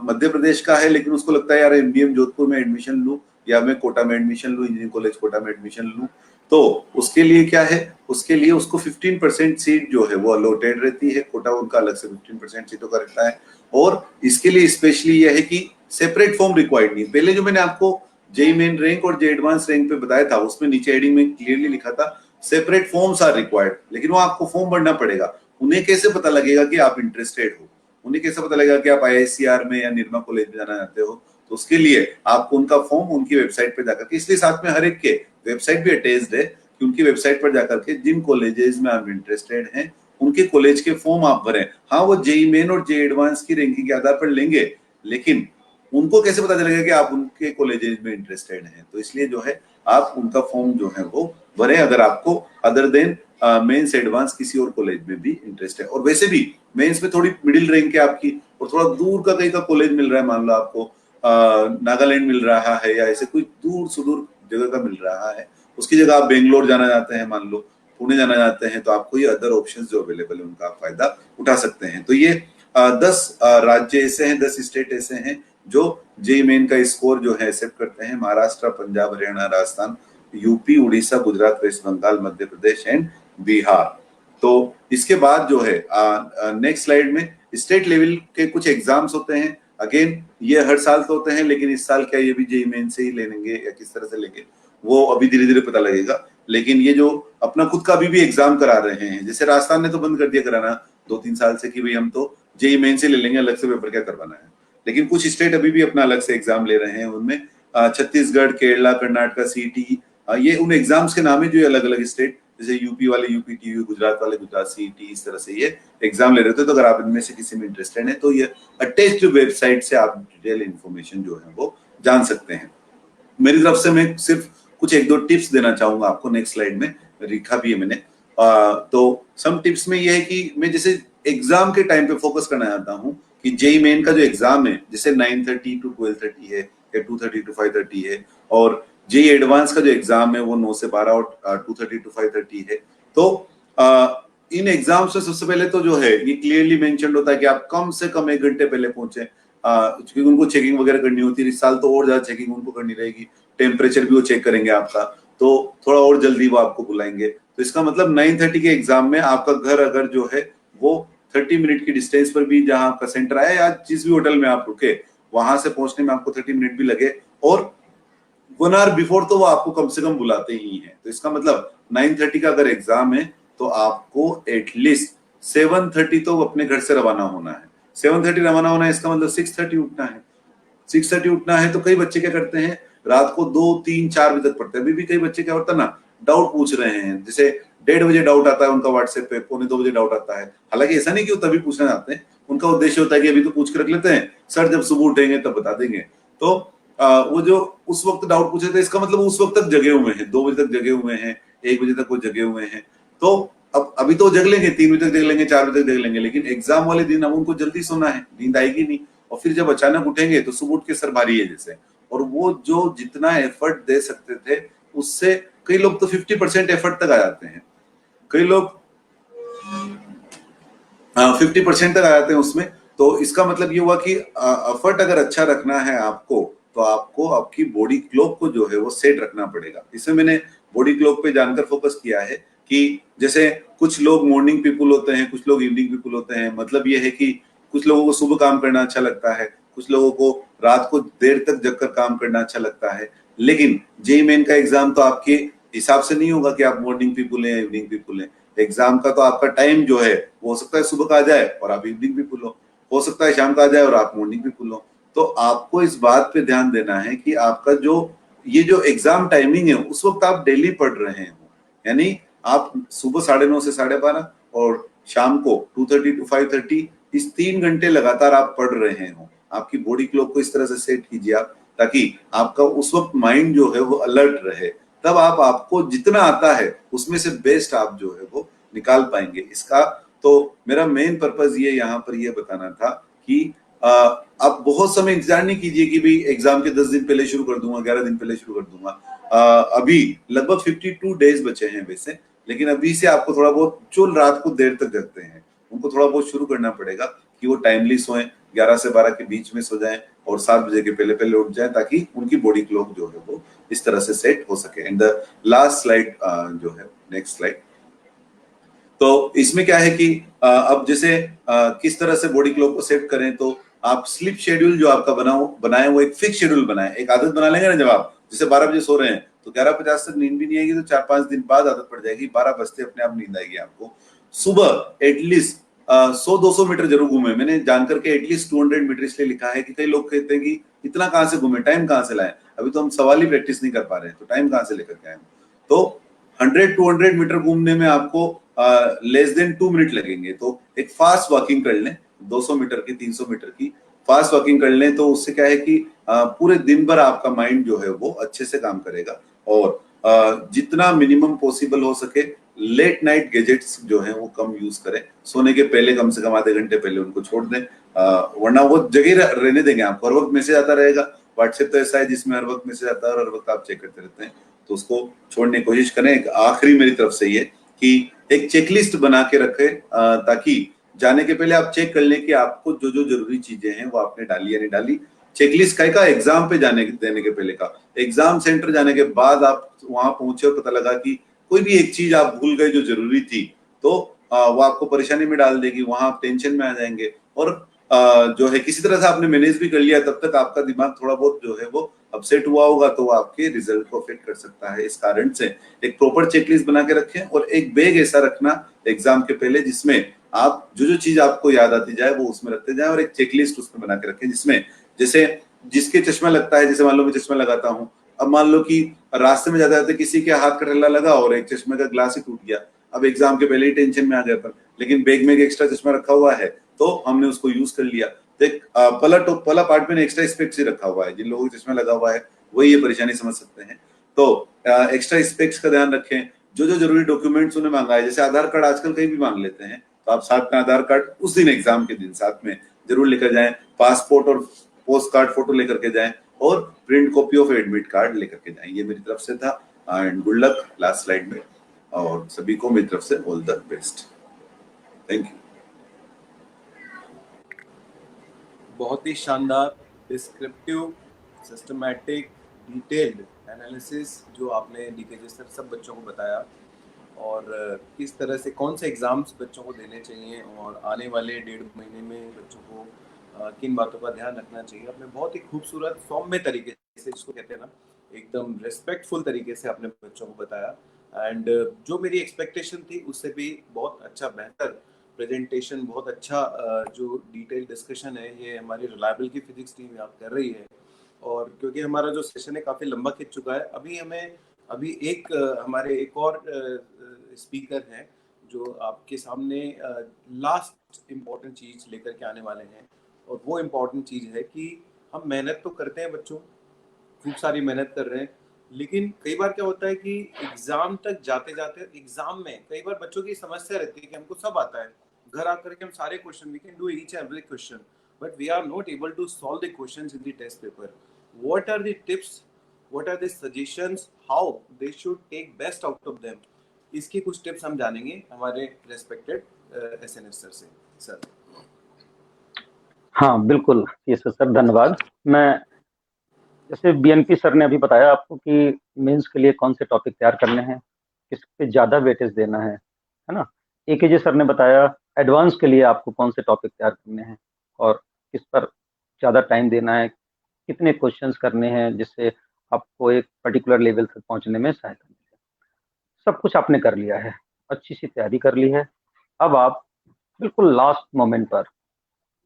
मध्य प्रदेश का है लेकिन उसको लगता है यार MBM जोधपुर में एडमिशन लूं या मैं कोटा में एडमिशन लूं, इंजीनियरिंग कॉलेज कोटा में एडमिशन लूं, तो उसके लिए क्या है, उसके लिए उसको 15% सीट जो है वो अलॉटेड रहती है। कोटा उनका अलग से 15% सीटों का रहता है। और इसके लिए स्पेशली यह है कि सेपरेट फॉर्म रिक्वायर्ड नहीं। पहले जो मैंने आपको जेई मेन रैंक और जेई एडवांस रैंक पे बताया था उसमें नीचे हेडिंग में क्लियरली लिखा था सेपरेट फॉर्म्स आर रिक्वायर्ड, लेकिन वो आपको फॉर्म भरना पड़ेगा। उन्हें कैसे पता लगेगा कि आप इंटरेस्टेड हो, उन्हें कैसे पता लगेगा कि आप IISER में या निर्मा कॉलेज में जाना चाहते हो, तो उसके लिए आपको उनका फॉर्म उनकी वेबसाइट पे जाकर के, इसलिए साथ में हर एक के वेबसाइट भी अटैच्ड है कि उनकी वेबसाइट पर जाकर के जिन कॉलेजेस में आप इंटरेस्टेड हैं उनके कॉलेज के फॉर्म आप भरें। हाँ, वो जेई मेन और जेई एडवांस की रैंकिंग के आधार पर लेंगे, लेकिन उनको कैसे पता चलेगा कि आप उनके कॉलेजेस में इंटरेस्टेड हैं। तो इसलिए जो है आप उनका फॉर्म जो है वो भरें अगर आपको अदर देन मेंस एडवांस किसी और कॉलेज में भी इंटरेस्ट है। और वैसे भी मेंस में थोड़ी मिडिल रैंक है आपकी और थोड़ा दूर का कहीं का कॉलेज मिल रहा है, मान लो आपको नागालैंड मिल रहा है या ऐसे कोई दूर सुदूर जगह का मिल रहा है, उसकी जगह आप बेंगलोर जाना चाहते हैं, मान लो पुणे जाना चाहते हैं, तो आपको ये अदर ऑप्शंस जो अवेलेबल है उनका आप फायदा उठा सकते हैं। तो ये 10 राज्य ऐसे हैं, 10 स्टेट ऐसे हैं जो जेई मेन का स्कोर जो है एक्सेप्ट करते हैं। Maharashtra, Punjab, Haryana, Rajasthan, UP, Orissa, Gujarat, West Bengal, Madhya Pradesh and Bihar. तो इसके बाद जो है नेक्स्ट स्लाइड में स्टेट लेवल के कुछ एग्जाम्स होते हैं। अगेन ये हर साल तो होते हैं, लेकिन इस साल क्या ये भी जेई मेन से ही लेंगे या किस तरह से लेंगे वो अभी धीरे धीरे पता लगेगा। लेकिन ये जो अपना खुद का अभी भी एग्जाम करा रहे हैं, जैसे राजस्थान ने तो बंद कर दिया कराना 2-3 साल से कि भाई हम तो जेई मेन से ले लेंगे, अलग से पेपर क्या करवाना है। लेकिन कुछ स्टेट अभी भी अपना अलग से एग्जाम ले रहे हैं। उनमें छत्तीसगढ़, केरला, कर्नाटका, सीटी, ये उन एग्जाम्स के नाम है जो अलग अलग स्टेट, जैसे यूपी वाले यूपी टीयू, गुजरात वाले गुजरात सीटी, इस तरह से ये एग्जाम ले रहे थे। तो अगर आप इनमें से किसी में इंटरेस्टेड है तो ये अटैच्ड वेबसाइट से आप डिटेल इन्फॉर्मेशन जो है वो जान सकते हैं। मेरी तरफ से मैं सिर्फ कुछ 1-2 टिप्स देना चाहूंगा आपको, नेक्स्ट स्लाइड में लिखा भी है मैंने। तो सम टिप्स में ये है कि मैं जैसे एग्जाम के टाइम पे फोकस करना चाहता हूँ कि जेई मेन का जो एग्जाम है जैसे 9:30 to 12:30 है या 2:30 to 5:30 है, और जेई एडवांस का जो एग्जाम है वो 9 से 12 और 2:30 to 5:30 है। तो इन एग्जाम्स में सबसे पहले तो जो है ये क्लियरली मेंशन्ड होता है कि आप कम से कम 1 घंटे पहले पहुंचे, क्योंकि उनको चेकिंग वगैरह करनी होती है। इस साल तो और ज्यादा चेकिंग उनको करनी रहेगी, टेम्परेचर भी वो चेक करेंगे आपका, तो थोड़ा और जल्दी वो आपको बुलाएंगे। तो इसका मतलब 9:30 के एग्जाम में आपका घर अगर जो है वो 30 मिनट की डिस्टेंस पर भी जहां आपका सेंटर आया या जिस भी होटल में आप रुके वहां से पहुंचने में आपको 30 मिनट भी लगे, और 1 आवर बिफोर तो वो आपको कम से कम बुलाते ही हैं। तो इसका मतलब 9:30 का अगर एग्जाम है तो आपको एटलीस्ट 7:30 तो अपने घर से रवाना होना है। 7:30 रवाना होना है, इसका मतलब 6:30 उठना है। 6:30 उठना है तो कई बच्चे क्या करते हैं रात को 2, 3, 4 बजे तक पढ़ते हैं। अभी भी कई बच्चे क्या होता है ना, डाउट पूछ रहे हैं, जैसे 1:30 बजे डाउट आता है उनका व्हाट्सएप पे, 1:45 बजे डाउट आता है। हालांकि ऐसा नहीं कि वो तभी पूछना चाहते हैं, उनका उद्देश्य होता है कि अभी तो पूछ के रख लेते हैं, सर जब सुबह उठेंगे तब बता देंगे। तो वो जो उस वक्त डाउट पूछे थे इसका मतलब उस वक्त तक जगे हुए हैं, 2 बजे तक जगे हुए हैं, 1 बजे तक वो जगे हुए हैं। तो अब अभी तो जग लेंगे, 3 बजे तक जग लेंगे, 4 बजे तक जग लेंगे, लेकिन एग्जाम वाले दिन अब उनको जल्दी सोना है, नींद आएगी नहीं, और फिर जब अचानक उठेंगे तो सुबह उठ के सर भारी है जैसे, और वो जो जितना एफर्ट दे सकते थे उससे कई लोग तो 50% एफर्ट तक आ जाते हैं। कई लोग 50% तक आ जाते हैं उसमें। तो इसका मतलब ये हुआ कि एफर्ट अगर अच्छा रखना है आपको, तो आपको आपकी बॉडी क्लॉक को जो है वो सेट रखना पड़ेगा। इसमें मैंने बॉडी क्लॉक पे जानकर फोकस किया है कि जैसे कुछ लोग मॉर्निंग पीपल होते हैं, कुछ लोग इवनिंग पीपल होते हैं। मतलब ये है कि कुछ लोगों को सुबह काम करना अच्छा लगता है, कुछ लोगों को रात को देर तक जगकर काम करना अच्छा लगता है। लेकिन जेईई मेन का एग्जाम तो आपके हिसाब से नहीं होगा कि आप मॉर्निंग पीपल हैं, इवनिंग पीपल हैं। एग्जाम का तो आपका टाइम जो है वो हो सकता है सुबह का आ जाए और आप इवनिंग पीपल हो सकता है शाम का आ जाए और आप मॉर्निंग पीपल हो। तो आपको इस बात पे ध्यान देना है कि आपका जो ये जो एग्जाम टाइमिंग है उस वक्त आप डेली पढ़ रहे हो, यानी आप सुबह 9:30 से 12:30 और शाम को 2:30 to 5:30 इस 3 घंटे लगातार आप पढ़ रहे हो। आपकी बॉडी क्लॉक को इस तरह से सेट कीजिए आप, ताकि आपका उस वक्त माइंड जो है वो अलर्ट रहे। तब आप आपको जितना आता है उसमें से बेस्ट आप जो है वो निकाल पाएंगे। इसका तो मेरा मेन पर्पस ये यहाँ पर ये बताना था कि आप बहुत समय इंतजार नहीं कीजिए कि भाई एग्जाम के 10 दिन पहले शुरू कर दूंगा, 11 दिन पहले शुरू कर दूंगा। अभी लगभग 52 डेज बचे हैं वैसे, लेकिन अभी से आपको थोड़ा बहुत जो रात को देर तक जगते हैं उनको थोड़ा बहुत शुरू करना पड़ेगा कि वो टाइमली सोएं, 11 से 12 के बीच में सो जाएं और 7 बजे के पहले पहले उठ जाएं, ताकि उनकी बॉडी क्लॉक जो है वो इस तरह से सेट हो सके। एंड द लास्ट स्लाइड जो है, नेक्स्ट स्लाइड। तो इसमें क्या है कि अब जैसे किस तरह से बॉडी क्लॉक को सेट करें, तो आप स्लीप शेड्यूल जो आपका बनाए वो एक फिक्स शेड्यूल बनाए। एक आदत बना लेंगे ना, जब आप जैसे 12 बजे सो रहे हैं तो 11:50 तक नींद भी नहीं आएगी, तो 4-5 दिन बाद आदत पड़ जाएगी, 12 बजते अपने आप नींद आएगी आपको। सुबह एटलीस्ट 100-200 मीटर जरूर घूमे। मैंने जानकर के एटलीस्ट 200 मीटर इसलिए लिखा है कि कई लोग कहते हैं कि इतना कहां से घूमे, टाइम कहां से लाए, अभी तो हम सवाल ही प्रैक्टिस नहीं कर पा रहे हैं, तो टाइम कहां से लेकर के आए। तो 100-200 मीटर घूमने में आपको लेस देन 2 मिनट लगेंगे। तो एक फास्ट वॉकिंग कर लें, 200 मीटर की, 300 मीटर की फास्ट वॉकिंग कर लें, तो उससे क्या है कि पूरे दिन भर आपका माइंड जो है वो अच्छे से काम करेगा। और जितना मिनिमम पॉसिबल हो सके लेट नाइट गैजेट्स जो हैं वो कम यूज करें। सोने के पहले कम से कम आधे घंटे पहले उनको छोड़ दें, वरना वो जगह रहने देंगे आपको। हर वक्त मैसेज आता रहेगा, व्हाट्सएप तो ऐसा है जिसमें हर वक्त मैसेज आता है और हर वक्त आप चेक करते रहते हैं, तो उसको छोड़ने की कोशिश करें। एक आखिरी मेरी तरफ से ये कि एक चेकलिस्ट बना के रखें, ताकि जाने के पहले आप चेक कर लें कि आपको जो जो जरूरी चीजें हैं वो आपने डाली या नहीं डाली। चेकलिस्ट का एग्जाम पे देने के पहले का, एग्जाम सेंटर जाने के बाद आप वहां पहुंचे और पता लगा कि कोई भी एक चीज आप भूल गए जो जरूरी थी, तो वो आपको परेशानी में डाल देगी, वहां आप टेंशन में आ जाएंगे। और जो है किसी तरह से आपने मैनेज भी कर लिया, तब तक आपका दिमाग थोड़ा बहुत जो है वो अपसेट हुआ होगा, तो वो आपके रिजल्ट को अफेक्ट कर सकता है। इस कारण से एक प्रॉपर चेकलिस्ट बना के रखें और एक बैग ऐसा रखना एग्जाम के पहले जिसमें आप जो जो चीज आपको याद आती जाए वो उसमें रखते जाए, और एक चेकलिस्ट उसमें बना के रखें जिसमें जैसे जिसके चश्मा लगता है, जैसे मान लो मैं चश्मा लगाता हूँ, अब मान लो कि रास्ते में जाते जाते किसी के हाथ का ठल्ला लगा और एक चश्मे का ग्लास ही टूट गया, अब एग्जाम के पहले ही टेंशन में आ गया था, लेकिन बैग में एक एक्स्ट्रा चश्मा रखा हुआ है तो हमने उसको यूज कर लिया। तो एक पला पार्ट में एक्स्ट्रा स्पेक्स ही रखा हुआ है, जिन लोगों को चश्मा लगा हुआ है वही ये परेशानी समझ सकते हैं। तो एक्स्ट्रा स्पेक्स का ध्यान रखें। जो जो जरूरी डॉक्यूमेंट्स उन्हें मांगा है, जैसे आधार कार्ड आजकल कहीं भी मांग लेते हैं, तो आप साथ में आधार कार्ड उस दिन एग्जाम के दिन साथ में जरूर लेकर जाएं। पासपोर्ट और पोस्ट कार्ड फोटो लेकर के जाएं और print copy of admit card लेकर के जाएं। ये मेरी तरफ से था, and good luck last slide में, और सभी को मेरी तरफ से all the best. Thank you. बहुत ही शानदार, डिस्क्रिप्टिव, सिस्टमैटिक, डिटेल्ड एनालिसिस जो आपने डीके सर सब बच्चों को बताया, और किस तरह से कौन से एग्ज़ाम्स बच्चों को देने चाहिए और आने वाले 1.5 महीने में बच्चों को किन बातों का ध्यान रखना चाहिए। आपने बहुत ही खूबसूरत सौम्य तरीके से, जिसको कहते हैं ना, एकदम रिस्पेक्टफुल तरीके से आपने बच्चों को बताया। एंड जो मेरी एक्सपेक्टेशन थी उससे भी बहुत अच्छा, बेहतर प्रेजेंटेशन, बहुत अच्छा जो डिटेल डिस्कशन है ये हमारी रिलायबल की फिजिक्स टीम आप कर रही है। और क्योंकि हमारा जो सेशन है काफ़ी लंबा खिंच चुका है, अभी एक हमारे एक और स्पीकर हैं जो आपके सामने लास्ट इम्पॉर्टेंट चीज़ लेकर के आने वाले हैं, और वो इम्पॉर्टेंट चीज़ है कि हम मेहनत तो करते हैं, बच्चों खूब सारी मेहनत कर रहे हैं, लेकिन कई बार क्या होता है कि एग्ज़ाम तक जाते जाते, एग्ज़ाम में कई बार बच्चों की समस्या रहती है कि हमको सब आता है, घर आकर के हम सारे question, we can do each every question, but we are not able to solve the questions in the test paper. What are the tips, what are the suggestions, how they should take best out of them, इसकी कुछ tips हम जानेंगे हमारे respected SNS sir से। Sir. हाँ बिल्कुल, ये sir धन्यवाद। मैं जैसे बीएनपी सर ने अभी बताया आपको कि मेंस के लिए कौन से टॉपिक तैयार करने हैं, किस पे ज़्यादा वेटेज देना है ना। एकेजे सर ने बताया एडवांस के लिए आपको कौन से टॉपिक तैयार करने हैं और किस पर ज़्यादा टाइम देना है, कितने क्वेश्चंस करने हैं जिससे आपको एक पर्टिकुलर लेवल तक पहुंचने में सहायता मिले। सब कुछ आपने कर लिया है, अच्छी सी तैयारी कर ली है। अब आप बिल्कुल लास्ट मोमेंट पर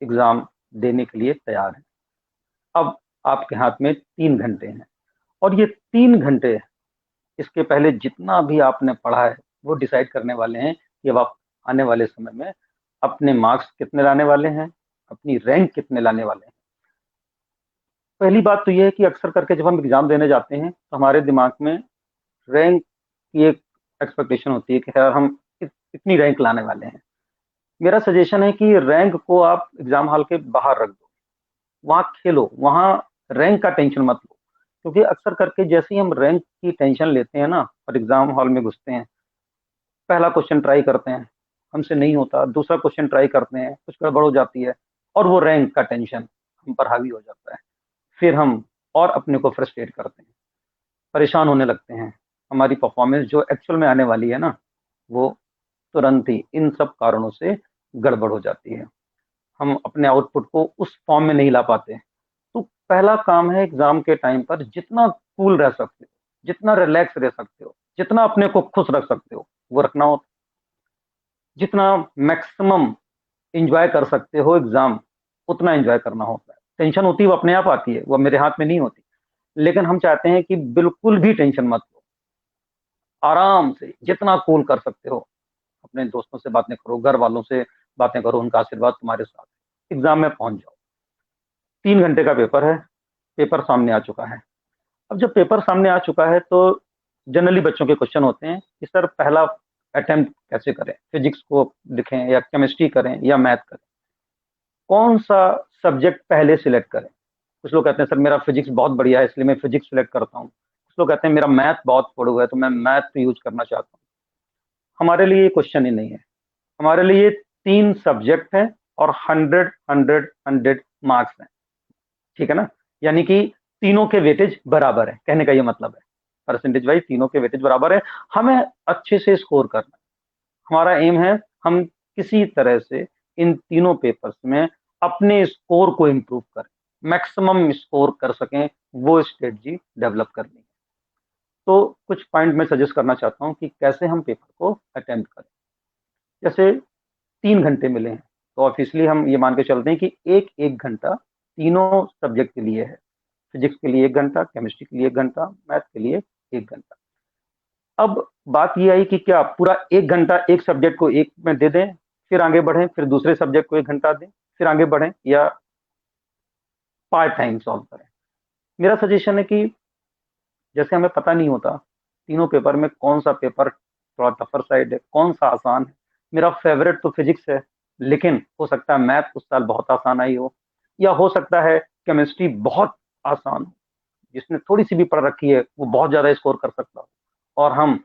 एग्जाम देने के लिए तैयार हैं। अब आपके हाथ में 3 घंटे हैं और ये 3 घंटे, इसके पहले जितना भी आपने पढ़ा है वो डिसाइड करने वाले हैं कि अब आप आने वाले समय में अपने मार्क्स कितने लाने वाले हैं, अपनी रैंक कितने लाने वाले हैं। पहली बात तो ये है कि अक्सर करके जब हम एग्जाम देने जाते हैं तो हमारे दिमाग में रैंक की एक एक्सपेक्टेशन होती है कि यार हम इतनी रैंक लाने वाले हैं। मेरा सजेशन है कि रैंक को आप एग्जाम हॉल के बाहर रख दो, वहां खेलो, वहां रैंक का टेंशन मत लो। क्योंकि अक्सर करके जैसे ही हम रैंक की टेंशन लेते हैं ना और एग्जाम हॉल में घुसते हैं, पहला क्वेश्चन ट्राई करते हैं, हमसे नहीं होता, दूसरा क्वेश्चन ट्राई करते हैं, कुछ गड़बड़ हो जाती है और वो रैंक का टेंशन हम पर हावी हो जाता है। फिर हम और अपने को फ्रस्ट्रेट करते हैं, परेशान होने लगते हैं। हमारी परफॉर्मेंस जो एक्चुअल में आने वाली है ना, वो तुरंत ही इन सब कारणों से गड़बड़ हो जाती है। हम अपने आउटपुट को उस फॉर्म में नहीं ला पाते। तो पहला काम है एग्जाम के टाइम पर जितना कूल रह सकते हो, जितना रिलैक्स रह सकते हो, जितना अपने को खुश रख सकते हो वो रखना होता है। जितना मैक्सिमम एंजॉय कर सकते हो एग्जाम, उतना एंजॉय करना होता है। टेंशन होती है वो अपने आप आती है, वो मेरे हाथ में नहीं होती। लेकिन हम चाहते हैं कि बिल्कुल भी टेंशन मत लो, आराम से जितना कूल कर सकते हो अपने दोस्तों से बातें करो, घर वालों से बातें करो, उनका आशीर्वाद तुम्हारे साथ, एग्जाम में पहुंच जाओ। 3 घंटे का पेपर है, पेपर सामने आ चुका है। अब जब पेपर सामने आ चुका है तो जनरली बच्चों के क्वेश्चन होते हैं कि सर पहला अटेम्प्ट कैसे करें, फिजिक्स को लिखें या केमिस्ट्री करें या मैथ करें, कौन सा सब्जेक्ट पहले सिलेक्ट करें। कुछ लोग कहते हैं सर मेरा फिजिक्स बहुत बढ़िया है इसलिए मैं फिजिक्स सिलेक्ट करता हूँ, कुछ लोग कहते हैं मेरा मैथ बहुत पढ़ा हुआ है तो मैं मैथ यूज करना चाहता हूँ। हमारे लिए ये क्वेश्चन ही नहीं है, हमारे लिए 3 सब्जेक्ट हैं और 100 मार्क्स हैं, ठीक है ना। यानी कि तीनों के वेटेज बराबर है, कहने का ये मतलब है परसेंटेज वाइज तीनों के वेटेज बराबर है। हमें अच्छे से स्कोर करना है, हमारा एम है हम किसी तरह से इन तीनों पेपर्स में अपने स्कोर को इम्प्रूव करें, मैक्सिमम स्कोर कर सकें, वो स्ट्रेटजी डेवलप करनी है। तो कुछ पॉइंट मैं सजेस्ट करना चाहता हूं कि कैसे हम पेपर को अटेम्प्ट करें। जैसे 3 घंटे मिले हैं तो ऑफिशियली हम ये मान के चलते हैं कि एक एक घंटा तीनों सब्जेक्ट के लिए है। फिजिक्स के लिए 1 घंटा, केमिस्ट्री के लिए 1 घंटा, मैथ के लिए 1 घंटा। अब बात ये आई कि क्या पूरा 1 घंटा एक सब्जेक्ट को एक में दे दें, फिर आगे बढ़ें, फिर दूसरे सब्जेक्ट को 1 घंटा दें, फिर आगे बढ़ें, या पार्ट टाइम सॉल्व करें। मेरा सजेशन है कि जैसे हमें पता नहीं होता तीनों पेपर में कौन सा पेपर थोड़ा टफर साइड है, कौन सा आसान है। मेरा फेवरेट तो फिजिक्स है, लेकिन हो सकता है मैथ उस साल बहुत आसान आई हो, या हो सकता है केमिस्ट्री बहुत आसान हो, जिसने थोड़ी सी भी पढ़ रखी है वो बहुत ज्यादा स्कोर कर सकता हो, और हम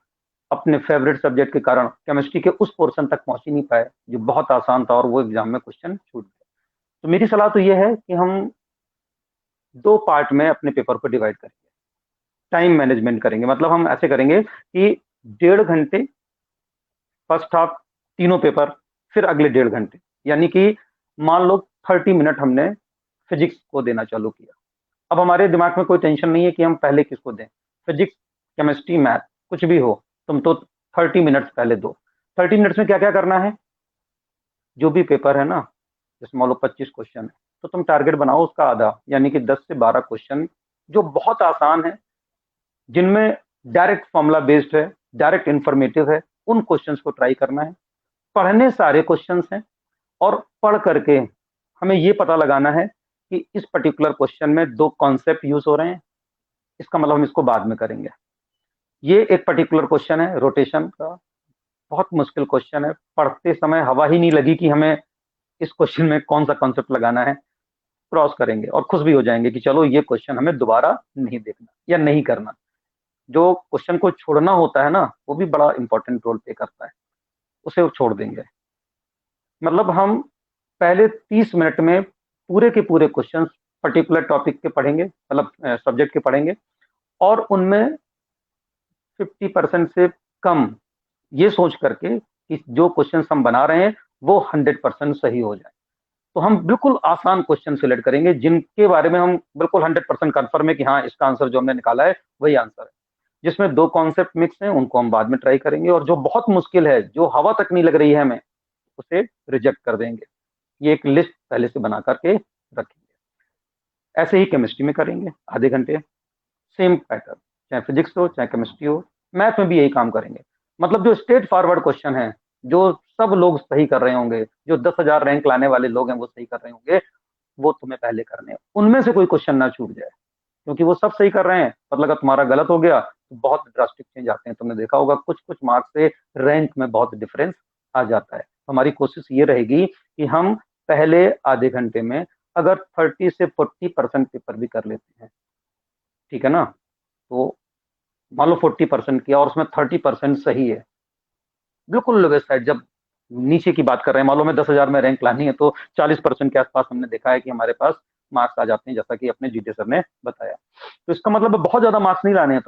अपने फेवरेट सब्जेक्ट के कारण केमिस्ट्री के उस पोर्शन तक पहुंच ही नहीं पाए जो बहुत आसान था और वो एग्जाम में क्वेश्चन छूट गए। तो मेरी सलाह तो ये है कि हम 2 पार्ट में अपने पेपर को डिवाइड करेंगे, टाइम मैनेजमेंट करेंगे। मतलब हम ऐसे करेंगे कि 1.5 घंटे फर्स्ट हाफ तीनों पेपर, फिर अगले 1.5 घंटे, यानी कि मान लो 30 मिनट हमने फिजिक्स को देना चालू किया। अब हमारे दिमाग में कोई टेंशन नहीं है कि हम पहले किसको दें, फिजिक्स, केमिस्ट्री, मैथ कुछ भी हो, तुम तो 30 मिनट्स पहले दो। 30 मिनट्स में क्या क्या करना है, जो भी पेपर है ना, जैसे मान लो 25 क्वेश्चन है तो तुम टारगेट बनाओ उसका आधा, यानी कि 10 से 12 क्वेश्चन जो बहुत आसान है, जिनमें डायरेक्ट फॉर्मूला बेस्ड है, डायरेक्ट इंफॉर्मेटिव है, उन क्वेश्चंस को ट्राई करना है। पढ़ने सारे क्वेश्चंस हैं और पढ़ करके हमें ये पता लगाना है कि इस पर्टिकुलर क्वेश्चन में 2 कॉन्सेप्ट यूज हो रहे हैं, इसका मतलब हम इसको बाद में करेंगे। ये एक पर्टिकुलर क्वेश्चन है रोटेशन का, बहुत मुश्किल क्वेश्चन है, पढ़ते समय हवा ही नहीं लगी कि हमें इस क्वेश्चन में कौन सा कॉन्सेप्ट लगाना है। क्रॉस करेंगे और खुश भी हो जाएंगे कि चलो ये क्वेश्चन हमें दोबारा नहीं देखना या नहीं करना। जो क्वेश्चन को छोड़ना होता है ना, वो भी बड़ा इंपॉर्टेंट रोल प्ले करता है, उसे छोड़ देंगे। मतलब हम पहले 30 मिनट में पूरे के पूरे क्वेश्चंस पर्टिकुलर टॉपिक के पढ़ेंगे, मतलब सब्जेक्ट के पढ़ेंगे, और उनमें 50% से कम ये सोच करके कि जो क्वेश्चंस हम बना रहे हैं वो 100% सही हो जाए। तो हम बिल्कुल आसान क्वेश्चन सिलेक्ट करेंगे जिनके बारे में हम बिल्कुल 100% कंफर्म है कि हाँ, इसका आंसर जो हमने निकाला है वही आंसर है। जिसमें 2 कॉन्सेप्ट मिक्स हैं उनको हम बाद में ट्राई करेंगे, और जो बहुत मुश्किल है, जो हवा तक नहीं लग रही है हमें, उसे रिजेक्ट कर देंगे। ये एक लिस्ट पहले से बना करके रखेंगे। ऐसे ही केमिस्ट्री में करेंगे आधे घंटे, सेम पैटर्न, चाहे फिजिक्स हो चाहे केमिस्ट्री हो। मैथ में भी यही काम करेंगे। मतलब जो स्ट्रेट फॉरवर्ड क्वेश्चन है, जो सब लोग सही कर रहे होंगे, जो 10,000 रैंक लाने वाले लोग हैं वो सही कर रहे होंगे, वो तुम्हें पहले करने हैं। उनमें से कोई क्वेश्चन ना छूट जाए, क्योंकि वो सब सही कर रहे हैं। मतलब अगर तुम्हारा गलत हो गया तो बहुत ड्रास्टिक चेंज आते हैं। तुमने देखा होगा कुछ कुछ मार्क्स से रैंक में बहुत डिफरेंस आ जाता है। हमारी कोशिश ये रहेगी कि हम पहले आधे घंटे में अगर 30 से 40% पेपर भी कर लेते हैं, ठीक है ना, तो मान लो 40% किया और उसमें 30% सही है, बिल्कुल लोवेस्ट साइड। जब नीचे की बात कर रहे हैं, मान लो मैं 10,000 में रैंक लानी है, तो 40% के आसपास हमने देखा है कि हमारे पास मार्क्स आ जाते हैं, जैसा कि अपने जीते सर ने बताया। तो इसका मतलब बहुत ज्यादा मार्क्स नहीं लाने हैं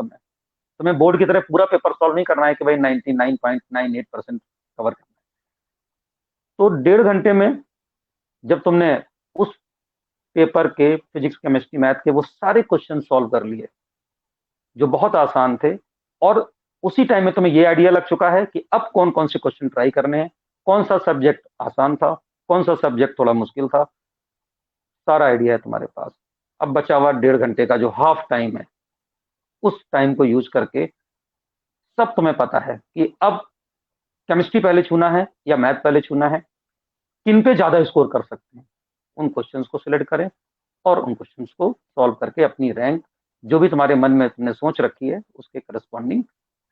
तुम्हें बोर्ड की तरह पूरा पेपर सॉल्व नहीं करना है कि भाई 99.98% कवर करना है। तो 1.5 घंटे में जब तुमने उस पेपर के फिजिक्स केमिस्ट्री मैथ के वो सारे क्वेश्चन सॉल्व कर लिए जो बहुत आसान थे, और उसी टाइम में तुम्हें ये आइडिया लग चुका है कि अब कौन कौन से क्वेश्चन ट्राई करने हैं, कौन सा सब्जेक्ट आसान था, कौन सा सब्जेक्ट थोड़ा मुश्किल था, सारा आइडिया है तुम्हारे पास। अब बचा हुआ 1.5 घंटे का जो हाफ टाइम है, उस टाइम को यूज करके सब तुम्हें पता है कि अब केमिस्ट्री पहले छूना है या मैथ पहले छूना है, किन पे ज्यादा स्कोर कर सकते हैं, उन क्वेश्चंस को सिलेक्ट करें और उन क्वेश्चंस को सॉल्व करके अपनी रैंक जो भी तुम्हारे मन में तुमने सोच रखी है उसके करस्पॉन्डिंग,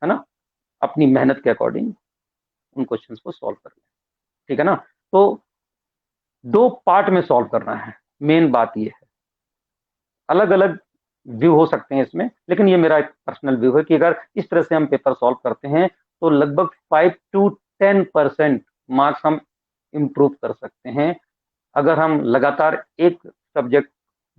है ना, अपनी मेहनत के अकॉर्डिंग उन क्वेश्चंस को सॉल्व कर लें। ठीक है ना। तो 2 पार्ट में सॉल्व करना है, मेन बात ये है। अलग अलग व्यू हो सकते हैं इसमें, लेकिन ये मेरा एक पर्सनल व्यू है कि अगर इस तरह से हम पेपर सॉल्व करते हैं तो लगभग 5 to 10% मार्क्स हम इम्प्रूव कर सकते हैं। अगर हम लगातार एक सब्जेक्ट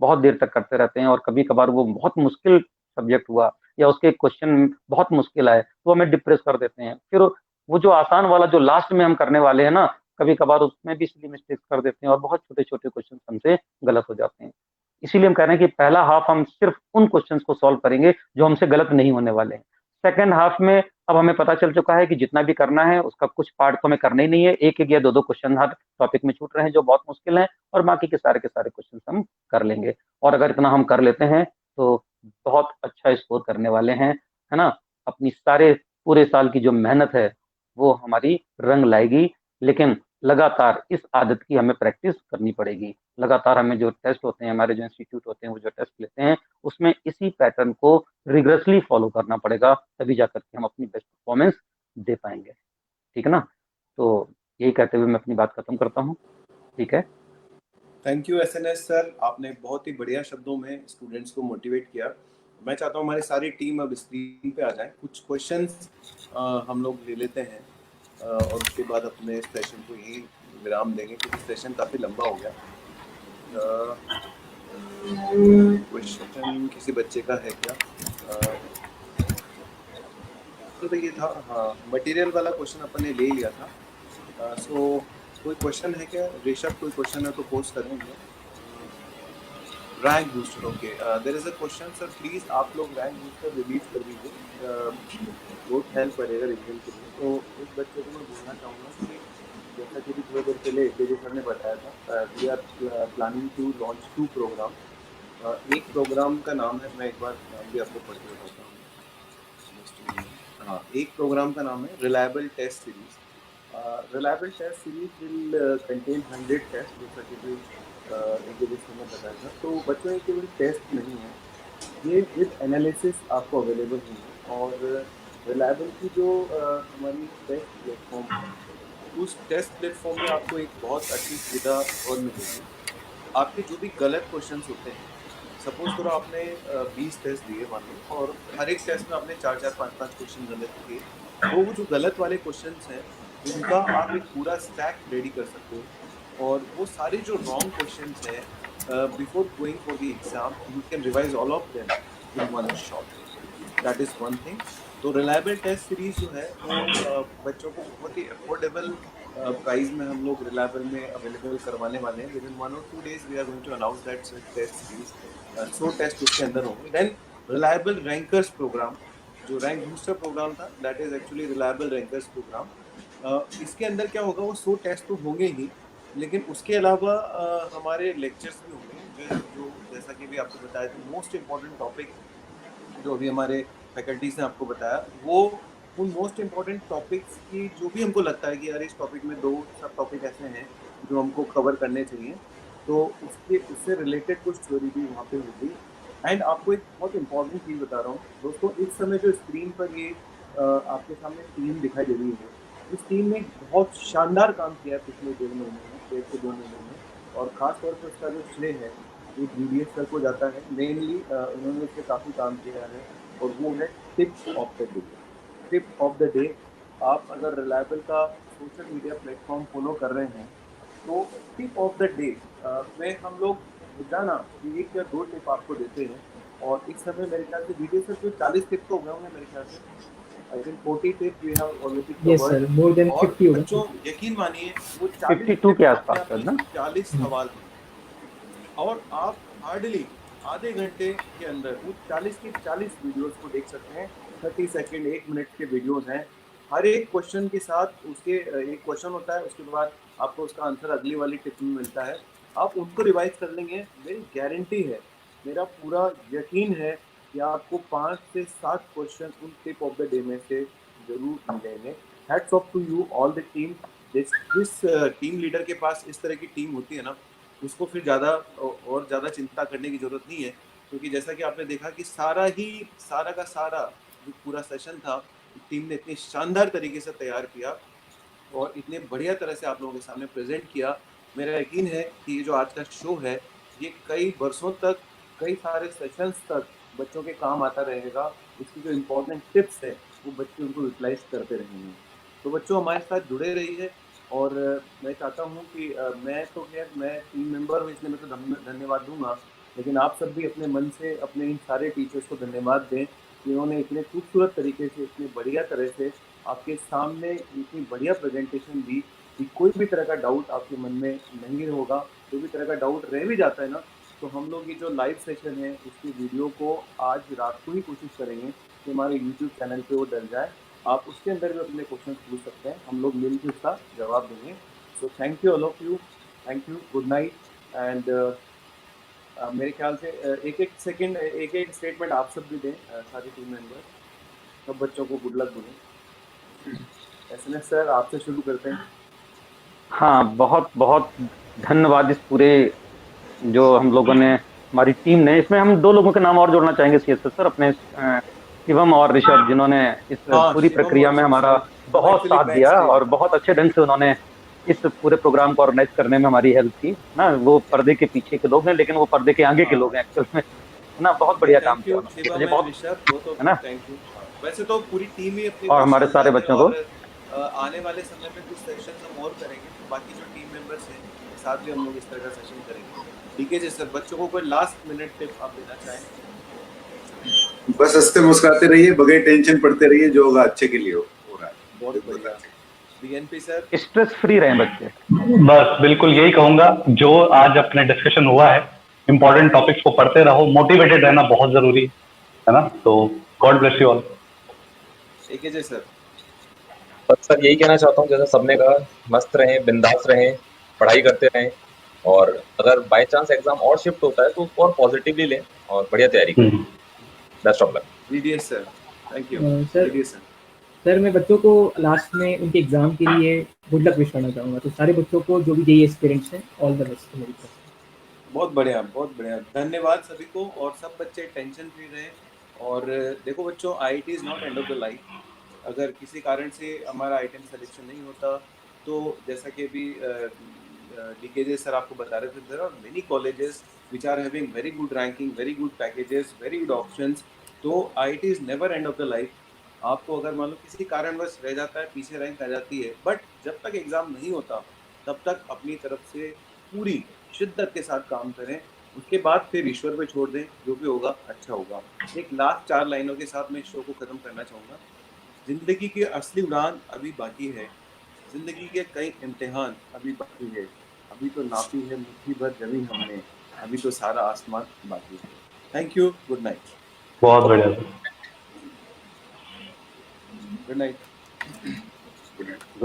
बहुत देर तक करते रहते हैं और कभी कभार वो बहुत मुश्किल सब्जेक्ट हुआ या उसके क्वेश्चन बहुत मुश्किल आए तो हमें डिप्रेस कर देते हैं। फिर वो जो आसान वाला जो लास्ट में हम करने वाले हैं ना, कभी कभार उसमें भी सिली मिस्टेक्स कर देते हैं और बहुत छोटे छोटे क्वेश्चन हमसे गलत हो जाते हैं। इसीलिए हम कह रहे हैं कि पहला हाफ हम सिर्फ उन क्वेश्चंस को सॉल्व करेंगे जो हमसे गलत नहीं होने वाले हैं। सेकंड हाफ में अब हमें पता चल चुका है कि जितना भी करना है उसका कुछ पार्ट तो हमें करना ही नहीं है, एक एक या दो क्वेश्चन हर टॉपिक में छूट रहे हैं जो बहुत मुश्किल है, और बाकी के सारे क्वेश्चन हम कर लेंगे। और अगर इतना हम कर लेते हैं तो बहुत अच्छा स्कोर करने वाले हैं, है ना। अपनी सारे पूरे साल की जो मेहनत है वो हमारी रंग लाएगी, लेकिन लगातार इस आदत की हमें प्रैक्टिस करनी पड़ेगी। लगातार हमें जो टेस्ट होते हैं, हमारे जो इंस्टीट्यूट होते हैं वो जो टेस्ट लेते हैं, उसमें इसी पैटर्न को रिग्रेसली फॉलो करना पड़ेगा, तभी जाकर के हम अपनी बेस्ट परफॉर्मेंस दे पाएंगे। ठीक है ना। तो यही कहते हुए मैं अपनी बात खत्म करता हूँ। ठीक है। थैंक यू एसएनएस सर, आपने बहुत ही बढ़िया शब्दों में स्टूडेंट्स को मोटिवेट किया। मैं चाहता हूँ हमारी सारी टीम अब स्क्रीन पे आ जाए। कुछ क्वेश्चंस हम लोग ले लेते हैं और उसके बाद अपने सेशन को यही विराम देंगे क्योंकि सेशन काफ़ी लंबा हो गया। क्वेश्चन किसी बच्चे का है क्या? तो ये था, हाँ, मटेरियल वाला क्वेश्चन अपन ने ले लिया था। सो कोई क्वेश्चन है क्या ऋषभ? कोई क्वेश्चन है तो पोस्ट करेंगे। Rank booster, okay, there is a question sir, please आप लोग रैंक बूस्टर रिलीज कर दीजिए, बहुत हेल्प करेगा रिवीजन के लिए। तो इस बच्चे को मैं बोलना चाहूँगा कि जैसा कि थोड़ी देर पहले एजे सर ने बताया था, we are planning to launch 2 program. एक प्रोग्राम का नाम है, मैं एक बार नाम भी आपको पढ़ के बताता हूँ। हाँ, एक प्रोग्राम का नाम है reliable test series. Reliable test series will contain 100 test, जैसा कि मैंने बताया था। तो बच्चों ये केवल टेस्ट नहीं है, ये विद एनालिसिस आपको अवेलेबल है। और रिलायबल की जो हमारी टेस्ट प्लेटफॉर्म है, उस टेस्ट प्लेटफॉर्म में आपको एक बहुत अच्छी सुविधा और मिलेगी। आपके जो भी गलत क्वेश्चंस होते हैं, सपोज करो आपने 20 टेस्ट दिए मान लो, और हर एक टेस्ट में आपने 4-4, 5-5 क्वेश्चन गलत किए, तो वो जो गलत वाले क्वेश्चंस हैं उनका आप एक पूरा स्टैक रेडी कर सकते हो और वो सारे जो रॉन्ग क्वेश्चंस है before going for the exam you can revise all of them in one shot, that is one thing. तो रिलायबल टेस्ट सीरीज जो है वो बच्चों को बहुत ही अफोर्डेबल प्राइस में हम लोग रिलायबल में अवेलेबल करवाने वाले हैं। विद इन 1 और 2 days we are going to announce that test series. 100 test उसके अंदर होंगे। देन रिलायबल रैंकर्स प्रोग्राम, जो रैंक बूस्टर प्रोग्राम था, that is actually reliable rankers program. इसके अंदर क्या होगा, वो 100 टेस्ट तो होंगे ही, लेकिन उसके अलावा हमारे लेक्चर्स भी होंगे जो जैसा कि भी आपको बताया था, मोस्ट इम्पॉर्टेंट टॉपिक जो अभी हमारे फैकल्टीज ने आपको बताया, वो उन मोस्ट इम्पॉर्टेंट टॉपिक्स की जो भी हमको लगता है कि यार इस टॉपिक में 2 सब टॉपिक ऐसे हैं जो हमको कवर करने चाहिए, तो उससे रिलेटेड कुछ थ्योरी भी वहाँ पे होगी। एंड आपको एक बहुत इंपॉर्टेंट चीज़ बता रहा हूँ दोस्तों, इस समय जो स्क्रीन पर ये आपके सामने टीम दिखाई दे रही है, इस टीम ने बहुत शानदार काम किया है पिछले 1.5 महीने में, 1.5 से 2 महीने में, और ख़ास तौर पर उसका जो श्रेय है ये BDS सर को जाता है। मेनली उन्होंने इस पर काफ़ी काम किया है, और वो है tips of the day. Tip of the day, आप अगर रिलायबल का सोशल मीडिया प्लेटफॉर्म फॉलो कर रहे हैं तो टिप ऑफ द डे में हम लोग रोजाना 1 या 2 टिप आपको देते हैं। और इस समय मेरे ख्याल से BDS सर को 40 टिप तो हो गए होंगे मेरे ख्याल से। I think 40 tip we have already yes sir, more than 50 होगा। बच्चों यकीन मानिए वो 40 52 के आसपास है ना? 40 सवाल हैं, और आप हार्डली आधे घंटे के अंदर वो 40 की 40 वीडियोस को देख सकते हैं। 30 सेकंड 1 मिनट के वीडियोस हैं। हर एक क्वेश्चन के साथ उसके एक क्वेश्चन होता है, उसके बाद आपको उसका आंसर अगली वाली टिप में मिलता है। आप उनको रिवाइज कर लेंगे, मेरी गारंटी है, मेरा पूरा यकीन है कि आपको 5 से 7 क्वेश्चन उन टिप ऑफ द डे में से जरूर मिलेंगे। Hats off to you all the team. जिस टीम लीडर के पास इस तरह की टीम होती है ना, उसको फिर ज़्यादा चिंता करने की ज़रूरत नहीं है, क्योंकि जैसा कि आपने देखा कि सारा का सारा जो पूरा सेशन था, टीम ने इतनी शानदार तरीके से तैयार किया और इतने बढ़िया तरह से आप लोगों के सामने प्रेजेंट किया। मेरा यकीन है कि ये जो आज का शो है, ये कई वर्षों तक, कई सारे सेशंस तक बच्चों के काम आता रहेगा। इसकी जो इम्पोर्टेंट टिप्स है वो बच्चे उनको यूटिलाइज करते रहेंगे। तो बच्चों हमारे साथ जुड़े रहिए, और मैं चाहता हूँ कि मैं टीम मेंबर हूँ इसलिए मैं तो धन्यवाद दूंगा, लेकिन आप सब भी अपने मन से अपने इन सारे टीचर्स को धन्यवाद दें कि उन्होंने इतने खूबसूरत तरीके से, इतनी बढ़िया तरह से आपके सामने इतनी बढ़िया प्रेजेंटेशन दी कि कोई भी तरह का डाउट आपके मन में नहीं होगा। कोई भी तरह का डाउट रह भी जाता है ना, तो हम लोग ये जो लाइव सेशन है उसकी वीडियो को आज रात को ही कोशिश करेंगे कि हमारे यूट्यूब चैनल पे वो डल जाए। आप उसके अंदर भी अपने क्वेश्चन पूछ सकते हैं, हम लोग मिलकर उसका जवाब देंगे। So thank you all of you, thank you, good night. And मेरे ख्याल से एक एक स्टेटमेंट आप सब भी दें, सारे टीम मेंबर, सब बच्चों को गुड लक बोलें। SNS सर आपसे शुरू करते हैं। हाँ, बहुत बहुत धन्यवाद इस पूरे जो हम लोगों ने, हमारी टीम ने, इसमें हम 2 लोगों के नाम और जोड़ना चाहेंगे CSS सर, अपने शिवम और ऋषभ, जिन्होंने इस पूरी प्रक्रिया में हमारा बहुत साथ दिया और बहुत अच्छे ढंग से उन्होंने इस पूरे प्रोग्राम को ऑर्गेनाइज करने में हमारी हेल्प की ना। वो पर्दे के पीछे के लोग हैं, लेकिन वो पर्दे के आगे के लोग हैं एक्चुअल में, ना। बहुत बढ़िया काम किया मुझे बहुत है ना। Thank you. वैसे तो पूरी टीम ही अपनी, और हमारे सारे बच्चों को आने वाले समय में कुछ सेशन हम और करेंगे, बाकी जो टीम मेंबर्स हैं उनके साथ भी हम लोग इस तरह का सेशन करेंगे। ठीक है जी सर, बच्चों को कोई लास्ट मिनट टिप आप देना चाहें? बस हंसते मुस्कुराते रहिए, बगैर टेंशन पड़ते रहिए, जो होगा अच्छे के लिए हो रहा है। बहुत बढ़िया। BNP सर, स्ट्रेस फ्री रहें बच्चे। बस बिल्कुल यही कहूंगा, जो आज अपने डिस्कशन हुआ है, इंपॉर्टेंट टॉपिक्स को पढ़ते रहो, मोटिवेटेड रहना बहुत जरूरी है ना। तो गॉड ब्लेस यू ऑल। ठीक है जी सर। बस सर यही कहना चाहता हूँ, जैसे सबने कहा, मस्त रहें, बिंदास रहें, पढ़ाई करते रहें, और अगर बाय चांस एग्जाम और शिफ्ट होता है तो उसको और पॉजिटिवली लें और बढ़िया तैयारी करें। Best of luck. BDS sir, thank you. Sir, BDS sir, sir मैं बच्चों को लास्ट में उनके एग्जाम के लिए गुड लक विश करना चाहूँगा। तो सारे बच्चों को जो भी जेईई एस्पिरेंट्स हैं, ऑल द बेस्ट मेरी तरफ से। बहुत बढ़िया, बहुत बढ़िया, धन्यवाद सभी को। और सब बच्चे टेंशन फ्री रहें। और देखो बच्चों, IIT is not and of the life. अगर किसी कारण से हमारा IIT सिलेक्शन नहीं होता, तो जैसा कि अभी DKJ सर आपको बता रहे थे, there are many colleges which are having very good ranking, very good packages, very good options. तो IIT is never end of the life. आपको अगर मान लो किसी कारणवश रह जाता है, पीछे रैंक आ जाती है, बट जब तक एग्ज़ाम नहीं होता तब तक अपनी तरफ से पूरी शिद्दत के साथ काम करें, उसके बाद फिर ईश्वर पे छोड़ दें, जो भी होगा अच्छा होगा। एक लास्ट 4 लाइनों के साथ मैं इस शो को खत्म करना चाहूँगा। जिंदगी की असली उड़ान अभी बाकी है, जिंदगी के कई इम्तिहान अभी बाकी है, अभी तो नापी है मुट्ठी भर जमीन हमने, अभी तो सारा आसमान बाकी है। Thank you, good night. बहुत बढ़िया sir. Good night. Good night. Good